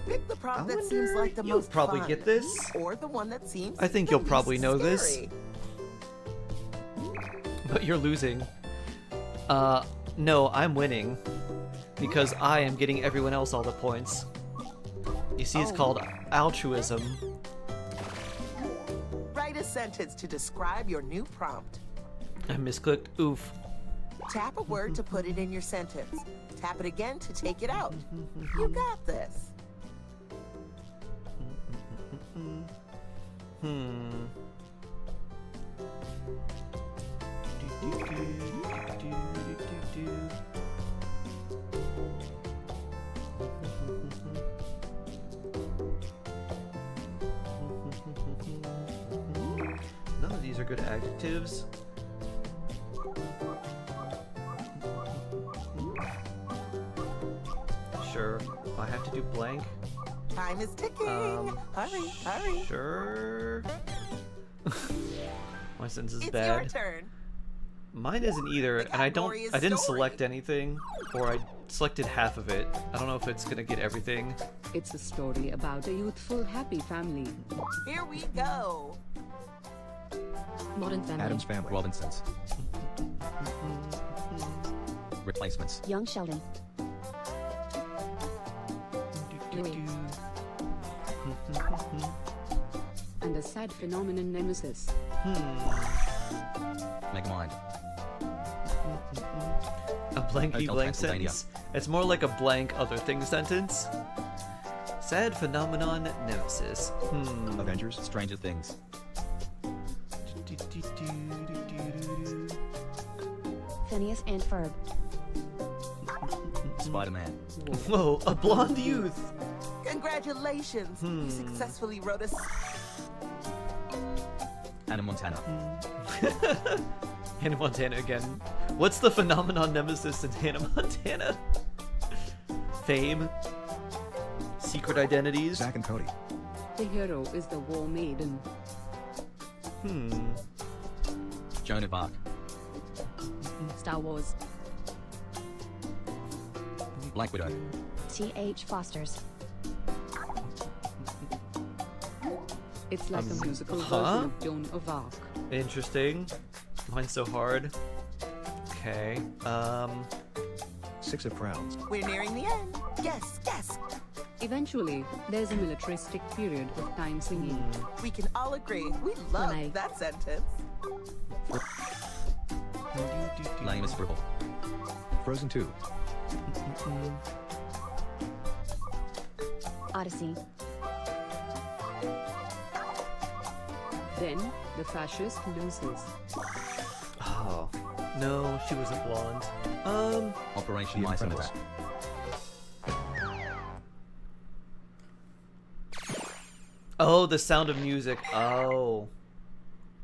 Pick the prompt I that seems wonder- like the you'll most probably fun, get this. or the one that seems. I think the you'll least probably know this. scary. But you're losing. No, I'm winning. Because I am getting everyone else all the points. You see, it's Oh. called altruism. Write a sentence to describe your new prompt. I misclicked. Oof. Tap a word to put it in your sentence. Tap it again to take it out. You got this. None of these are good adjectives. Sure. I have to do blank. Time is ticking. Hurry, hurry. Sure. My sense is It's bad. your turn. Mine isn't either, The and I category is didn't story. select anything, or I selected half of it. I don't know if it's gonna get everything. It's a story about a youthful, happy family. Here we go. Modern family. Adam's family. Robinsons. Replacements. Young Sheldon. Louis. And a sad phenomenon nemesis. Megamind. A blanky Hotel blank Transylvania. sentence. It's more like a blank other thing sentence. Sad phenomenon nemesis. Avengers. Stranger Things. Phineas and Ferb. Spider-Man. Whoa, a blonde youth. Congratulations. You successfully wrote a. Hannah Montana. Hannah Montana again. What's the phenomenon nemesis in Hannah Montana? Fame? Secret identities? Zack and Cody. The hero is the war maiden. Joan of Arc. Star Wars. Black Widow. T.H. Foster's. It's like a musical huh? version of Joan of Arc. Interesting. Mine's so hard. Okay. 6 of Crowns. We're nearing the end. Guess, guess. Eventually, there's a militaristic period of time singing. We can all agree we love Right. that sentence. Lame as scribble. Frozen 2. Odyssey. Then, the fascist loses. Oh. No, she wasn't blonde. Operation The Lysimus. Incredibles. Oh, The Sound of Music. Oh.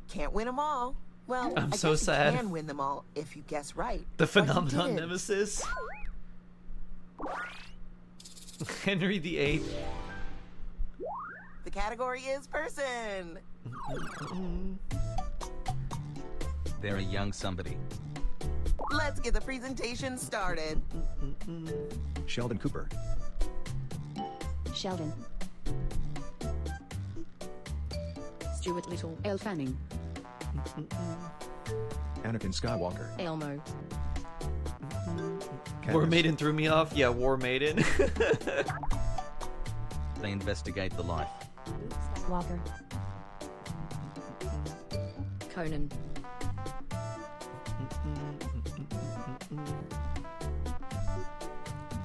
Can't win them all. Well, I'm I so guess sad. You can win them all if you guess right. The But you Phenomenon didn't. Nemesis. Henry VIII. The category is person. They're a young somebody. Let's get the presentation started. Sheldon Cooper. Sheldon. Stuart Little. Elle Fanning. Anakin Skywalker. Elmo. War Katniss. Maiden threw me off. Yeah, War Maiden. They investigate the life. Walker. Conan.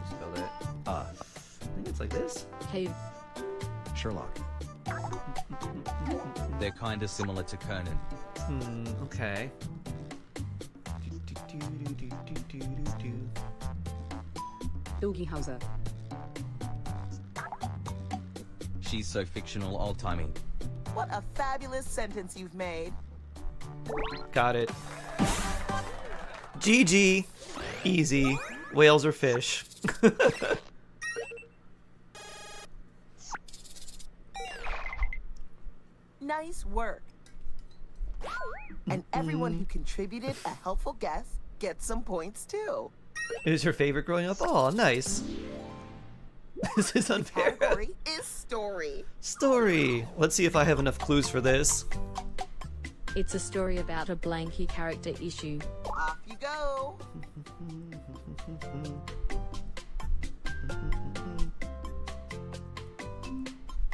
Spell that. I think it's like this. Cave. Sherlock. They're kinda similar to Conan. Okay. Doogie Howser. She's so fictional old-timey. What a fabulous sentence you've made. Got it. GG. Easy. Whales or fish. Nice work. And everyone who contributed a helpful guess gets some points too. It was her favorite growing up. Oh, nice. This is unfair. Category is story. Story. Let's see if I have enough clues for this. It's a story about a blanky character issue. Off you go.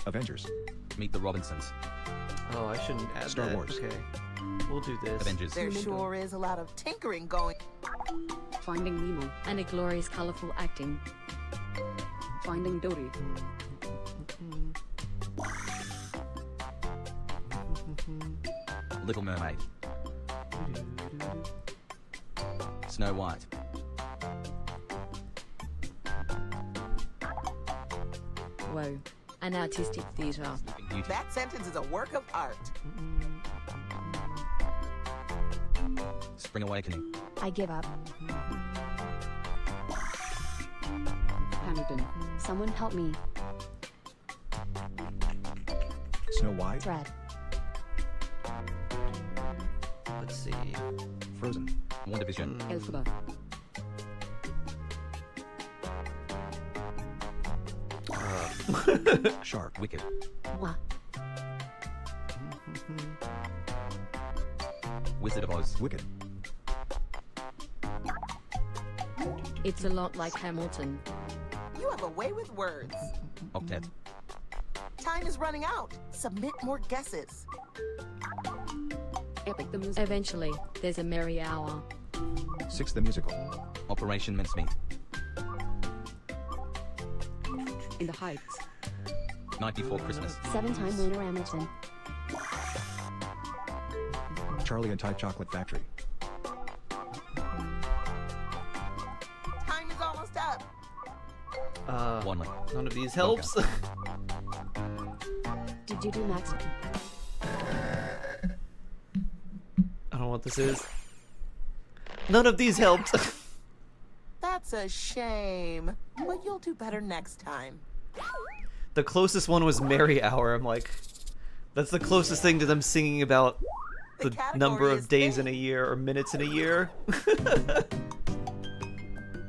Avengers. Meet the Robinsons. Oh, I shouldn't add Star that. Wars. Okay. We'll do this. Avengers. There sure is a lot of tinkering going. Finding Nemo. And a glorious colorful acting. Finding Dory. Little Mermaid. Snow White. Whoa. An artistic theatre. Sleeping Beauty. That sentence is a work of art. Spring Awakening. I give up. Hamilton. Someone help me. Snow White. Thread. Let's see. Frozen. WandaVision. Elphaba. Shark. Wicked. Wah. Wizard of Oz. Wicked. It's a lot like Hamilton. You have a way with words. Octet. Time is running out. Submit more guesses. Epic the Musical. Eventually, there's a merry hour. 6 the Musical. Operation Mincemeat. In the Heights. Night Before Christmas. 7-time winner Hamilton. Charlie and Type Chocolate Factory. Time is almost up. Wanley. None of these helps. Did you do Max? I don't know what this is. None of these helped. That's a shame. But you'll do better next time. The closest one was Merry Hour. I'm like, that's the closest thing to them singing about The the category number is of days in big. a year or minutes in a year.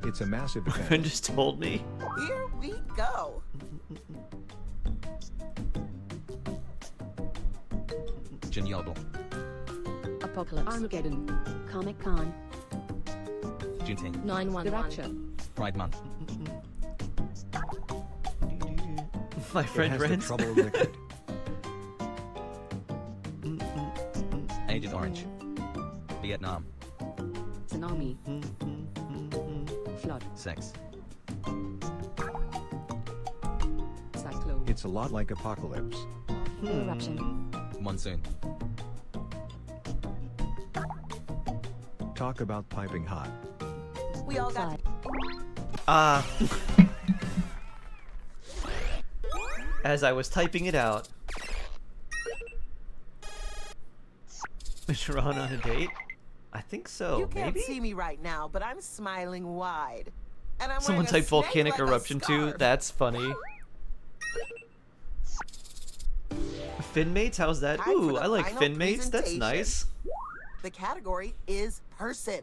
It's a massive Friend event. just told me. Here we go. Genshin Yodel. Apocalypse. Armageddon. Comic Con. Juneteenth. 911. The Rapture. Pride Month. My friend Ren. trouble liquid. Agent Orange. Vietnam. Tsunami. Flood. Sex. Cyclone. It's a lot like Apocalypse. Eruption. Monsoon. Talk about piping hot. We all got. Ah. As I was typing it out. Sharon on a date? I think so. You can't Maybe? see me right now, but I'm smiling wide. And I'm Someone wearing a typed volcanic snake like a eruption too. scarf. That's funny. Finmates? How's that? Time for Ooh, the I like final Finmates. That's presentation. nice. The category is person.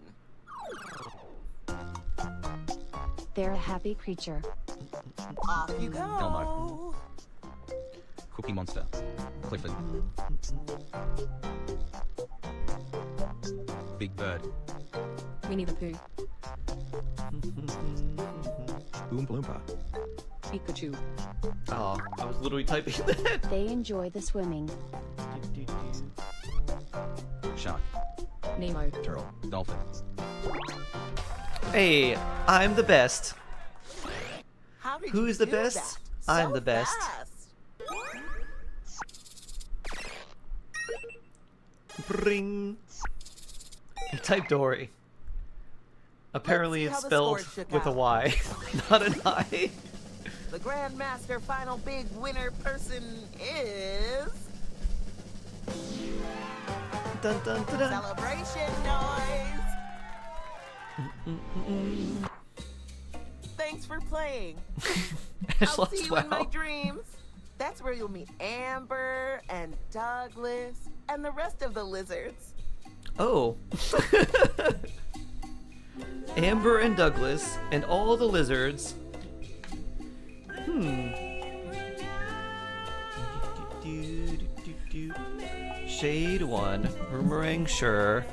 They're a happy creature. Off you go. Elmo. Cookie Monster. Clifford. Big Bird. Winnie the Pooh. Oompa Loompa. Pikachu. Oh, I was literally typing that. They enjoy the swimming. Shark. Nemo. Turtle. Dolphin. Hey, I'm the best. How did Who's you the do best? that I'm so the best. fast? Bring. Type Dory. Apparently Let's it's see how the spelled scores shook with a out. Y, not an I. The Grandmaster final big winner person is Dun, dun, dun, dun. celebration noise. Thanks for playing. Ash I'll lost see you in my WoW. dreams. That's where you'll meet Amber and Douglas and the rest of the lizards. Oh. Amber and Douglas and all the lizards. Shade 1. Boomerang, sure.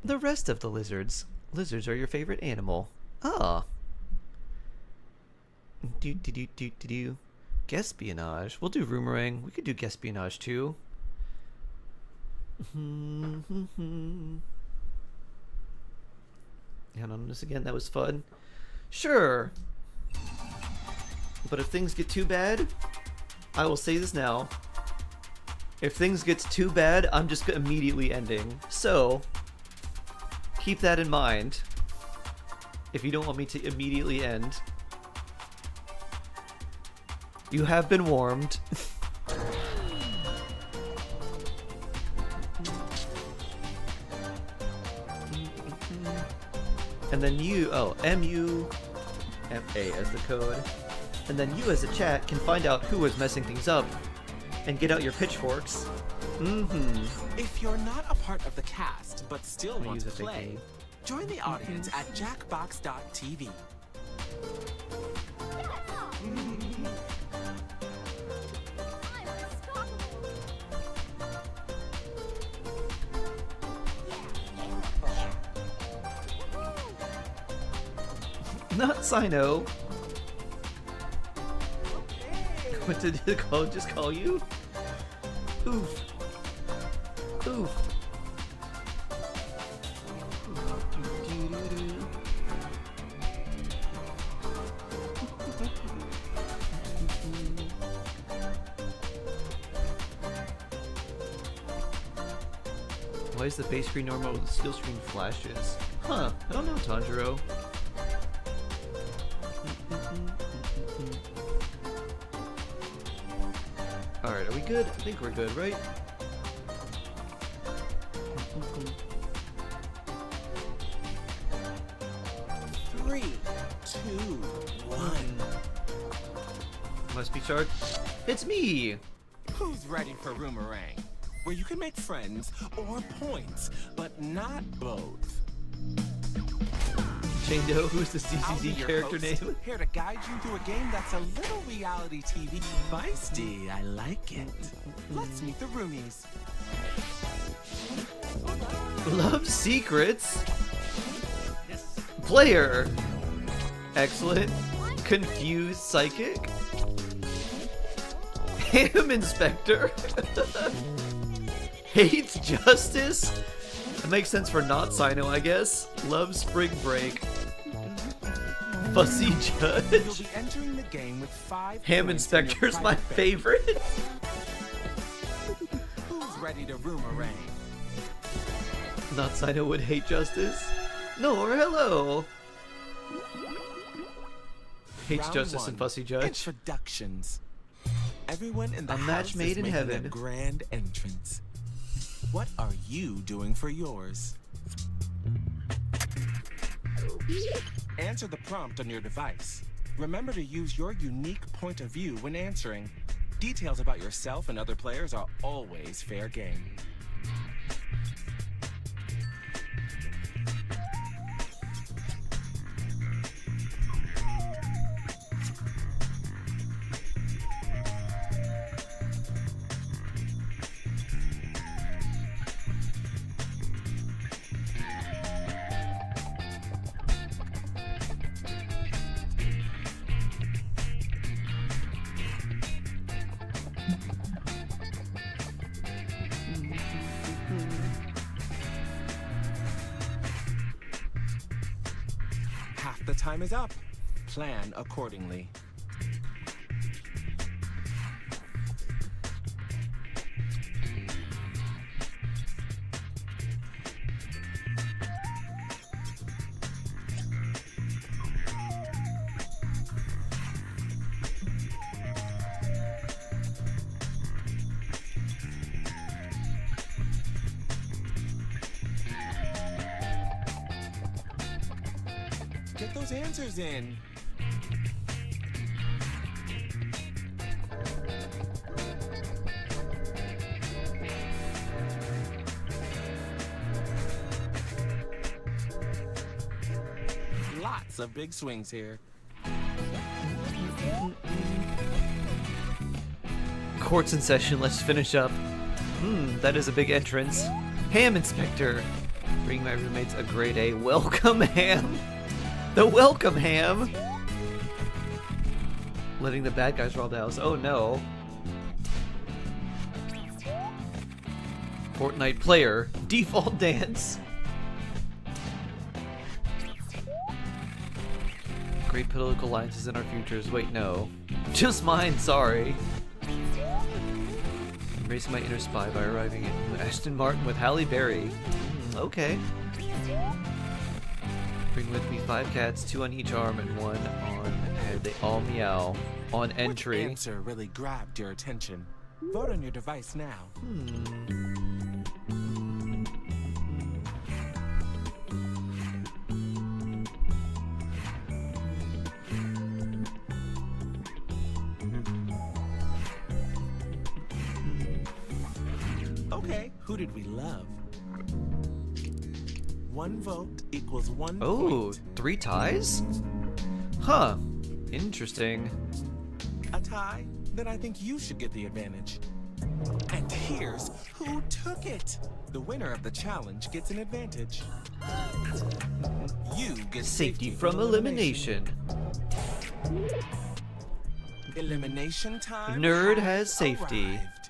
The rest of the lizards. Lizards are your favorite animal. Ah. Do. Guespionage. We'll do Roomerang. We could do Guespionage too. Hand on this again. That was fun. Sure. But if things get too bad, I will say this now. If things get too bad, I'm just immediately ending. So, keep that in mind. If you don't want me to immediately end. You have been warned. And then you, MUFA as the code. And then you as a chat can find out who is messing things up and get out your pitchforks. If you're not a part of the cast but still I'm gonna want to use a fake play, name. join the audience at jackbox.tv. Not Sino. What did the call just call you? Oof. Oof. Why is the base screen normal with the skill screen flashes? Huh, I don't know, Tanjiro. Alright, are we good? I think we're good, right? Three, two, one. Must be Shark. It's me! Who's ready for Roomerang? Where you can make friends or points, but not both. Shane Doe, who's the I'll be CCZ your character host, name? here to guide you through a game that's a little reality TV. Feisty, I like it. Let's meet the roomies. Love Secrets. Player. Excellent. Confused Psychic. Ham Inspector. Hates Justice. That makes sense for not Sino, I guess. Loves Spring Break. Fussy You'll Judge. be entering the game with 5 Ham points in your Inspector's my private bank. favorite. Who's ready to roomerang? Not Sino would hate justice. Nor hello. Hates Round justice 1, and fussy judge. Introductions. Everyone in the A house match made is in making heaven. a grand entrance. What are you doing for yours? Answer the prompt on your device. Remember to use your unique point of view when answering. Details about yourself and other players are always fair game. Half the time is up. Plan accordingly. Get those answers in. Lots of big swings here. Court's in session, let's finish up. That is a big entrance. Ham Inspector. Bring my roommates a grade A. Welcome Ham. The Welcome Ham. Letting the bad guys rob the house. Oh no. Fortnite player. Default dance. Great political alliances in our futures. Wait, no. Just mine, sorry. Embracing my inner spy by arriving at Aston Martin with Halle Berry. Okay. Bring with me 5 cats, 2 on each arm and 1 on head. They all meow. On entry. Which answer really grabbed your attention? Vote on your device now. Okay, who did we love? 1 vote equals 1 Oh, point. 3 ties? Huh. Interesting. A tie? Then I think you should get the advantage. And here's who took it. The winner of the challenge gets an advantage. You get Safety from elimination. Elimination time. Nerd has safety. arrived.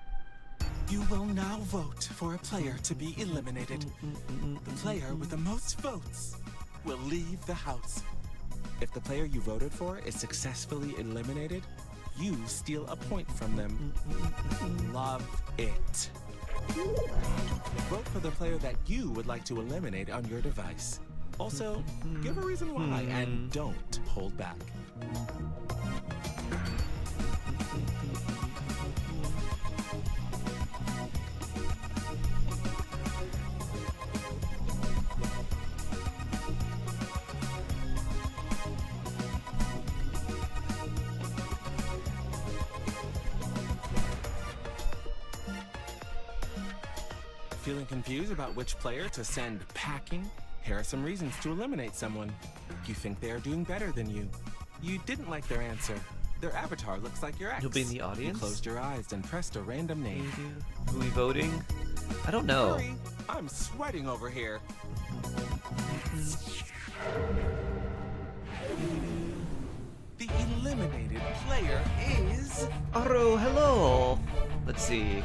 You will now vote for a player to be eliminated. The player with the most votes will leave the house. If the player you voted for is successfully eliminated, you steal a point from them. Love it. Vote for the player that you would like to eliminate on your device. Also, give a reason why and don't hold back. Feeling confused about which player to send packing? Here are some reasons to eliminate someone. You think they are doing better than you. You didn't like their answer. Their avatar looks like your ex. You'll be in the audience? You closed your eyes and pressed a random name. Who we voting? I don't know. Hurry, I'm sweating over here. The eliminated player is... Aro, hello. Let's see.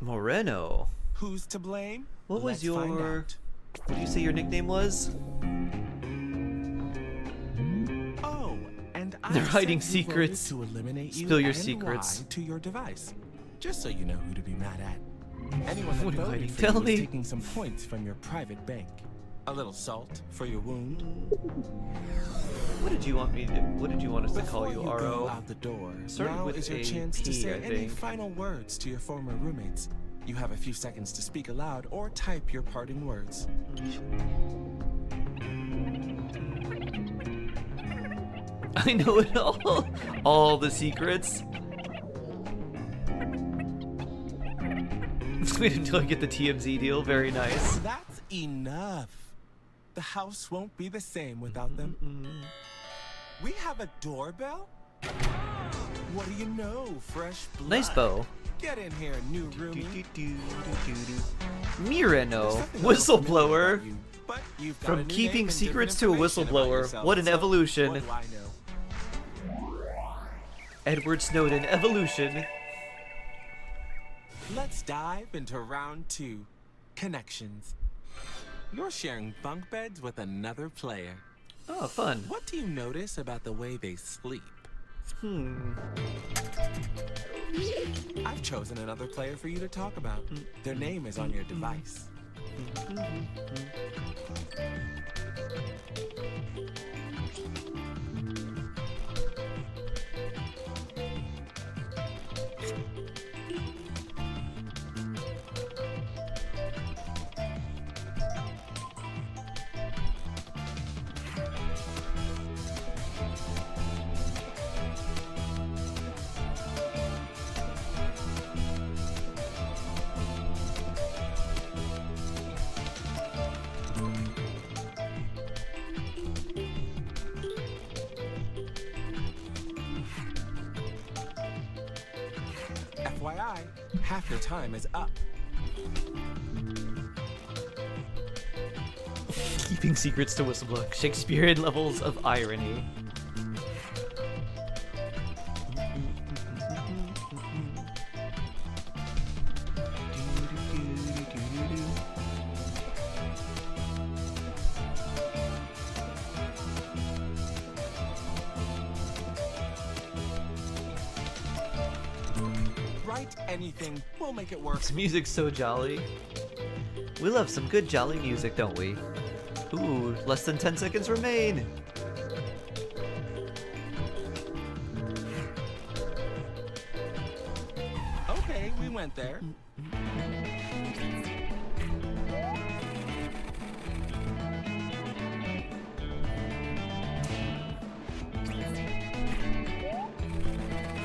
Moreno. Who's to blame? What was Let's find your... out. What did you say your nickname was? Oh, and I They're hiding said you voted secrets. to eliminate you Spill your and secrets. why to your device, just so you know who to be mad at. Anyone that What are you voted hiding? for Tell you is me. taking some points from your private bank. A little salt for your wound. What did you want me to do? What did you want us to Before call you, go Aro? out the door, Started now with is your a chance to P, say I any think. final words to your former roommates. You have a few seconds to speak aloud or type your parting words. I know it all. All the secrets. Wait until I get the TMZ deal. Very nice. That's enough. The house won't be the same without them. We have a doorbell? What do you know? Fresh blood. Nice bow. Get in here, new roomie. Mireno, There's nothing else familiar whistleblower. about you, but you've got a From new name keeping and secrets different to a information about whistleblower. yourself, What an so evolution. What do I know? Edward Snowden, evolution. Let's dive into round 2. Connections. You're sharing bunk beds with another player. Oh, fun. What do you notice about the way they sleep? I've chosen another player for you to talk about. Their name is on your device. FYI, half your time is up. Keeping secrets to whistleblower. Shakespearean levels of irony. Write anything, we'll make it work. This music's so jolly. We love some good jolly music, don't we? Ooh, less than 10 seconds remain. Okay, we went there.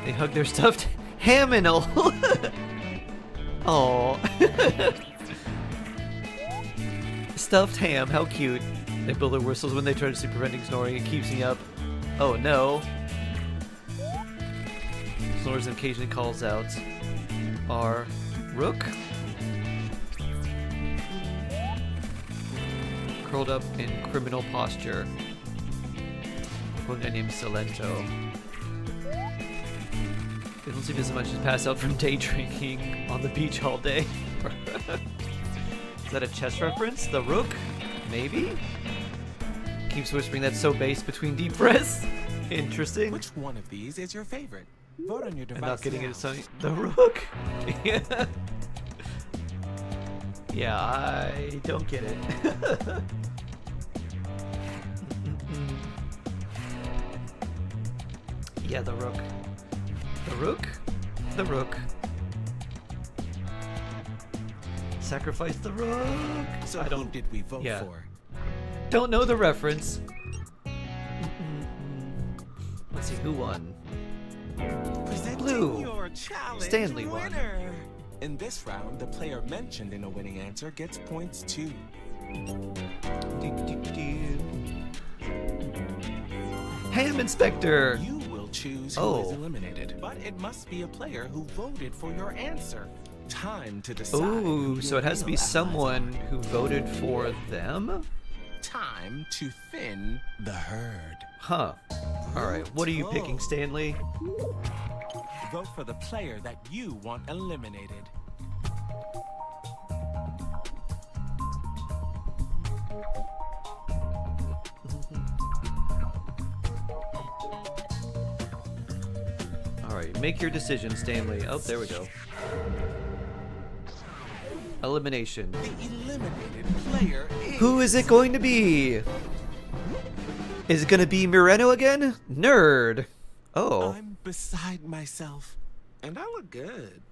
They hug their stuffed Haminal. Oh. Stuffed ham, how cute. They blow their whistles when they try to sleep, preventing snoring. It keeps me up. Oh no. Snores and occasionally calls out. Our Rook. Curled up in criminal posture. One guy named Silento. They don't sleep as much as pass out from day drinking on the beach all day. Is that a chess reference? The Rook? Maybe? Keeps whispering that's so base between deep breaths. Interesting. Which one of these is your favorite? Vote on your device. I'm not getting now. it. Something. The Rook. Yeah. Yeah, I don't get it. Yeah, the Rook. The Rook? The Rook. Sacrifice the Rook. So I who don't. did we vote yeah. for? Don't know the reference. Let's see who won. Presenting Blue. your challenge Stanley won. winner. In this round, the player mentioned in a winning answer gets points too. Ham Inspector! You will choose who Oh. is eliminated, but it must be a player who voted for your answer. Time to decide. Ooh, who so your it has to be real allies someone are. who voted for them? Time to thin the herd. Huh. Alright, what are you picking, Stanley? Vote for the player that you want eliminated. Alright, make your decision, Stanley. Oh, there we go. Elimination. The eliminated player is... Who is it going to be? Is it going to be Moreno again? Nerd. Oh. I'm beside myself, and I look good.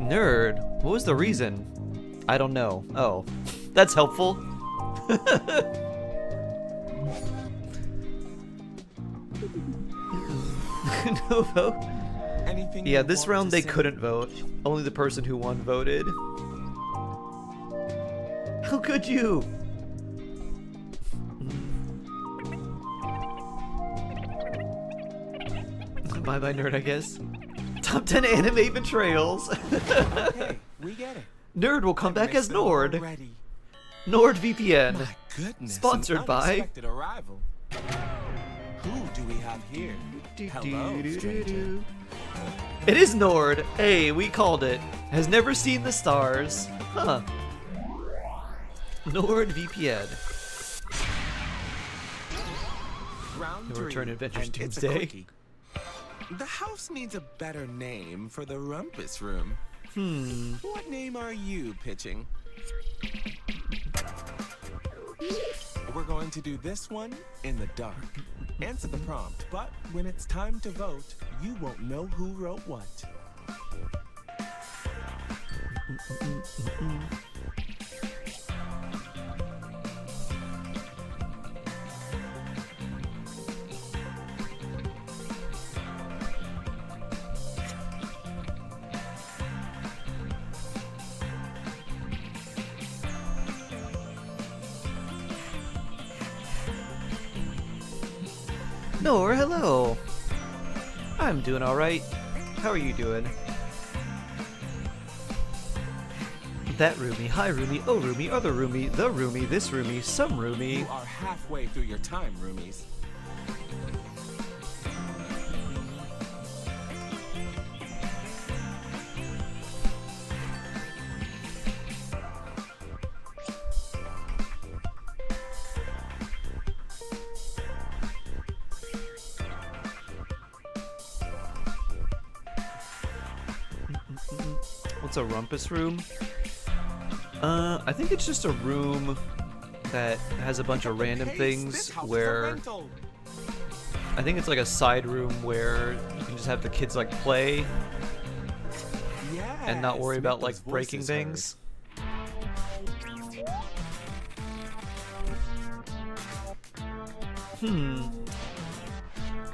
Nerd. What was the reason? I don't know. Oh. That's helpful. No vote. Anything Yeah, you this want round to they say? couldn't vote. Only the person who won voted. How could you? Bye bye, nerd, I guess. Top 10 anime betrayals. Okay, we get it. Nerd will come back as Missed them Nord. already. NordVPN. My goodness. Sponsored an by- unexpected arrival. Who do we have here? Hello, stranger. It is Nord. Hey, we called it. Has never seen the stars. Huh. NordVPN. Round The 3, Return Adventures and it's a Doomsday. quickie. The house needs a better name for the rumpus room. What name are you pitching? We're going to do this one in the dark. Answer the prompt, but when it's time to vote, you won't know who wrote what. Nor, hello. I'm doing alright. How are you doing? That roomie, hi roomie, oh roomie, other roomie, the roomie, this roomie, some roomie. You are halfway through your time, roomies. What's a rumpus room? I think it's just a room that has a bunch of random Hey, things this house is a where rental. I think it's like a side room where you can just have the kids like play and not worry Yes, about make like those breaking voices things.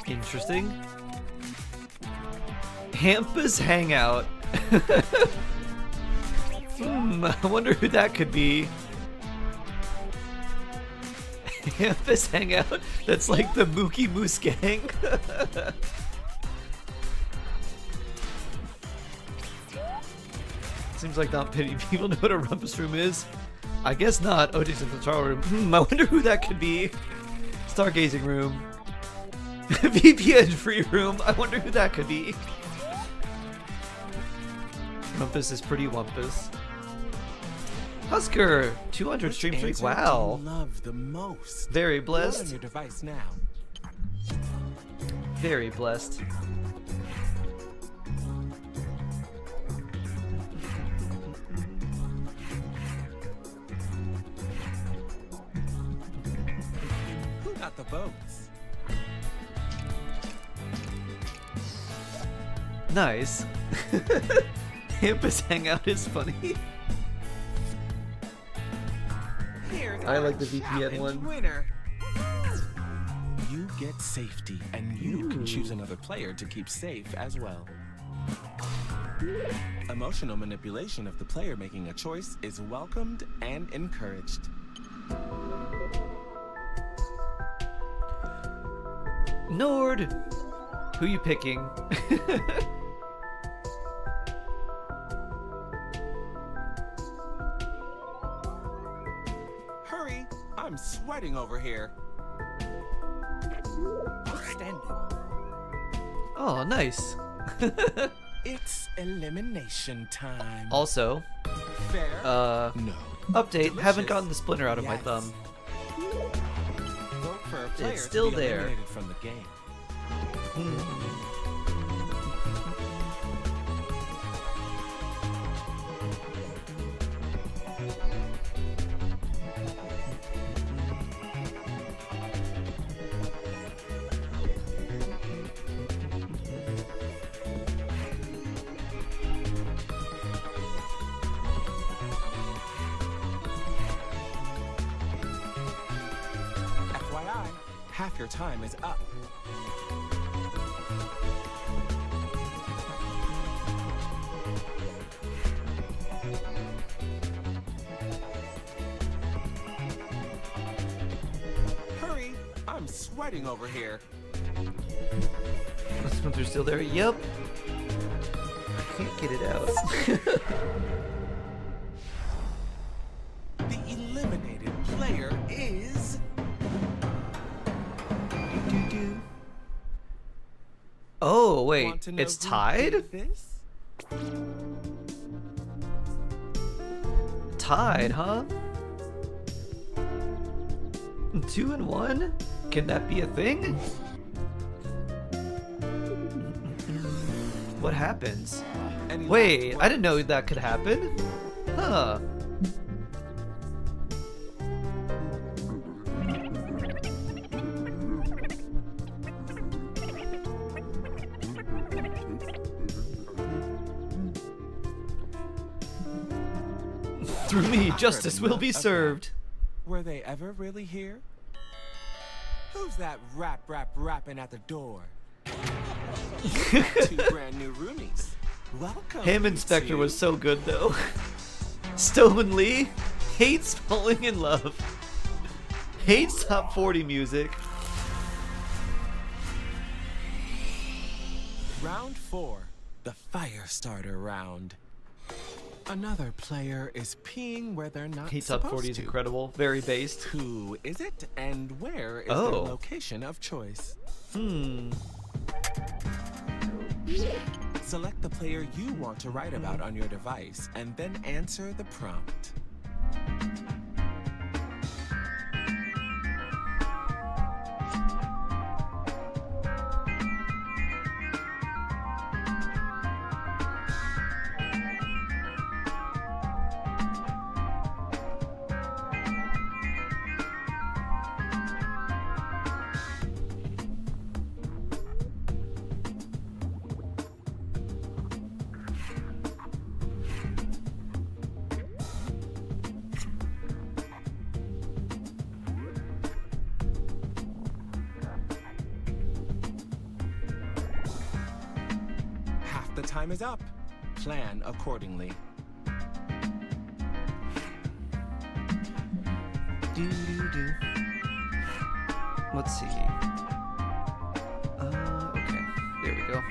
Interesting. Hampa's Hangout. I wonder who that could be. Hampa's Hangout? That's like the Mookie Moose Gang. Seems like not many people know what a rumpus room is. I guess not. OJ's in the control room. I wonder who that could be. Stargazing room. VPN free room. I wonder who that could be. Rumpus is pretty wumpus. Husker, 200 Which stream streak. answer Wow. do you love the most? Very Vote on blessed. your device now. Very blessed. Who got the votes? Nice. Hampa's Hangout is funny. Here's I our like the VPN challenge one. winner. You get safety, and you can choose another player to keep safe as well. Emotional manipulation of the player making a choice is welcomed and encouraged. Nord! Who you picking? Hurry! I'm sweating over here. Outstanding. Oh, nice. It's elimination time. Also, Fair? no. Update, Delicious? haven't gotten the splinter out of my Yes. thumb. Vote for a player It's still to be there. eliminated from the game. FYI, half your time is up. Hurry! I'm sweating over here. The splinter's still there? Yep. I can't get it out. The eliminated player is... Oh, wait, Want to know it's who tied? did this? Tied, huh? 2 and 1? Can that be a thing? What happens? Any Wait, last I didn't know that could happen. Huh. Through me, justice will be served. Were they ever really here? Who's that rapping at the door? You got 2 brand new roomies. Welcome. Ham you Inspector two. was so good though. Stowen Lee hates falling in love. Hates top 40 music. Round 4, the fire starter round. Another player is peeing where they're not Hates top supposed 40 is to. incredible. Very based. Who is it, and where is Oh. their location of choice? Select the player you want to write about on your device, and then answer the prompt. Half the time is up. Plan accordingly. Do. Let's see. Okay. There we go.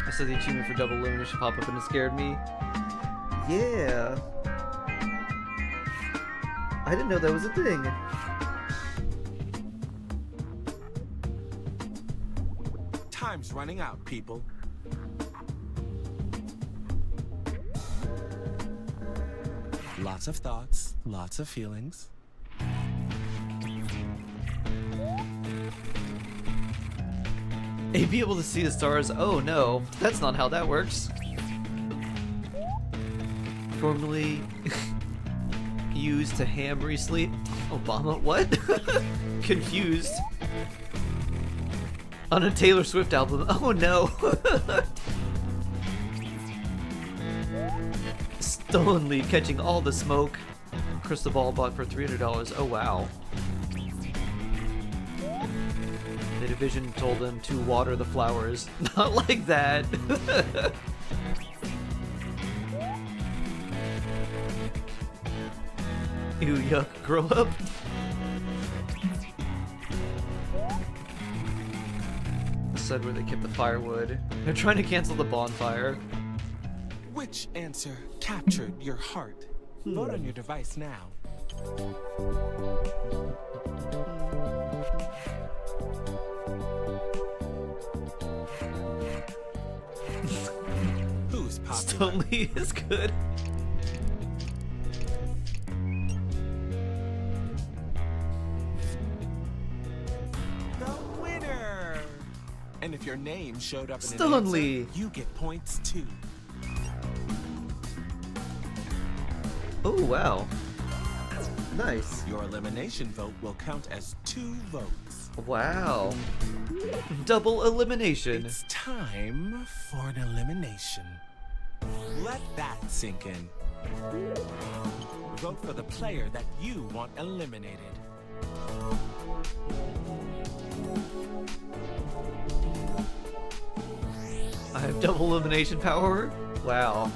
I said the achievement for double illumination pop up and it scared me. Yeah. I didn't know that was a thing. Time's running out, people. Lots of thoughts, lots of feelings. A be able to see the stars? Oh no, that's not how that works. Formerly used to ham recently. Obama, what? Confused. On a Taylor Swift album. Oh no. Stolen Lee catching all the smoke. Crystal ball bought for $300. Oh wow. The division told them to water the flowers. Not like that. Ew, yuck, grow up. The side where they kept the firewood. They're trying to cancel the bonfire. Which answer captured your heart? Vote on your device now. Who's popular? Stonely is good. The winner! And if your name showed up in an Stonely. answer, you get points too. Oh, wow. Nice. Your elimination vote will count as 2 votes. Wow. Double elimination. It's time for an elimination. Let that sink in. Vote for the player that you want eliminated. I have double elimination power? Wow.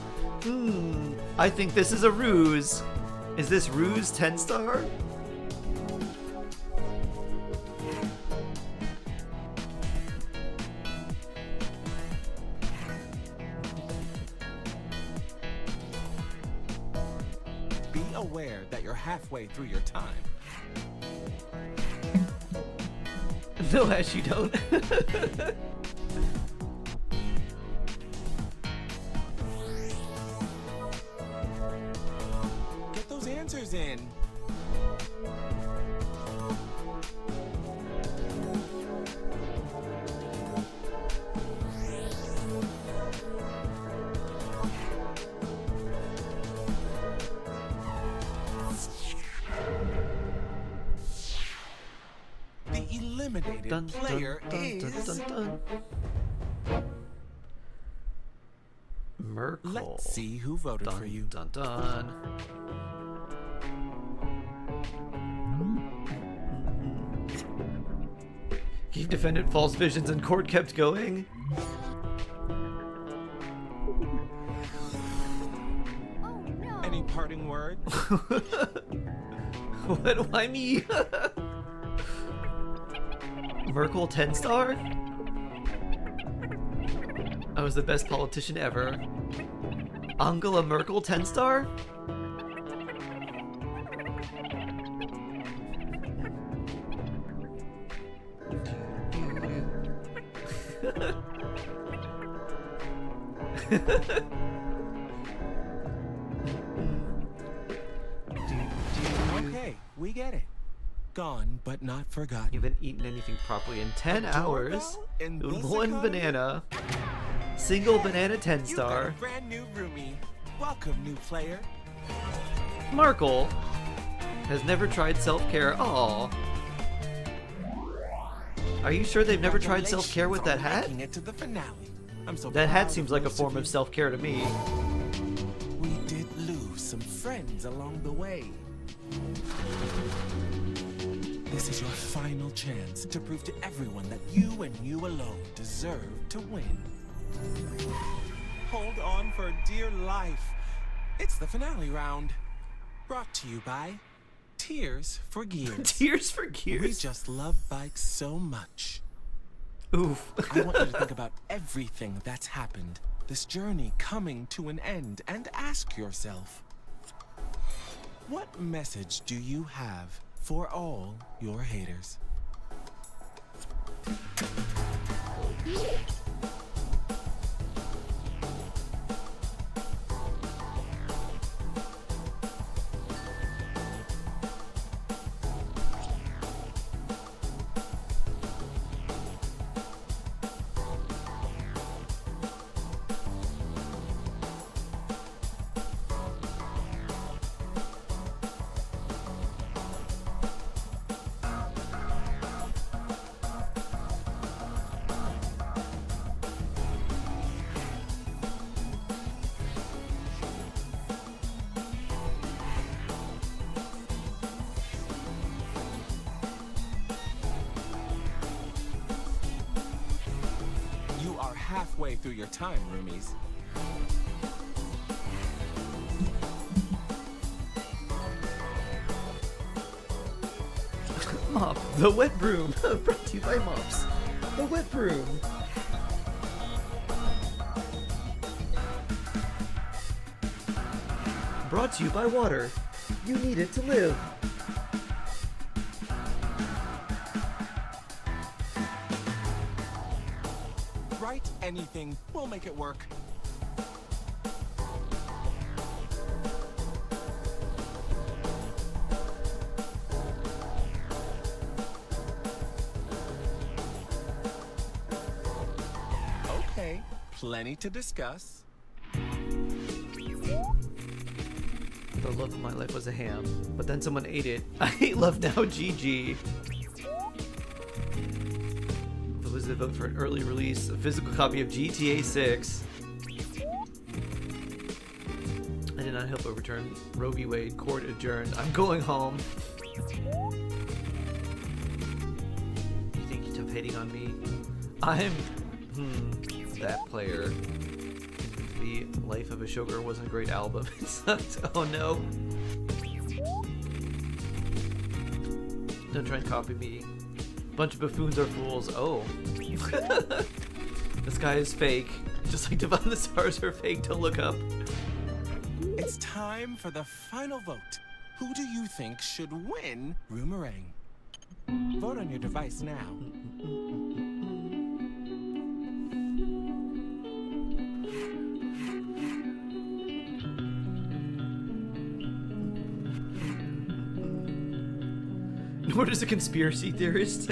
I think this is a ruse. Is this ruse 10-star? Be aware that you're halfway through your time. No, Ash, you don't. Get those answers in. The eliminated Dun, player dun, is dun, dun, dun. Merkel. Let's see who voted for you. Dun dun. Keep defendant false visions and court kept going. Any parting words? What? Why me? Merkel 10-star? I was the best politician ever. Angela Merkel 10-star? Okay, we get it. Gone, but not forgotten. You haven't eaten anything properly in 10 hours. In this One economy? banana. Single banana You got 10-star. a brand new roomie. Welcome, new player. Markle has never tried self-care. Aw. Are you sure they've never tried self-care with that hat? Making it to the finale. I'm so That hat proud seems of like a most form you. of self-care to me. We did lose some friends along the way. This is your final chance to prove to everyone that you and you alone deserve to win. Hold on for dear life. It's the finale round. Brought to you by Tears for Gears. Tears for We Gears. just love bikes so much. Oof. I want you to think about everything that's happened, this journey coming to an end, and ask yourself, what message do you have for all your haters? halfway through your time, roomies. Mop, the wet broom. Brought to you by Mops, the wet broom. Brought to you by water. You need it to live. Write anything. We'll make it work. Okay, plenty to discuss. The love of my life was a ham, but then someone ate it. I hate love now, GG. It was a vote for an early release, a physical copy of GTA 6. I did not help overturn Roe v. Wade, court adjourned. I'm going home. You think you're tough hating on me? I'm that player. The Life of a Showgirl wasn't a great album. It sucked. Oh no. Don't try and copy me. Bunch of buffoons are fools. Oh. This guy is fake. Just like Divine the Stars are fake. Don't look up. It's time for the final vote. Who do you think should win Roomerang? Vote on your device now. What is a conspiracy theorist?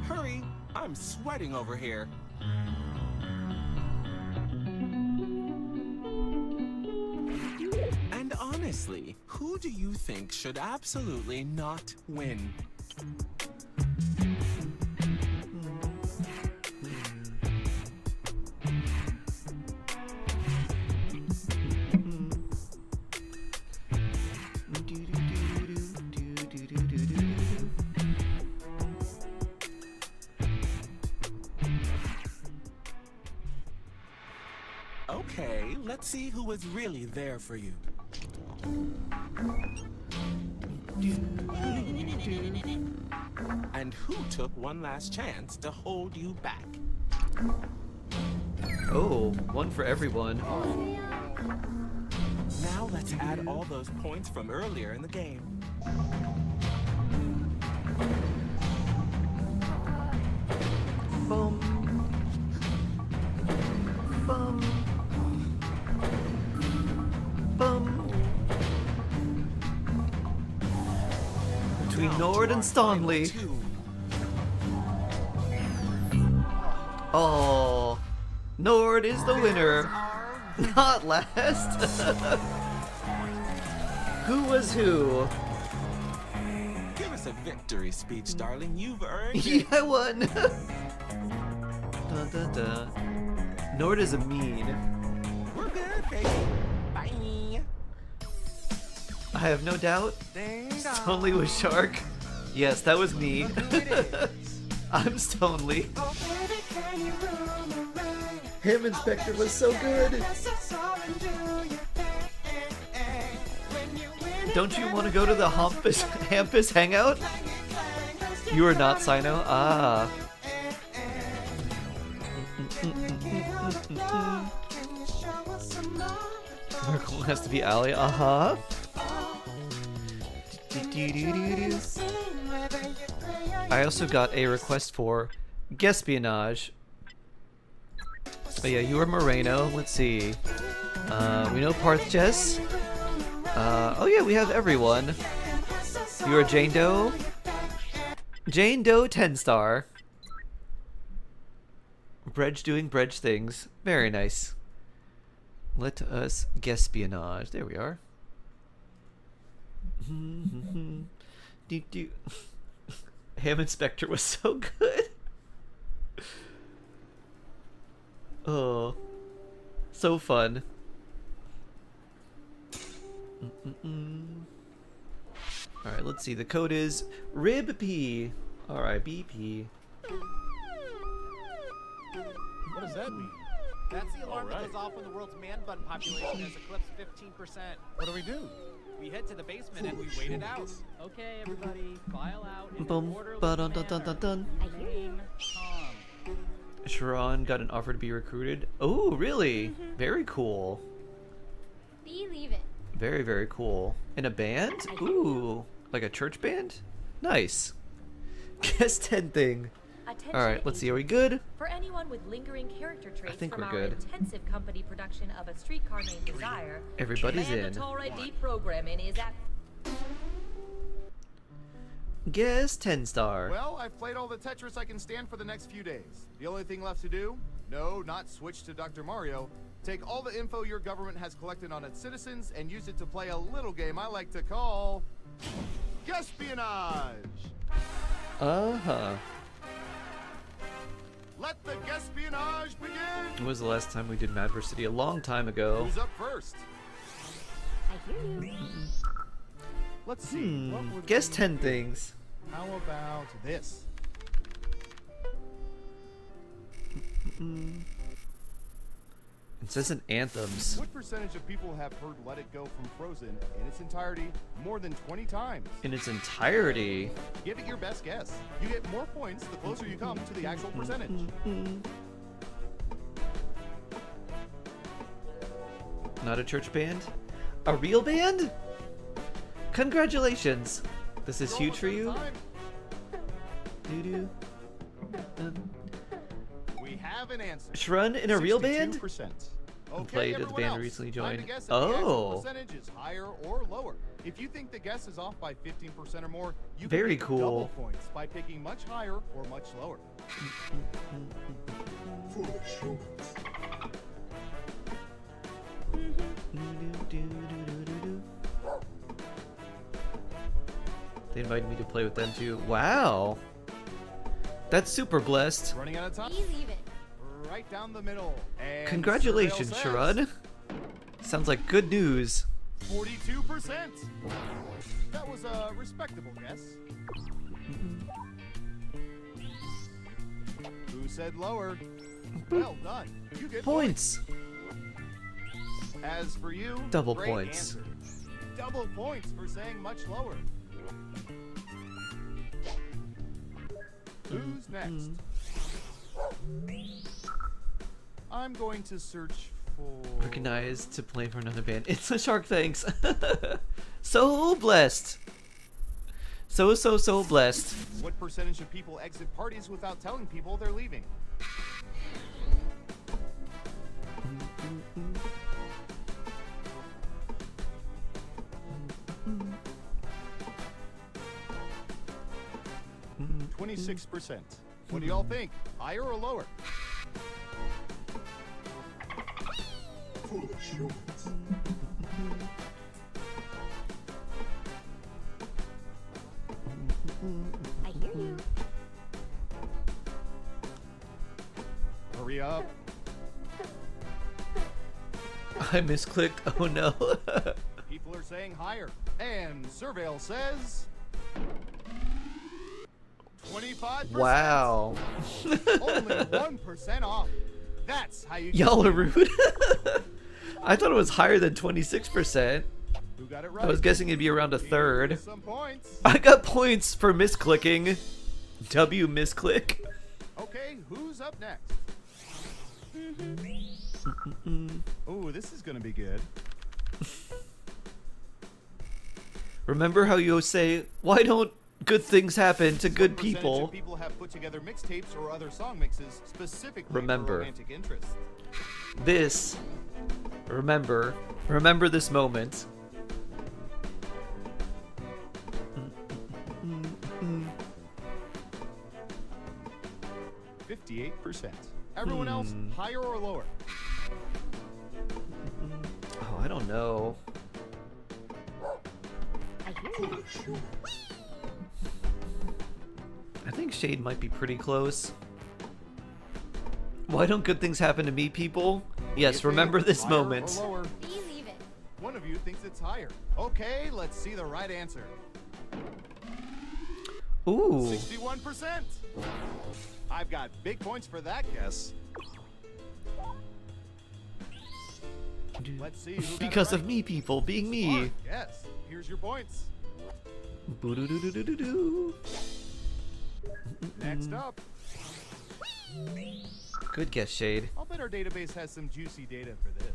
Hurry! I'm sweating over here. And honestly, who do you think should absolutely not win? Okay, let's see who was really there for you. And who took one last chance to hold you back? Oh, one for everyone. Now let's add all those points from earlier in the game. Boom. Bum. Bum. Between Nord and Stonley. Oh, Nord is the winner. Not last. Who was who? Give us a victory speech, darling. You've earned it. Yeah, I won. Dun, dun, dun. Nord is a mean. We're good, baby. Bye. I have no doubt. Stonley was Shark. Yes, that was me. I'm Stonley. Him Inspector was so good. Don't you want to go to the Hampus hangout? You are not Sino? Ah. Merkel has to be Ally. Uh-huh. I also got a request for Guespionage. Oh yeah, you are Moreno. Let's see. We know Parth Jess. Oh yeah, we have everyone. You are Jane Doe. Jane Doe 10-star. Bredge doing Bredge things. Very nice. Let us Guespionage. There we are. Ham Inspector was so good. Oh, so fun. Alright, let's see. The code is RIBP. Alright, BP. What does that mean? That's the alarm that goes off when the world's man bun population has eclipsed 15%. What do we do? We head to the basement and we wait it out. Okay, everybody, file out in Boom. an orderly Ba-dun, dun, dun, manner. dun, dun. Name, Tom. Sharon got an offer to be recruited. Oh, really? Very cool. Believe it. Very, very cool. In a band? Ooh, like a church band? Nice. Guess 10 thing. Alright, let's see. Are we good? For anyone with lingering character traits think from we're our good. intensive company production of A Streetcar Named Desire, Everybody's in. mandatory deprogramming is at... Guess 10 star. Well, I've played all the Tetris I can stand for the next few days. The only thing left to do? No, not switch to Dr. Mario. Take all the info your government has collected on its citizens and use it to play a little game I like to call... Guespionage! Uh-huh. Let the Guespionage begin! When was the last time we did Madversity? A long time ago. Who's up first? I hear you. Let's see. What would Guess we 10 do? things. How about this? It says in anthems. What percentage of people have heard Let It Go from Frozen in its entirety more than 20 times? In its entirety. Give it your best guess. You get more points the closer you come to the actual percentage. Not a church band? A real band? Congratulations. This is huge for you. We have an answer. Shrun in a real band? 62%. And played at the everyone band else. recently Time to joined. guess if the actual Oh. percentage is higher or lower. If you think the guess is off by 15% or more, you Very can get cool. double points by picking much higher or much lower. They invited me to play with them too. Wow. That's super blessed. Running out of time. Believe it. Right down the middle. And Congratulations, Surveil Sharun. Sounds like good news. 42%. That was a respectable guess. Who said lower? Well done. You get Points. As for you, Double great points. answer. Double points for saying much lower. Who's next? I'm going to search for... Recognized to play for another band. It's a Shark, thanks. So blessed. So blessed. What percentage of people exit parties without telling people they're leaving? Mm-hmm. 26%. What do y'all think? Higher or lower? I hear you. Hurry up. I misclicked. Oh no. People are saying higher. And Surveil says... 25%. Wow. Only 1% off. That's how you get Y'all are rude. I thought it was higher than 26%. Who got it right? I was guessing it'd be around a third. Some points. I got points for misclicking. W misclick. Okay, who's up next? Oh, this is gonna be good. Remember how you say, why don't good things happen to good What percentage people? of people have put together mixtapes or other song mixes specifically Remember. for romantic interests. This. Remember this moment. 58%. Everyone else, higher or lower? Oh, I don't know. I hear you. I think Shade might be pretty close. Why don't good things happen to me, people? Yes, remember this Higher moment. or lower? Believe it. One of you thinks it's higher. Okay, let's see the right answer. Ooh. 61%. I've got big points for that guess. Let's see who got Because it of right. me, people, being me. Smart. Yes. Here's your points. Boo-doo-doo-doo-doo-doo. Next up. Good guess, Shade. I'll bet our database has some juicy data for this.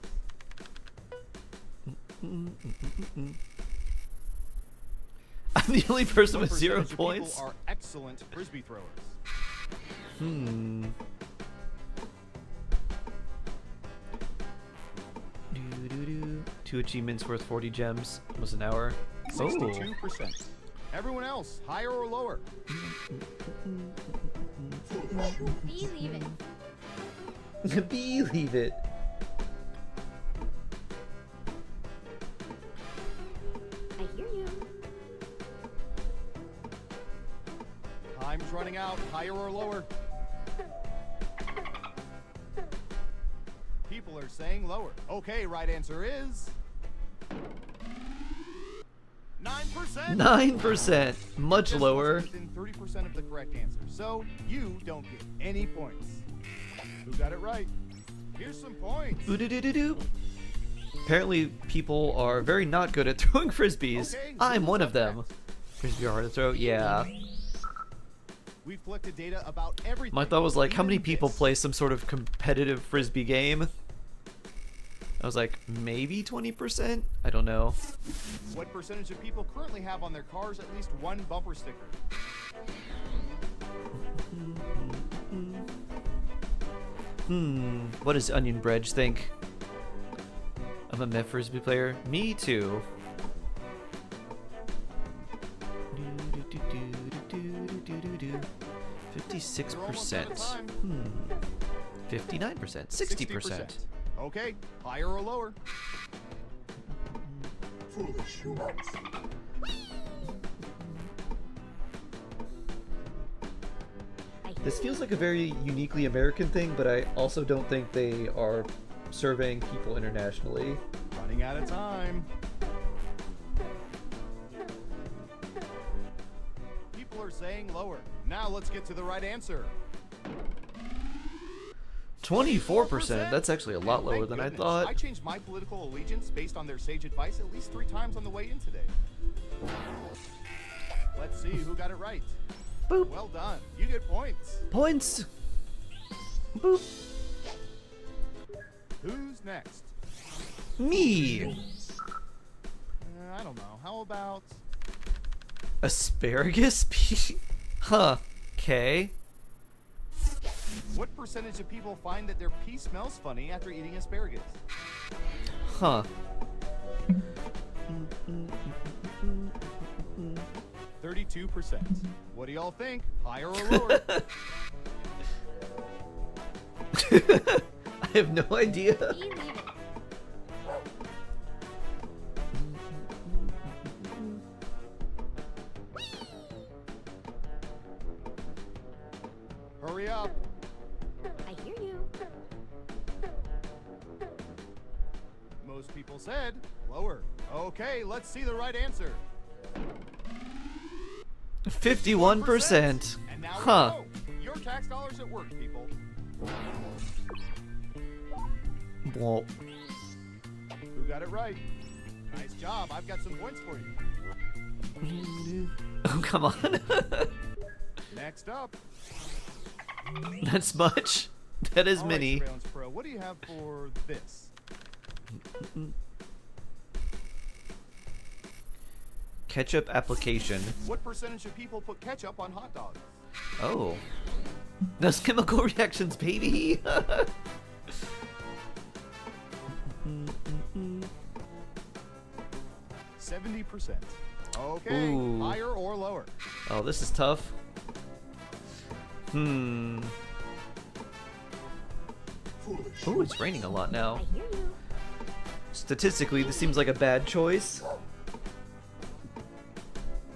I'm the only person What with 0 percentage of points. people are excellent frisbee throwers. Hmm. Doo-doo-doo. 2 achievements worth 40 gems. Almost an hour. Oh. 62%. Everyone else, higher or lower? Believe it. Believe it. I hear you. Time's running out, higher or lower? People are saying lower. Okay, right answer is 9%. 9%. Much Just lower. within 30% of the correct answer, so you don't get any points. Who got it right? Here's some points. Boo-doo-doo-doo-doo. Apparently, people are very not good at throwing frisbees. Okay, I'm who's one up of them. next? Frisbee are hard to throw? Yeah. We've collected data about everything. My thought was like, how many even people this. play some sort of competitive frisbee game? I was like, maybe 20%? I don't know. What percentage of people currently have on their cars at least one bumper sticker? What does Onion Bread think? I'm a Met Frisbee player. Me too. 56%. 59%. 60%. Okay, higher or lower? This feels like a very uniquely American thing, but I also don't think they are surveying people internationally. Running out of time. People are saying lower. Now let's get to the right answer. 24%? That's actually a lot lower Thank than I goodness. thought. I changed my political allegiance based on their sage advice at least 3 times on the way in today. Let's see who got it right. Boop. Well done. You get points. Points! Boop. Who's next? Me! I don't know. How about... Asparagus? Huh. Okay. What percentage of people find that their pee smells funny after eating asparagus? Huh. 32%. What do y'all think? Higher or lower? I have no idea. Believe it. Hurry up. I hear you. Most people said lower. Okay, let's see the right answer. 51%. And now Huh. we go. Your tax dollars at work, people. Well, Who got it right? Nice job. I've got some points for you. oh, come on. Next up. That's much. That is All right, many. Surveillance Pro, what do you have for this? Ketchup application. What percentage of people put ketchup on hot dogs? Oh. Those chemical reactions, baby. 70%. Okay, Ooh. higher or lower? Oh, this is tough. Oh, it's raining a lot now. I hear you. Statistically, this seems like a bad choice.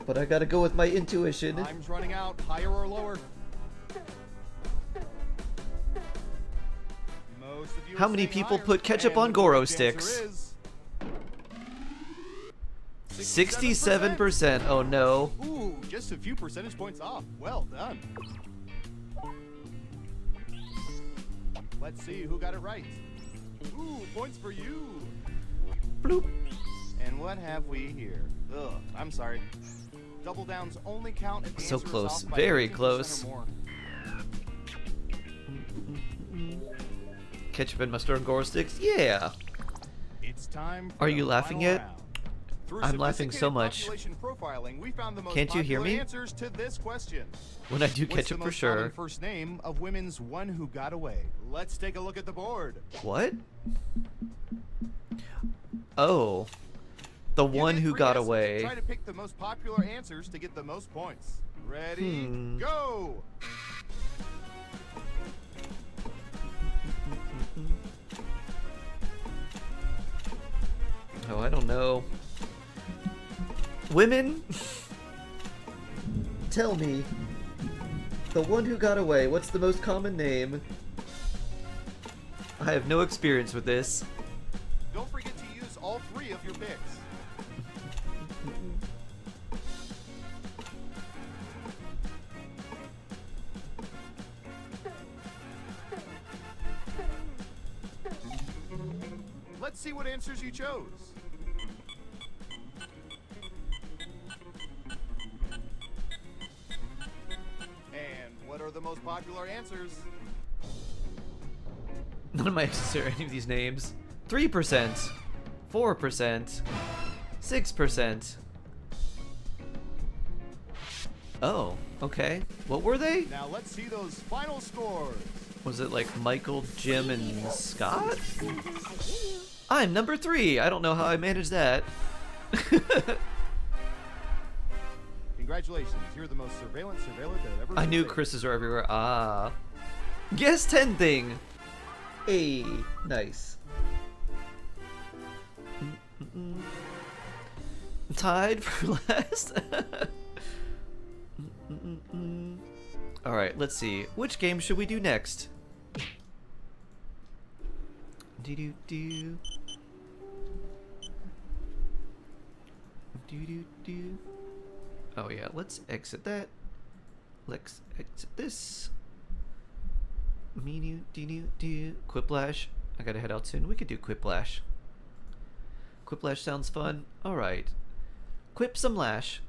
But I gotta go with my intuition. Time's running out. Higher or lower? Most of you How are many saying people higher, put ketchup and on the Goro correct answer sticks? is 67%. Oh no. Ooh, just a few percentage points off. Well done. Let's see who got it right. Ooh, points for you. Bloop. And what have we here? Ugh, I'm sorry. Double downs only count if the So answer is close. off by Very 15% close. or more. Ketchup and mustard and gore sticks? Yeah. It's time for Are you the laughing final yet? round. Through I'm laughing so sophisticated much. population profiling, we found the most Can't you hear popular me? answers to this question. When I do What's ketchup the for most common sure. first name of women's one who got away? Let's take a look at the board. What? Oh. The one who got away. Try to pick the most popular answers to get the most points. Ready? Go! Oh, I don't know. Women? Tell me. The one who got away, what's the most common name? I have no experience with this. Don't forget to use all three of your picks. Let's see what answers you chose. And what are the most popular answers? None of my exes are any of these names. 3%. 4%. 6%. Oh, okay. What were they? Now let's see those final scores. Was it like Michael, Jim, and Scott? I'm number 3. I don't know how I managed that. Congratulations, you're the most surveillance surveillant that ever. I knew lived. Chris's are everywhere. Ah. Guess 10 thing. Hey, nice. Tied for last. All right, let's see. Which game should we do next? Do do do. Do do do. Oh yeah, let's exit that. Let's exit this. Menu do Quiplash. I gotta head out soon. We could do Quiplash. Quiplash sounds fun. All right, quip some lash.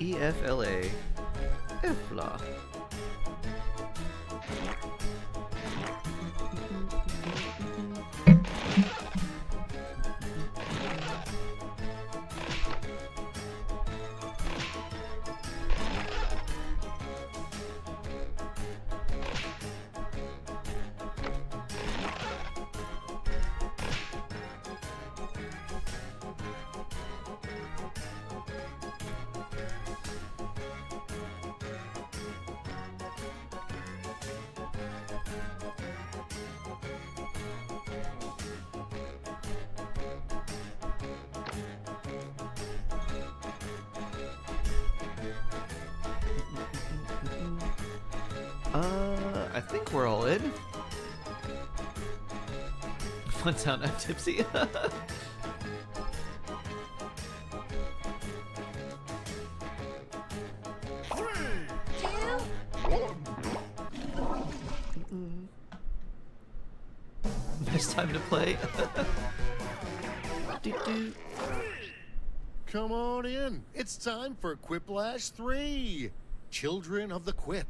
EFLA. EFLA. I think we're all in. Fun sound, I'm tipsy. Best time to play. Come on in. It's time for Quiplash 3. Children of the Quip.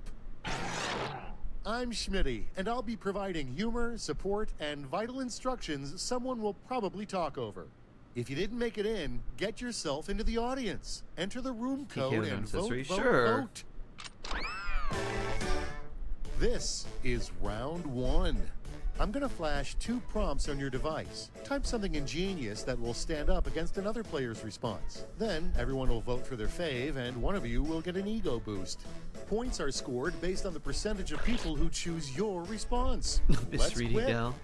I'm Schmitty, and I'll be providing humor, support, and vital instructions someone will probably talk over. If you didn't make it in, get yourself into the audience. Enter the room code and vote, vote, Sure. vote. This is round 1. I'm gonna flash 2 prompts on your device. Type something ingenious that will stand up against another player's response. Then everyone will vote for their fave, and one of you will get an ego boost. Points are scored based on the percentage of people who choose your response. Let's Misreading quip. now.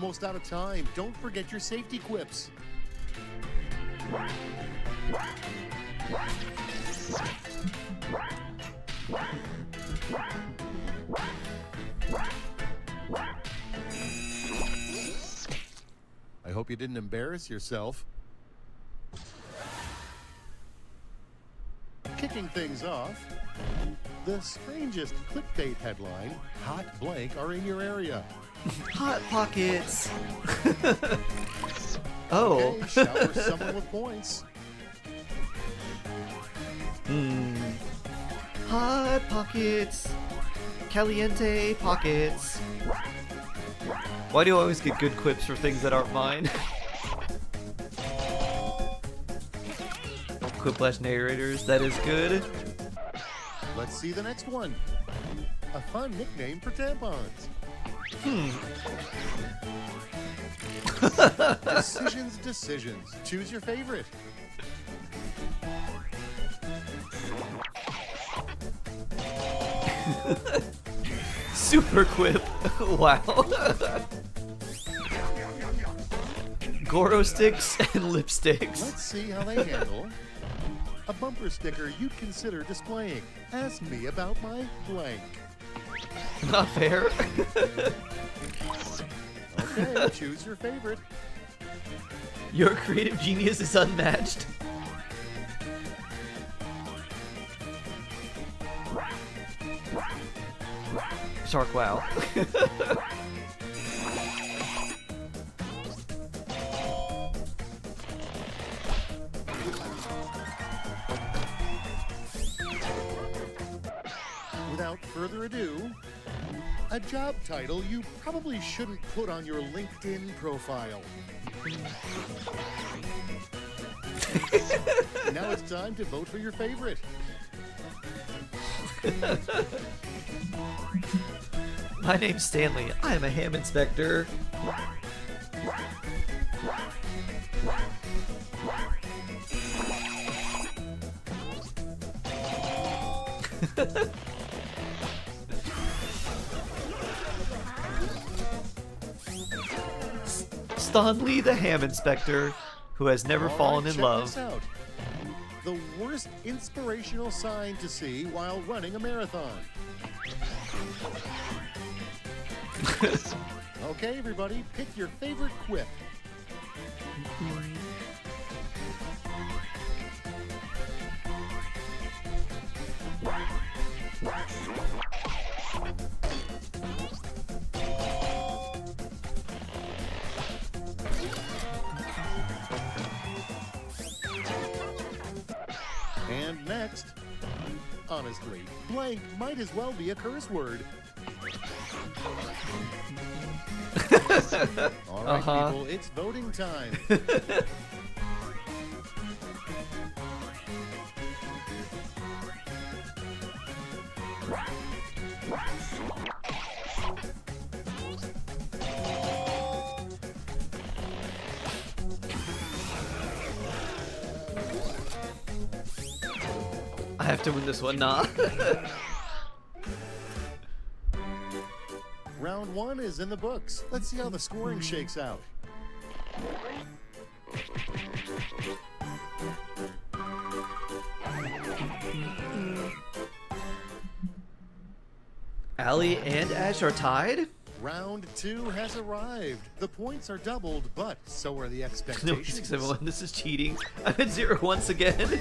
almost out of time. Don't forget your safety quips. I hope you didn't embarrass yourself. Kicking things off, the strangest clickbait headline, Hot Blank are in your area. Hot Pockets! Oh. Okay, shower someone with points. Hot Pockets! Caliente Pockets! Why do you always get good quips for things that aren't mine? Quiplash narrators, that is good. Let's see the next one. A fun nickname for tampons. Decisions. Choose your favorite. Super quip. Wow. Goro sticks and lipsticks. Let's see how they handle a bumper sticker you'd consider displaying. Ask me about my blank. Not fair. Okay, choose your favorite. Your creative genius is unmatched. Shark wow. Without further ado, a job title you probably shouldn't put on your LinkedIn profile. Now it's time to vote for your favorite. My name's Stanley. I am a ham inspector. Stanley the ham inspector, who has never fallen in check love. this out. The worst inspirational sign to see while running a marathon. Okay, everybody, pick your favorite quip. And next, honestly, blank might as well be a curse word. All right, people, it's voting time. I have to win this one, nah. Round one is in the books. Let's see how the scoring shakes out. Allie and Ash are tied? Round two has arrived. The points are doubled, but so are the No, expectations. 671, this is cheating. I'm at 0 once again.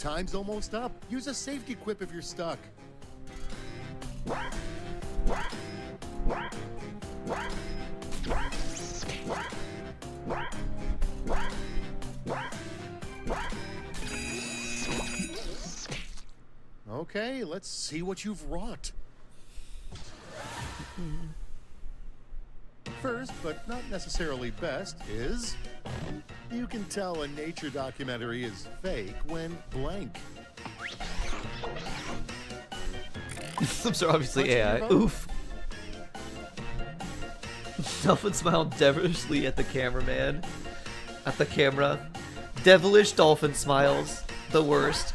Time's almost up. Use a safety quip if you're stuck. Okay, let's see what you've wrought. First, but not necessarily best, is you can tell a nature documentary is fake when blank. Those are obviously What's in your AI. vote? Oof. Dolphin smiled devilishly at the cameraman. At the camera. Devilish dolphin smiles. The worst.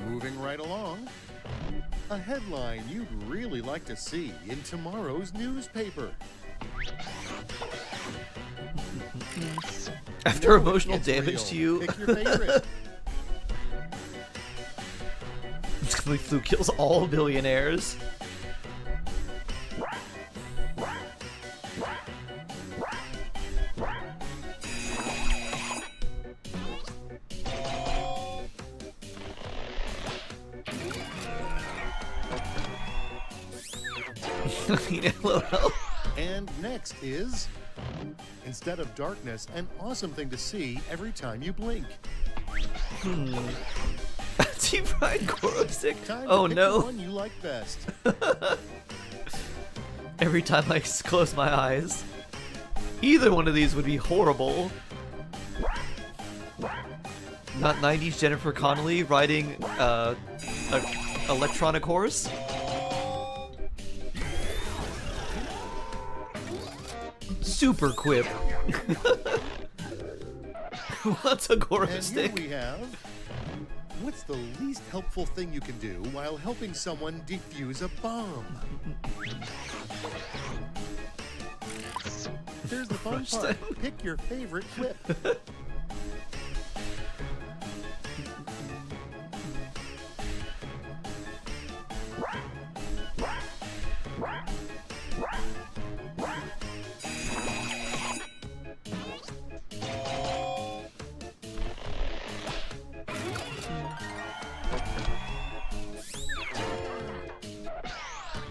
Moving right along. A headline you'd really like to see in tomorrow's newspaper. After No, emotional it's damage real. to you. Pick your favorite. Flu kills all billionaires. LOL. And next is, instead of darkness, an awesome thing to see every time you blink. Deep fried Goro stick. Time Oh to pick no. the one you like best. Every time I close my eyes. Either one of these would be horrible. Not 90s Jennifer Connelly riding a electronic horse. Super quip. What's a Goro And here stick? we have, what's the least helpful thing you can do while helping someone defuse a bomb? Here's the fun part. Pick your favorite clip.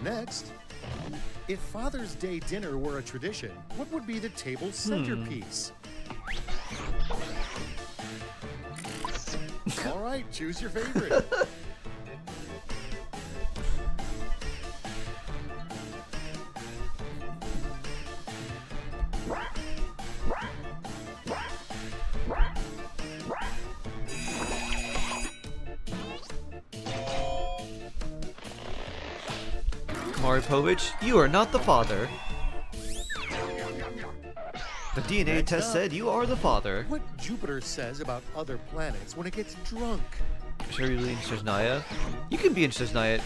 Next, if Father's Day dinner were a tradition, what would be the table centerpiece? All right, choose your favorite. Maripovich, you are not the father. The DNA Next test up, said you are the father. What Jupiter says about other planets when it gets drunk. Should we be in Shizhnaya? You can be in Shizhnaya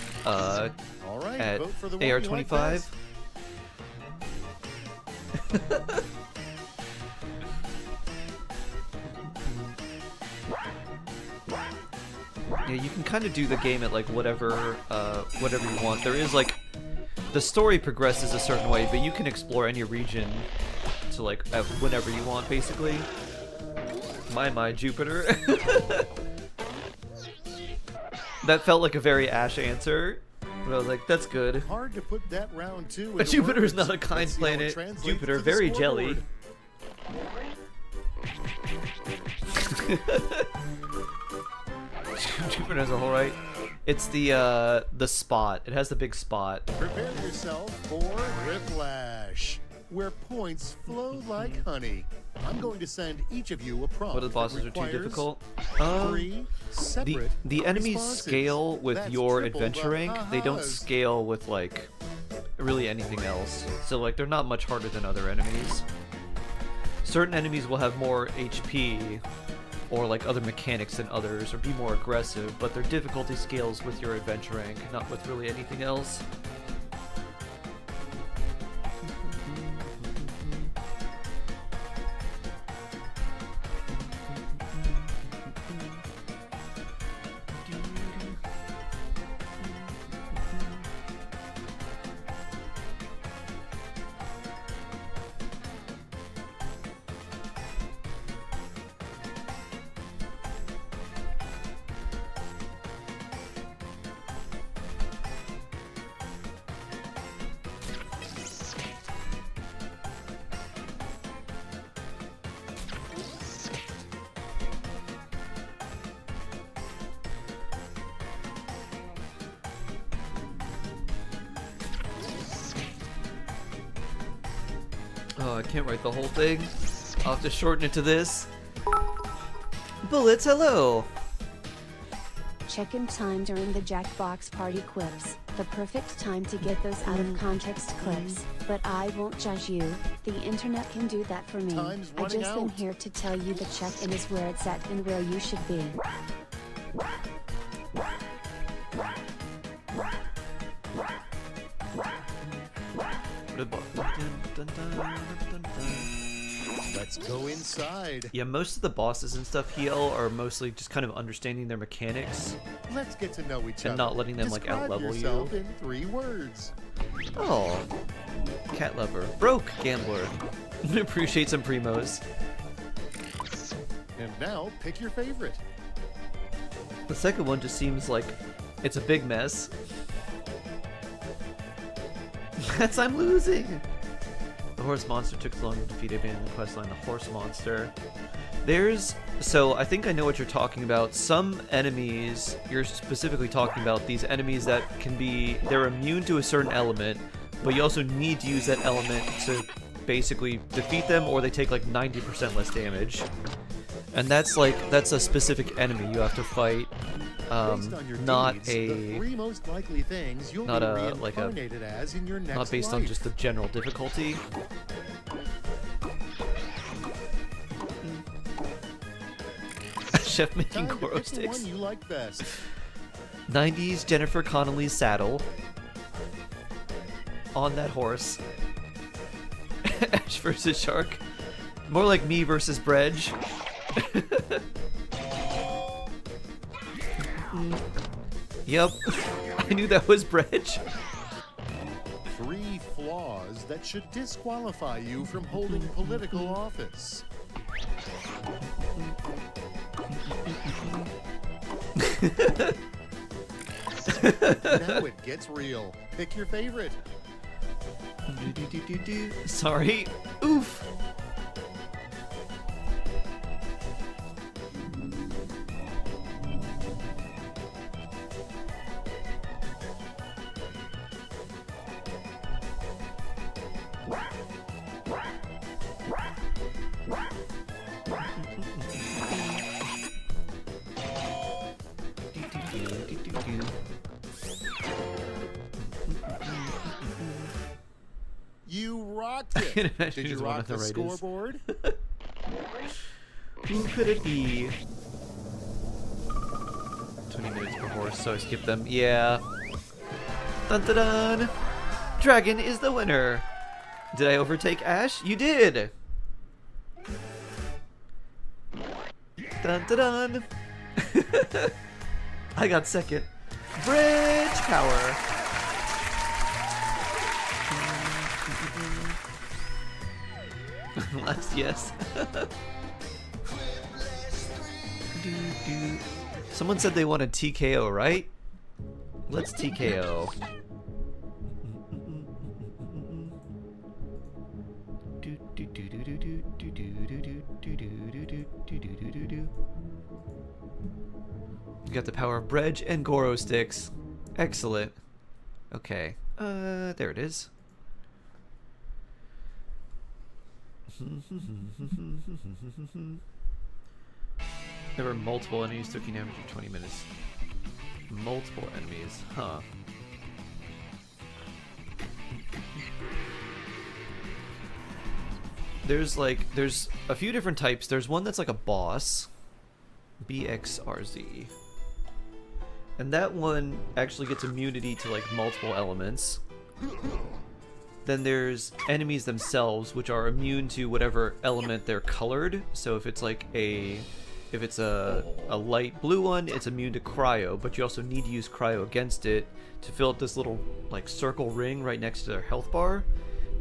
All right, at vote for the one you like AR-25. best. Yeah, you can kind of do the game at like whatever you want. There is like the story progresses a certain way, but you can explore any region to like whenever you want, basically. My Jupiter. That felt like a very Ash answer, but I was like, that's good. Hard to put that round two. But into Jupiter is words. not a kind Let's see how it planet. translates Jupiter, to the very scoreboard. jelly. Jupiter has a whole right. It's the spot. It has the big spot. Prepare yourself for Whiplash, where points flow like honey. I'm going to send each of you a prompt. What, the bosses that are too requires difficult? 3 separate The enemies responses. scale with That's your triple the adventure rank. They don't ha-has. scale with like really anything else. So like they're not much harder than other enemies. Certain enemies will have more HP or like other mechanics than others or be more aggressive, but their difficulty scales with your adventure rank, not with really anything else. Oh, I can't write the whole thing. I'll have to shorten it to this. Bullets, hello! Check-in time during the Jackbox party quips. The perfect time to get those out of context clips. But I won't judge you. The internet can do that for me. Time's I running just am out. here to tell you the check-in is where it's at and where you should be. Let's go inside. Yeah, most of the bosses and stuff heal are mostly just kind of understanding their mechanics Let's get to know each other. and not letting them like Describe out-level yourself you. in 3 words. Oh, cat lover, broke gambler, appreciate some primos. And now, pick your favorite. The second one just seems like it's a big mess. That's I'm losing. The horse monster took so long to defeat abandoned the questline. The horse monster. So I think I know what you're talking about. Some enemies, you're specifically talking about these enemies that can be, they're immune to a certain element, but you also need to use that element to basically defeat them, or they take like 90% less damage. And that's a specific enemy you have to fight. Based on your Not deeds, a the 3 most likely things you'll not be a like a reincarnated as in your next not based life. on just the general difficulty. Chef making Time to Goro pick the one sticks. you like best. 90s Jennifer Connelly's saddle. On that horse. Ash versus Shark. More like me versus Bredge. Yep. I knew that was Bredge. 3 flaws that should disqualify you from holding political office. Now it gets real. Pick your favorite. Sorry. Oof. You rocked it. can imagine Did you who's one rock of the the writers. scoreboard? Who could it be? 20 minutes per horse, so I skipped them. Yeah. Dun dun dun! Dragon is the winner! Did I overtake Ash? You did! Dun dun dun! I got second. Bridge power! Last yes. Someone said they wanted TKO, right? Let's TKO. You got the power of Bredge and Goro sticks. Excellent. Okay. There it is. There were multiple enemies taking damage in 20 minutes. Multiple enemies, huh? There's a few different types. There's one that's like a boss. BXRZ. And that one actually gets immunity to like multiple elements. Then there's enemies themselves, which are immune to whatever element they're colored. So if it's like if it's a light blue one, it's immune to cryo, but you also need to use cryo against it to fill up this little like circle ring right next to their health bar.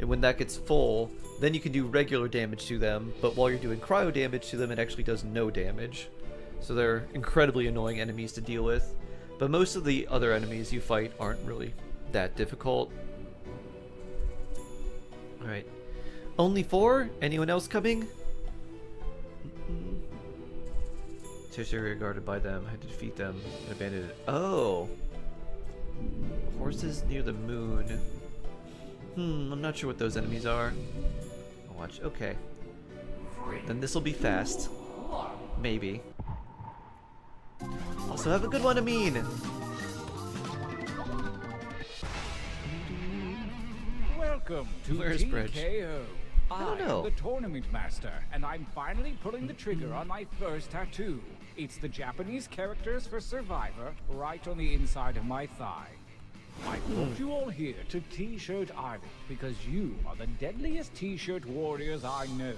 And when that gets full, then you can do regular damage to them, but while you're doing cryo damage to them, it actually does no damage. So they're incredibly annoying enemies to deal with. But most of the other enemies you fight aren't really that difficult. Alright. Only 4? Anyone else coming? Territory guarded by them. I had to defeat them and abandon it. Oh! Horses near the moon. I'm not sure what those enemies are. Oh Watch. Okay. Then this will be fast. Maybe. Also, have a good one, Amin. Welcome to Where's Bridge? TKO. I don't I know. am the tournament master, and I'm finally pulling the trigger on my first tattoo. It's the Japanese characters for Survivor right on the inside of my thigh. I brought you all here to T-Shirt Island because you are the deadliest T-shirt warriors I know,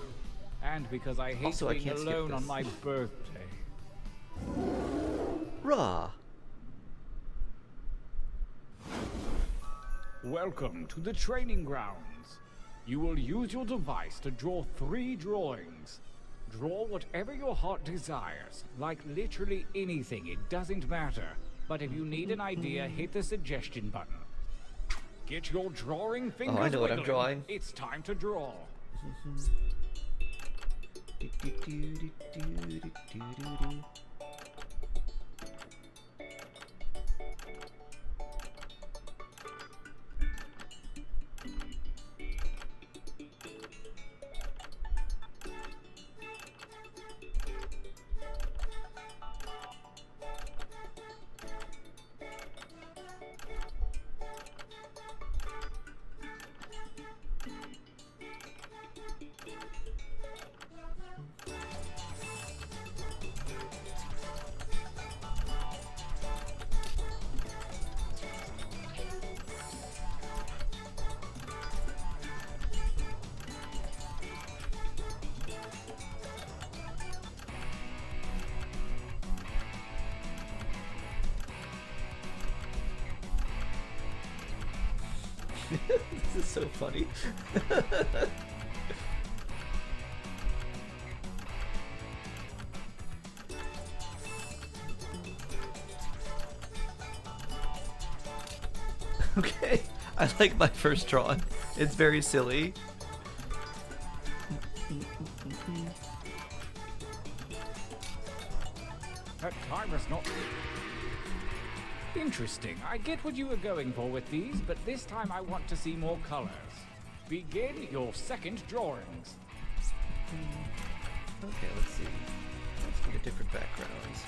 and because I hate Also, I being can't skip alone on this. my birthday. Raw. Welcome to the training grounds. You will use your device to draw 3 drawings. Draw whatever your heart desires, like literally anything, it doesn't matter. But if you need an idea, hit the suggestion button. Get your drawing fingers I know what I'm wiggling. drawing. It's time to draw. This is so funny. Okay, I like my first drawing. It's very silly. That timer's not... Interesting. I get what you were going for with these, but this time I want to see more colors. Begin your second drawings. Okay, let's see. Let's get a different backgrounds.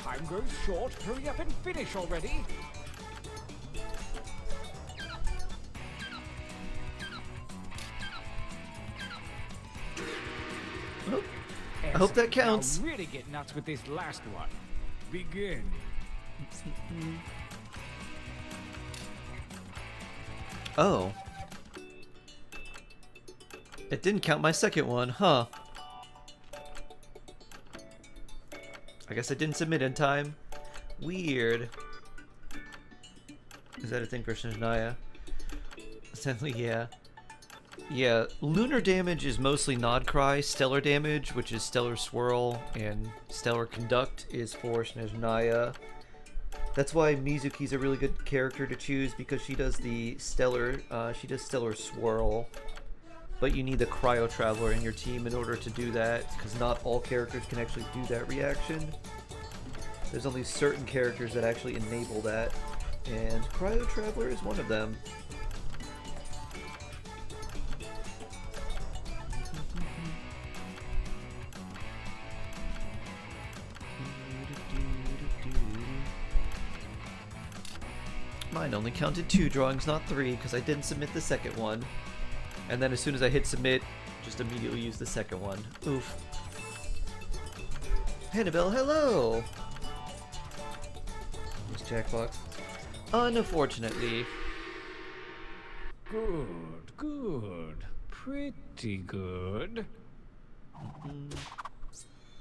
Time grows short. Hurry up and finish already. Oh, I hope that counts. Now really get nuts with this last one. Begin. Oh. It didn't count my second one, huh? I guess I didn't submit in time. Weird. Is that a thing for Shania? Essentially, yeah. Yeah, lunar damage is mostly Nod Cry. Stellar damage, which is Stellar Swirl, and Stellar Conduct is for Snezhnaya. That's why Mizuki's a really good character to choose, because she does the Stellar Swirl. But you need the Cryo Traveler in your team in order to do that, because not all characters can actually do that reaction. There's only certain characters that actually enable that, and Cryo Traveler is one of them. Mine only counted 2 drawings, not 3, because I didn't submit the second one. And then as soon as I hit submit, just immediately use the second one. Oof. Hannibal, hello! This Jackbox. Unfortunately. Good, good. Pretty good.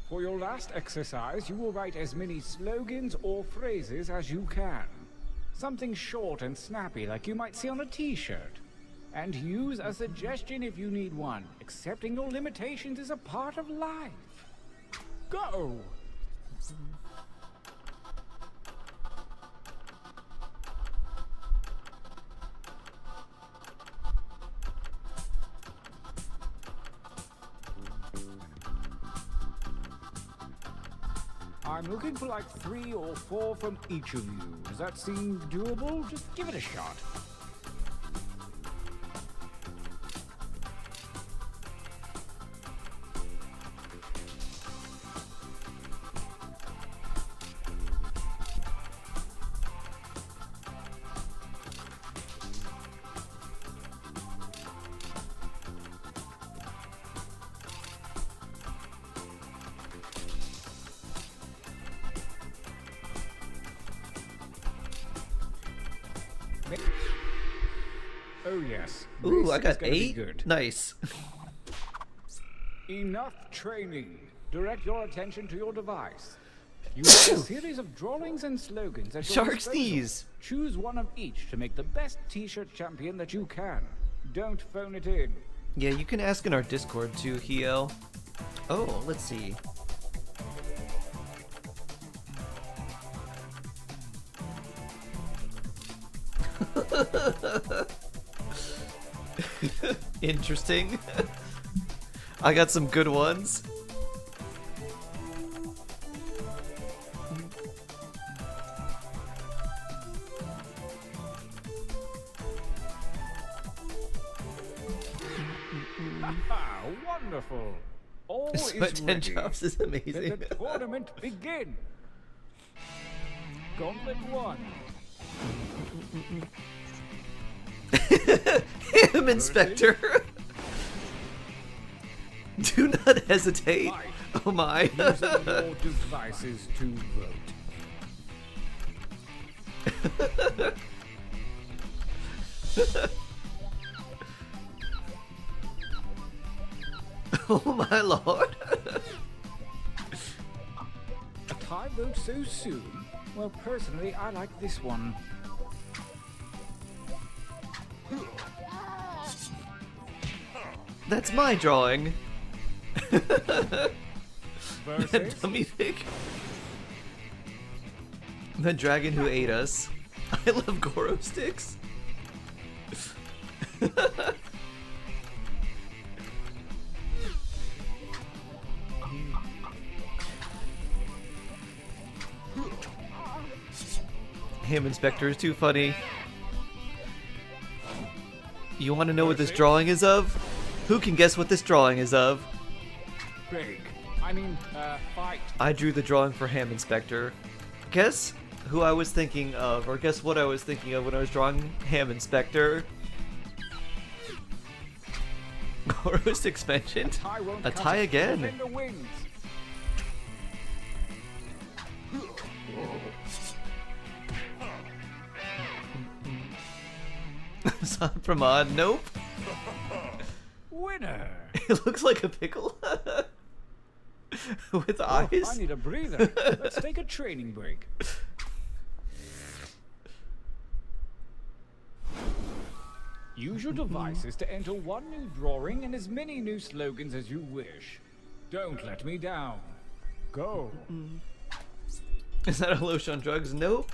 For your last exercise, you will write as many slogans or phrases as you can. Something short and snappy like you might see on a t-shirt. And use a suggestion if you need one. Accepting your limitations is a part of life. Go! I'm looking for like 3 or 4 from each of you. Does that seem doable? Just give it a shot. Oh yes. Ooh, This I is got gonna be 8? good. Nice. Enough training. Direct your attention to your device. You have a series of drawings and slogans at your Shark disposal. sneeze. Choose one of each to make the best t-shirt champion that you can. Don't phone it in. Yeah, you can ask in our Discord too, Hio. Oh, let's see. Interesting. I got some good ones. Haha, wonderful. All This is my 10 ready. drops is amazing. Let the tournament begin. Gauntlet 1. Ham Inspector! Do not hesitate. Oh my. Using your devices to vote. Oh my lord. A tie vote so soon? Well, personally, I like this one. That's my drawing. Versus? Dummy pig. The dragon who ate us. I love Goro sticks. Ham Inspector is too funny. You want to know what this drawing is of? Who can guess what this drawing is of? Big. Fight. I drew the drawing for Ham Inspector. Guess who I was thinking of, or guess what I was thinking of when I was drawing Ham Inspector? Goro's expansion? A tie again. Defender wins. Pramod, nope. Winner. It looks like a pickle. With eyes. Oh, I need a breather. Let's take a training break. Use your devices to enter one new drawing and as many new slogans as you wish. Don't let me down. Go. Is that a lotion on drugs? Nope.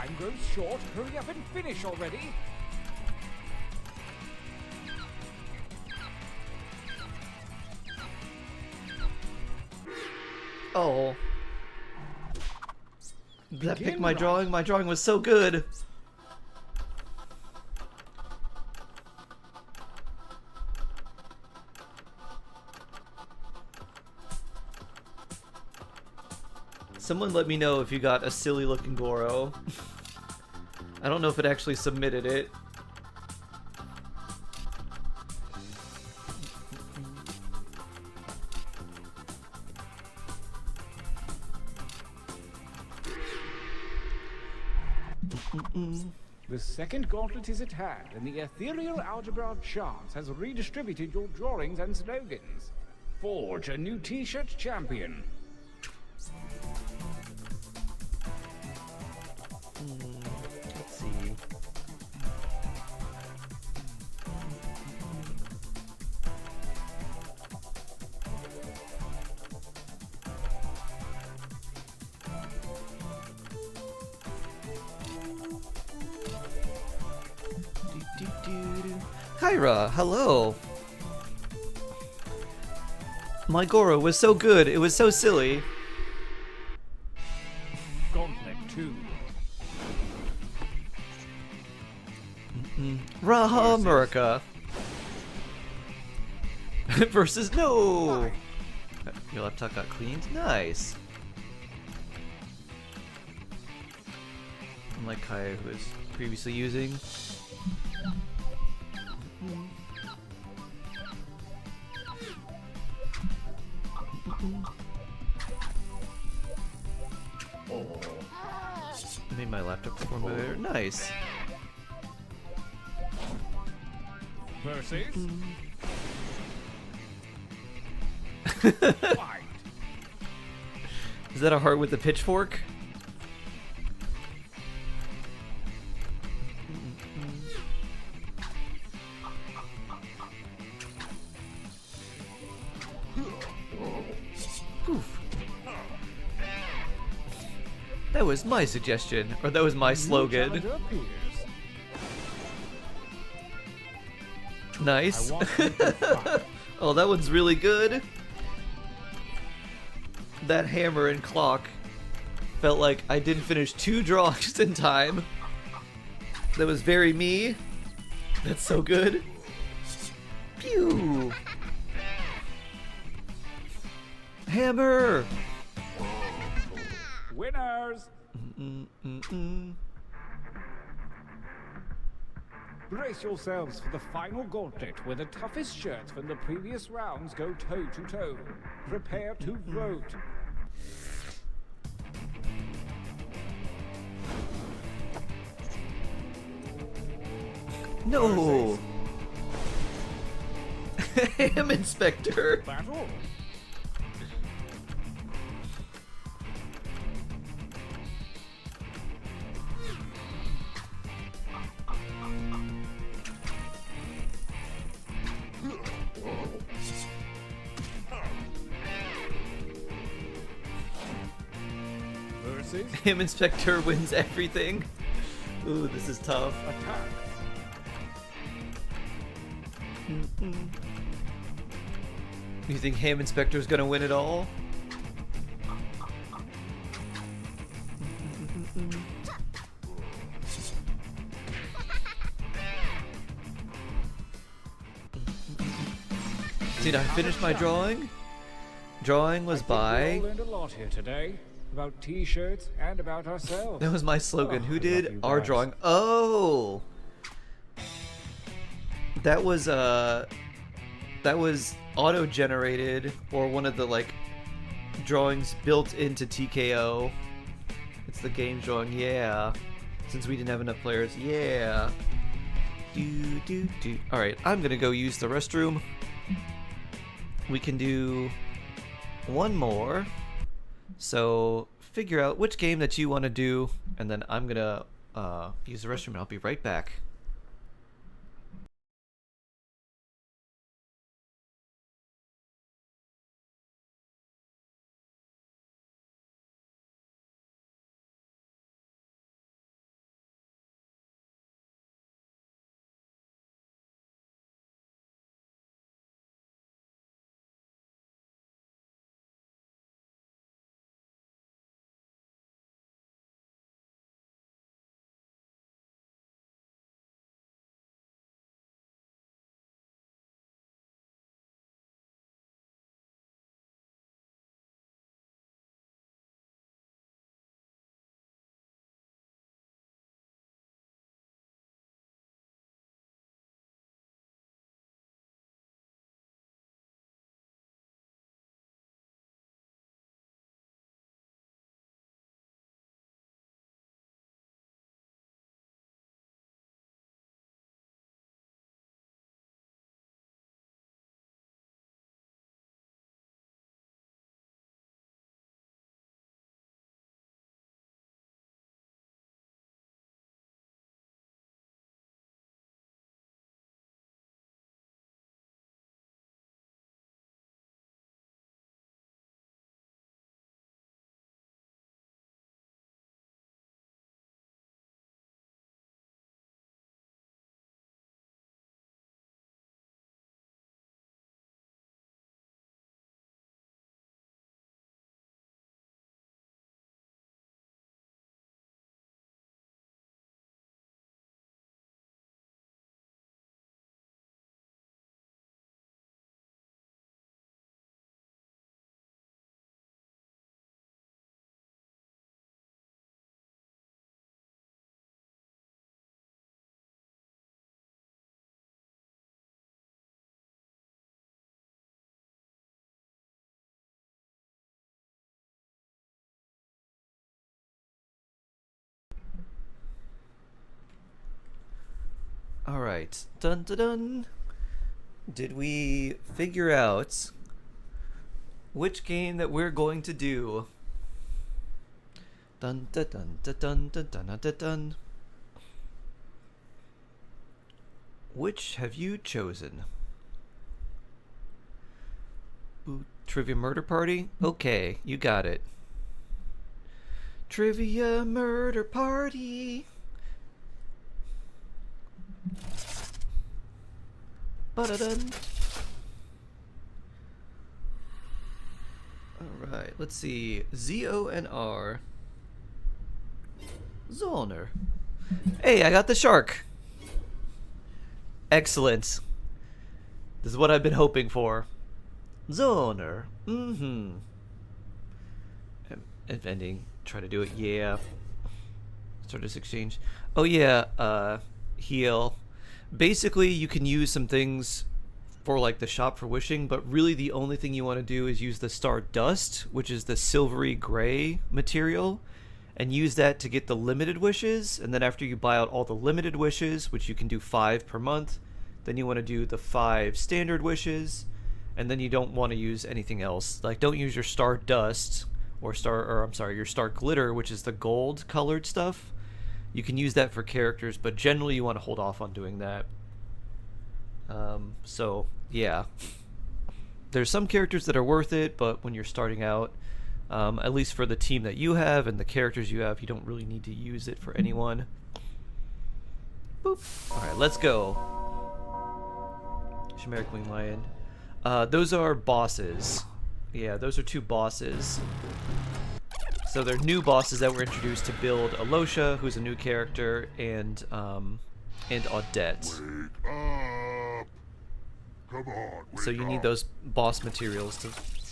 Time grows short. Hurry up and finish already. Oh. That picked my drawing. My drawing was so good. Someone let me know if you got a silly looking Goro. I don't know if it actually submitted it. The second gauntlet is at hand, and the ethereal algebra of chance has redistributed your drawings and slogans. Forge a new t-shirt champion. Let's see. Kyra, hello. My Goro was so good, it was so silly. Gauntlet 2. Raha Murka versus no. Your laptop got cleaned. Nice. Unlike Kaya, who was previously using. Made my laptop perform better. Nice. Versus. Is that a heart with a pitchfork? Poof. That was my suggestion, or that was my slogan. Nice. Oh, that one's really good. That hammer and clock felt like I didn't finish 2 drawings in time. That was very me. That's so good. Pew! Hammer! Winners! Brace yourselves for the final gauntlet, where the toughest shirts from the previous rounds go toe to toe. Prepare to vote. No! Ham Inspector! Battle. Ham Inspector wins everything. Ooh, this is tough. Attack. You think Ham Inspector's gonna win it all? Did I finish my drawing? Drawing was by... We all learned a lot here today. About t-shirts and about ourselves. That was my slogan. Who I love did you our guys. drawing? Oh! That was auto-generated, or one of the, like, drawings built into TKO. It's the game drawing, yeah. Since we didn't have enough players, yeah. Alright, I'm gonna go use the restroom. We can do one more. So figure out which game that you want to do, and then I'm gonna use the restroom and I'll be right back. Alright. Dun dun dun. Did we figure out which game that we're going to do? Dun dun dun dun dun dun dun dun dun. Which have you chosen? Ooh, Trivia Murder Party? Okay, you got it. Trivia Murder Party. Ba-da-dun. Alright, let's see. Z-O-N-R. Zoner. Hey, I got the shark. Excellent. This is what I've been hoping for. Zoner. Mm-hmm. Ending. Try to do it. Yeah. Start this exchange. Oh yeah. Heal. Basically, you can use some things for like the shop for wishing, but really the only thing you want to do is use the star dust, which is the silvery gray material, and use that to get the limited wishes. And then after you buy out all the limited wishes, which you can do 5 per month, then you want to do the 5 standard wishes, and then you don't want to use anything else. Like, don't use your star dust or your star glitter, which is the gold colored stuff. You can use that for characters, but generally you want to hold off on doing that. So yeah, there's some characters that are worth it, but when you're starting out, at least for the team that you have and the characters you have, you don't really need to use it for anyone. Boop. Alright, let's go. Chimeric Wing Lion. Those are bosses. Yeah, those are 2 bosses. So they're new bosses that were introduced to build Alosha, who's a new character, and Audette. Wake up! Come on, So you need those boss materials to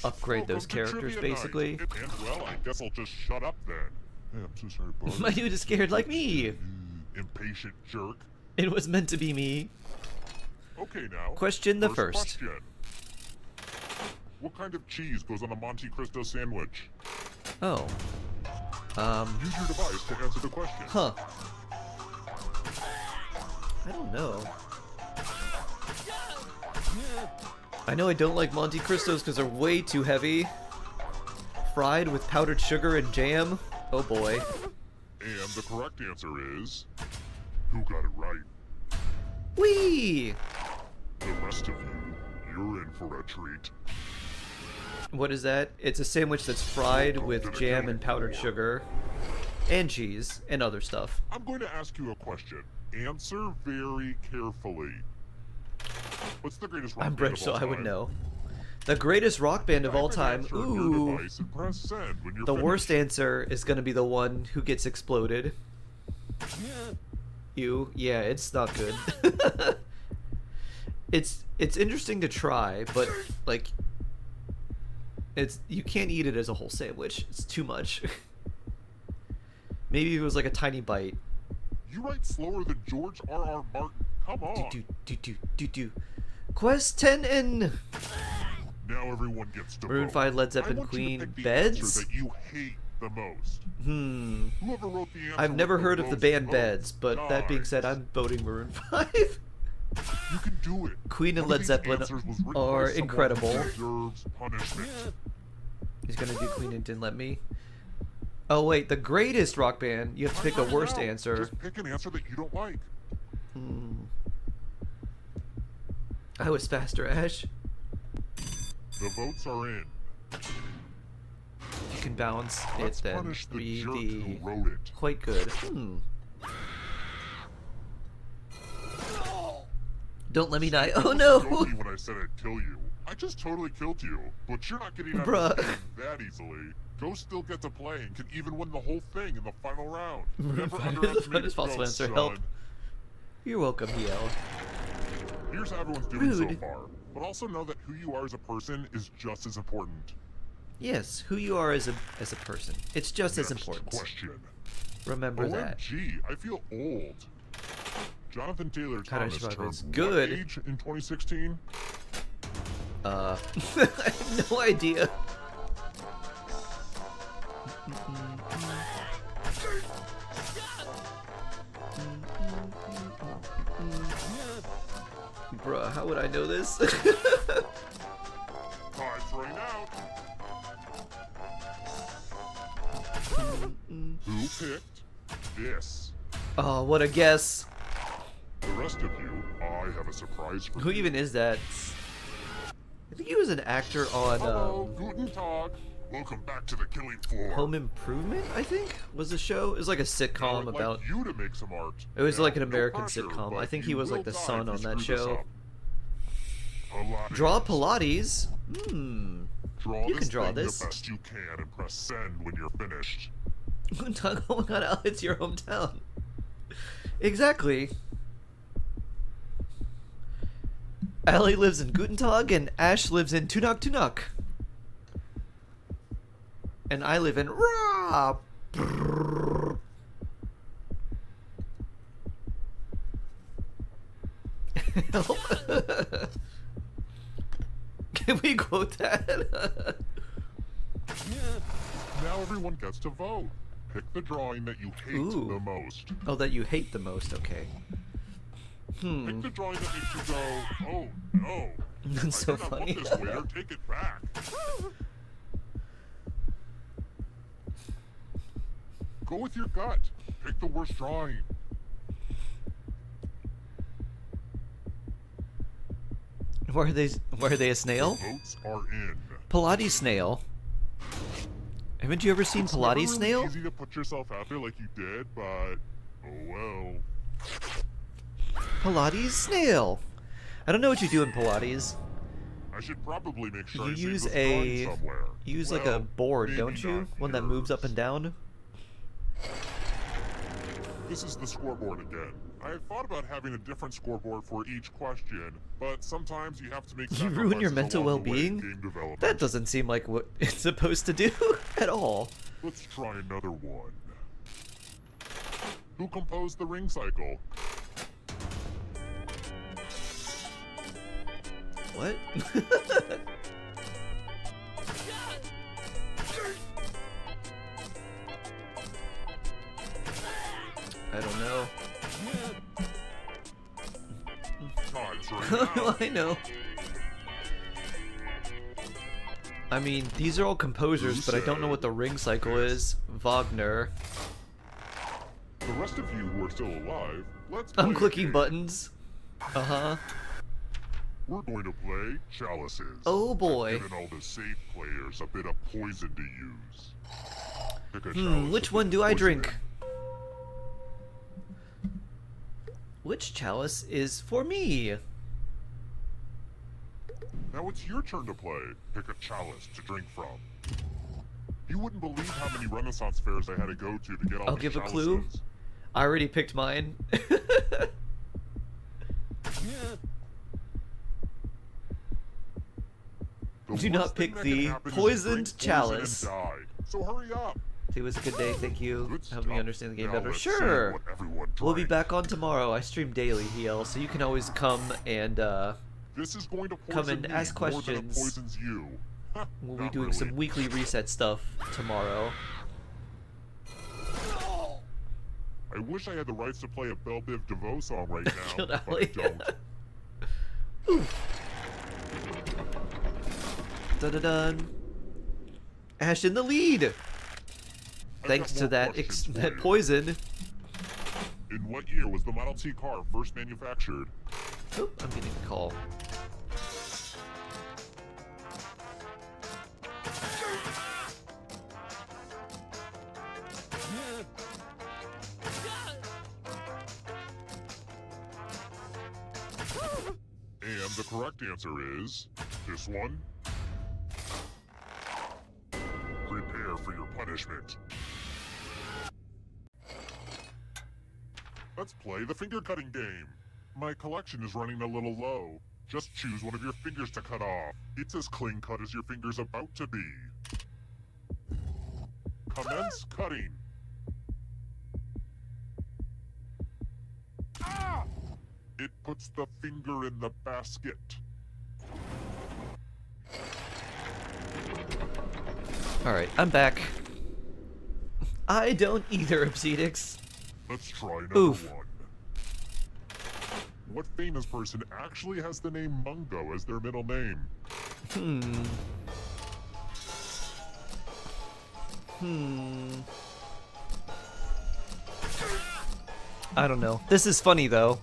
upgrade those characters, basically. And well, I guess I'll just shut up then. Hey, I'm so sorry, buddy. My dude is scared like me. Impatient jerk. It was meant to be me. Okay, now. Question the first. Question. What kind of cheese goes on a Monte Cristo sandwich? Oh. Use your device to answer the question. Huh. I don't know. I know I don't like Monte Cristos because they're way too heavy. Fried with powdered sugar and jam. Oh boy. And the correct answer is... Who got it right? Whee! The rest of you, you're in for a treat. What is that? It's a sandwich that's fried with jam and powdered sugar. And cheese. And other stuff. I'm going to ask you a question. Answer very carefully. What's the greatest rock I'm band British, of so all I would time? know. The greatest rock band of all time. Ooh. Press send when you're The finished. worst answer is going to be the one who gets exploded. You. Yeah, it's not good. It's interesting to try, but like you can't eat it as a whole sandwich. It's too much. Maybe if it was like a tiny bite. You write slower than George R.R. Martin. Come on. Quest 10 in. Now everyone gets to Maroon vote. 5, Led I Zeppelin, want you to Queen, pick the Beds? answer that you hate the most. Whoever wrote the answer I've never with heard of the most band votes Beds, but that being said, I'm voting Maroon 5. You can do it. Queen and One of Led these Zeppelin answers was written by are someone incredible. who deserves punishment. He's gonna do Queen and didn't let me. Oh wait, the greatest rock band. You have to pick a worst No, answer. Just pick an answer that you don't like. I was faster, Ash. The votes are in. You can balance Let's it then. punish the Be jerk the who wrote it. quite good. Don't let me die. Oh I no! wasn't joking when I said I'd kill you. I just totally killed you. But you're not getting out Bruh. of this game that easily. Ghost still gets a play and can even win the whole thing in the final round. Maroon Never 5 is the underestimate funnest possible Ghost, answer. son. Help. You're welcome, Hiel. Here's how everyone's doing so Rude. far. But also know that who you are as a person is just as important. Yes, who you are as a person. It's just as Next important. question. Remember that. OMG, I feel old. Jonathan Taylor God, Thomas Shrug turned is what good. age in 2016? I have no idea. Bruh, how would I know this? Time's running out. Who picked this? Oh, what a guess. The rest of you, I have a surprise for Who you. even is that? I think he was an actor on Hello, Guten Tag. Welcome back to the killing floor. Home Improvement, I think, was the show. It was like a sitcom I'd about... like you to make some art. It was Now, like an no American pressure, sitcom. I but think he you was will like the die son if on you that screw this show. up. Pilates. Draw Pilates? Draw You this can draw thing this. the best you can and press send when you're finished. Oh my god, Al, it's your hometown. Exactly. Allie lives in Guten Tag and Ash lives in Tunok Tunok. And I live in Ra. Can we quote that? Now everyone gets to vote. Pick the drawing that you hate Ooh. the most. Oh, that you hate the most, okay. Pick the drawing that makes you go, oh no. That's so I did not funny. want this waiter, take it back. Go with your gut. Pick the worst drawing. Why are they a snail? The votes are in. Pilates snail. Haven't you ever seen It's Pilates never really snail? easy to put yourself out there like you did, but oh well. Pilates snail. I don't know what you do in Pilates. I should probably make sure You I save use this drawing a somewhere. like a Well, board, maybe don't you? not One that moves up and down. This is the scoreboard again. I had thought about having a different scoreboard for each question, but sometimes you have to make You ruin your sacrifices mental along the way in well-being? game development. That doesn't seem like what it's supposed to do at all. Let's try another one. Who composed the ring cycle? What? I don't know. Time's running out. I know. I mean, these are all composers, but I don't know what the ring cycle is. Wagner. The rest of you who are still alive, let's I'm play a clicking game. buttons. Uh-huh. We're going to play chalices. Oh boy. I've given all the safe players a bit of poison to use. Pick a chalice Which with one do I poison drink? in. Which chalice is for me? Now it's your turn to play. Pick a chalice to drink from. You wouldn't believe how many Renaissance fairs I had to go to get all I'll these give a chalices. clue. I already picked mine. The Do not worst thing pick that can the happen is poisoned drink poison chalice. and die. So hurry up. It was a good day, thank you. Good Help me stuff. understand the game Now better. let's see Sure. what everyone We'll be drank. back on tomorrow. I stream daily, HL, so you can always come and This is going to come poison and me ask more than it questions. poisons you. We'll be Not doing really. some weekly reset stuff tomorrow. I wish I had the rights to play a Belle Biv DeVoe song right now, Killed but I Allie. don't. Dun-dun-dun. Ash in the lead. Thanks got to more that questions for that you. poison. In what year was the Model T car first manufactured? Oop, I'm getting a call. And the correct answer is this one. Prepare for your punishment. Let's play the finger cutting game. My collection is running a little low. Just choose one of your fingers to cut off. It's as clean cut as your finger's about to be. Commence cutting. Ah! It puts the finger in the basket. Alright, I'm back. I don't either, Obsedix. Let's try another Oof. one. What famous person actually has the name Mungo as their middle name? I don't know. This is funny though.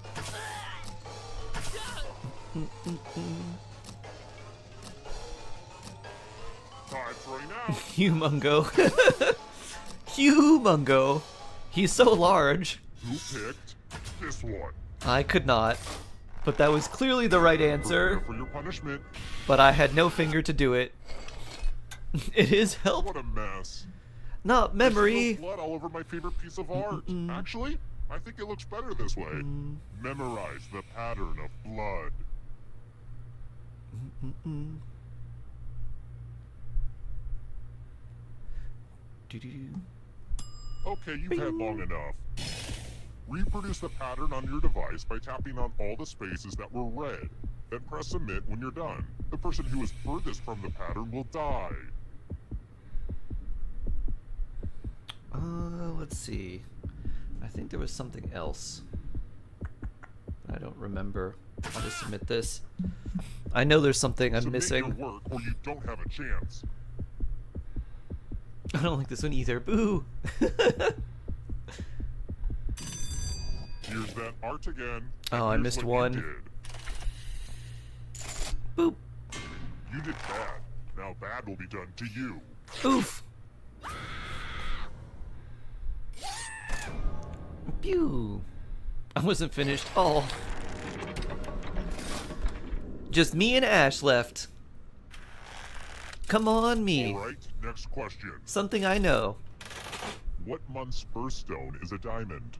Time's running out. Humungo. Humungo. He's so large. Who picked this one? I could not. But that was clearly the right answer. For your punishment. But I had no finger to do it. It is help. What a mess. Not memory. There's blood all over my favorite piece of art. Actually, I think it looks better this way. Memorize the pattern of blood. Okay, you've had long enough. Reproduce the pattern on your device by tapping on all the spaces that were red. Then press submit when you're done. The person who is furthest from the pattern will die. Let's see. I think there was something else. I don't remember how to submit this. I know there's something I'm missing. Submit your work or you don't have a chance. I don't like this one either. Boo! Here's that art again. Oh, I missed one. Boop. You did bad. Now bad will be done to you. Oof. Pew. I wasn't finished. Oh. Just me and Ash left. Come on, me. Alright, next question. Something I know. What month's birthstone is a diamond?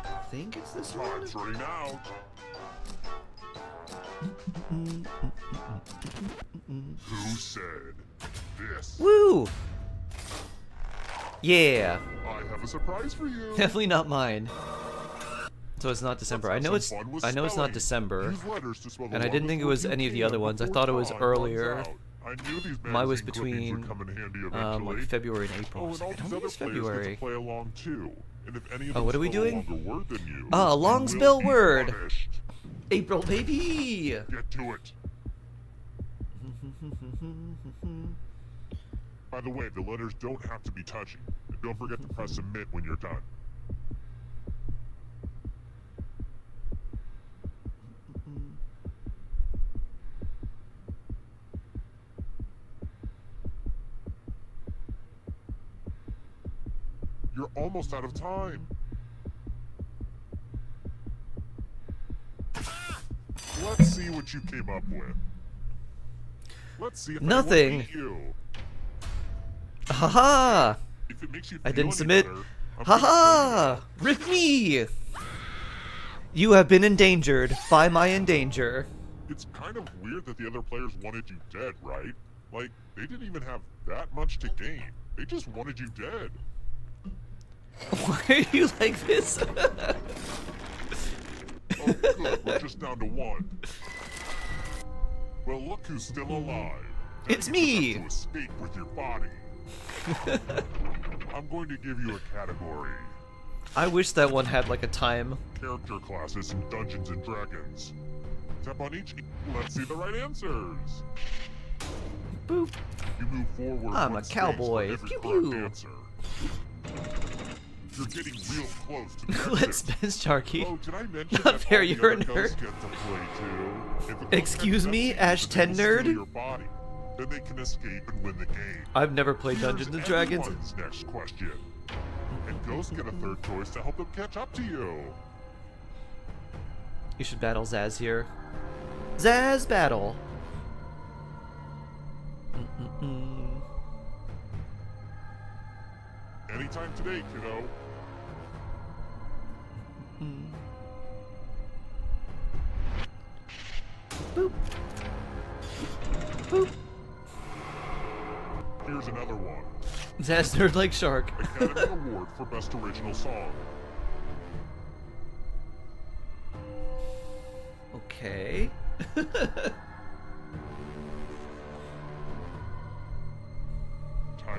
I think it's this one. Time's running out. Who said this? Woo! Yeah. I have a surprise for you. Definitely not mine. So it's not December. I know it's not December. And I didn't think it was any of the other ones. I thought it was earlier. Mine was between like February and April. I don't think it's February. Oh, what are we doing? Ah, long spell word. April, baby. Get to it. By the way, the letters don't have to be touchy. And don't forget to press submit when you're done. You're almost out of time. Let's see what you came up with. Let's see if Nothing. I will beat you. Haha! If it makes you I feel didn't any submit. better, Haha! Rip me! You have been endangered by my endanger. It's kind of weird that the other players wanted you dead, right? Like, they didn't even have that much to gain. They just wanted you dead. Why are you like this? Oh, good. We're just down to one. Well, look who's still alive. It's Now me! you just have to escape with your body. I'm going to give you a category. I wish that one had like a time. Character classes in Dungeons and Dragons. Tap on each. Let's see the right answers. Boop. You move forward. I'm one a space cowboy. for every Pew correct pew. answer. You're getting real close to the Let's exit. spin Sharky. Oh, did I mention Not that fair, all the you're a other ghosts nerd. get to play too? If the ghost Excuse gets me, up to you, Ash then they 10 will steal nerd? your body. Then they can escape and win the game. I've never played Here's Dungeons and Dragons. everyone's next question. And ghosts get a third choice to help them catch up to you. You should battle Zaz here. Zaz battle! Anytime today, kiddo. Boop. Boop. Here's another one. That's Nerd Like Shark. Academy Award for Best Original Song. Okay. Time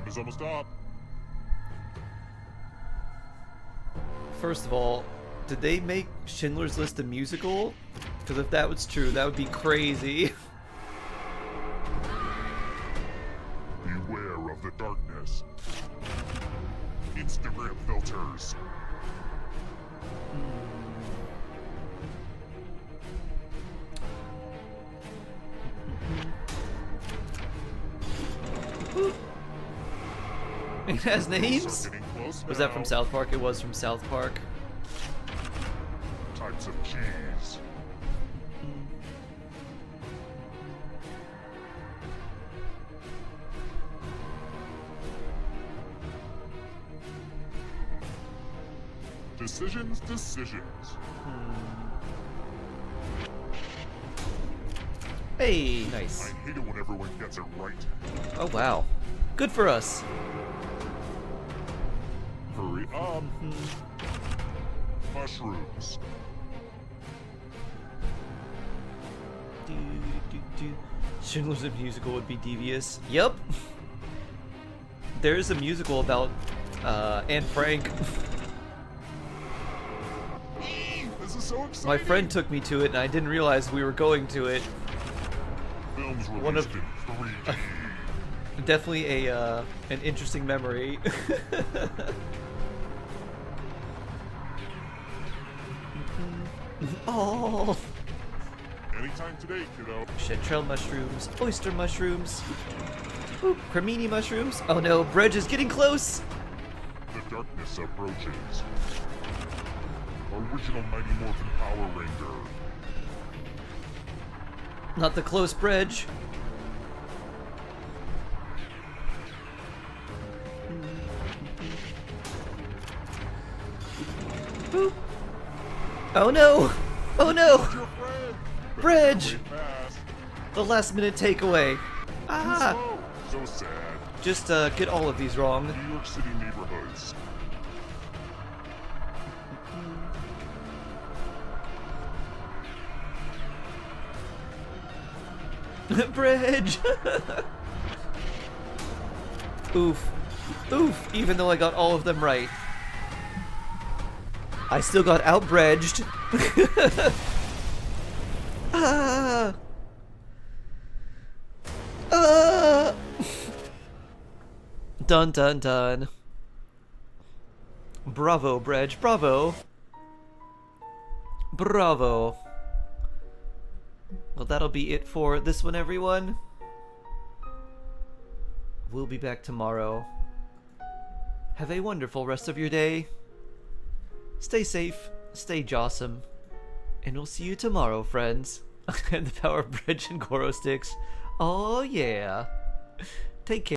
is almost up. First of all, did they make Schindler's List a musical? Because if that was true, that would be crazy. Beware of the darkness. Instagram filters. It has names? Was that from South Park? It was from South Park. Types of cheese. Decisions. Hey, nice. I hate it when everyone gets it right. Oh, wow. Good for us. Hurry up. Mushrooms. Schindler's List musical would be devious. Yep. There's a musical about Anne Frank. This is so exciting. My friend took me to it, and I didn't realize we were going to it. Films One of released in 3D. Definitely a an interesting memory. Oh. Anytime today, kiddo. Chanterelle mushrooms, oyster mushrooms, ooh, cremini mushrooms. Oh no, Bredge is getting close. The darkness approaches. Original Mighty Morphin Power Ranger. Not the close Bredge. Boop. Oh no! Oh no! Bredge! The last minute takeaway. Ah! So sad. Just get all of these wrong. New York City neighborhoods. Bridge! Oof. Oof, even though I got all of them right. I still got out-bredged. Ah! Ah! Dun dun dun. Bravo, Bredge, bravo. Bravo. Well, that'll be it for this one, everyone. We'll be back tomorrow. Have a wonderful rest of your day. Stay safe, stay jawsome, and we'll see you tomorrow, friends. And the power of Bridge and Goro sticks. Oh yeah. Take care.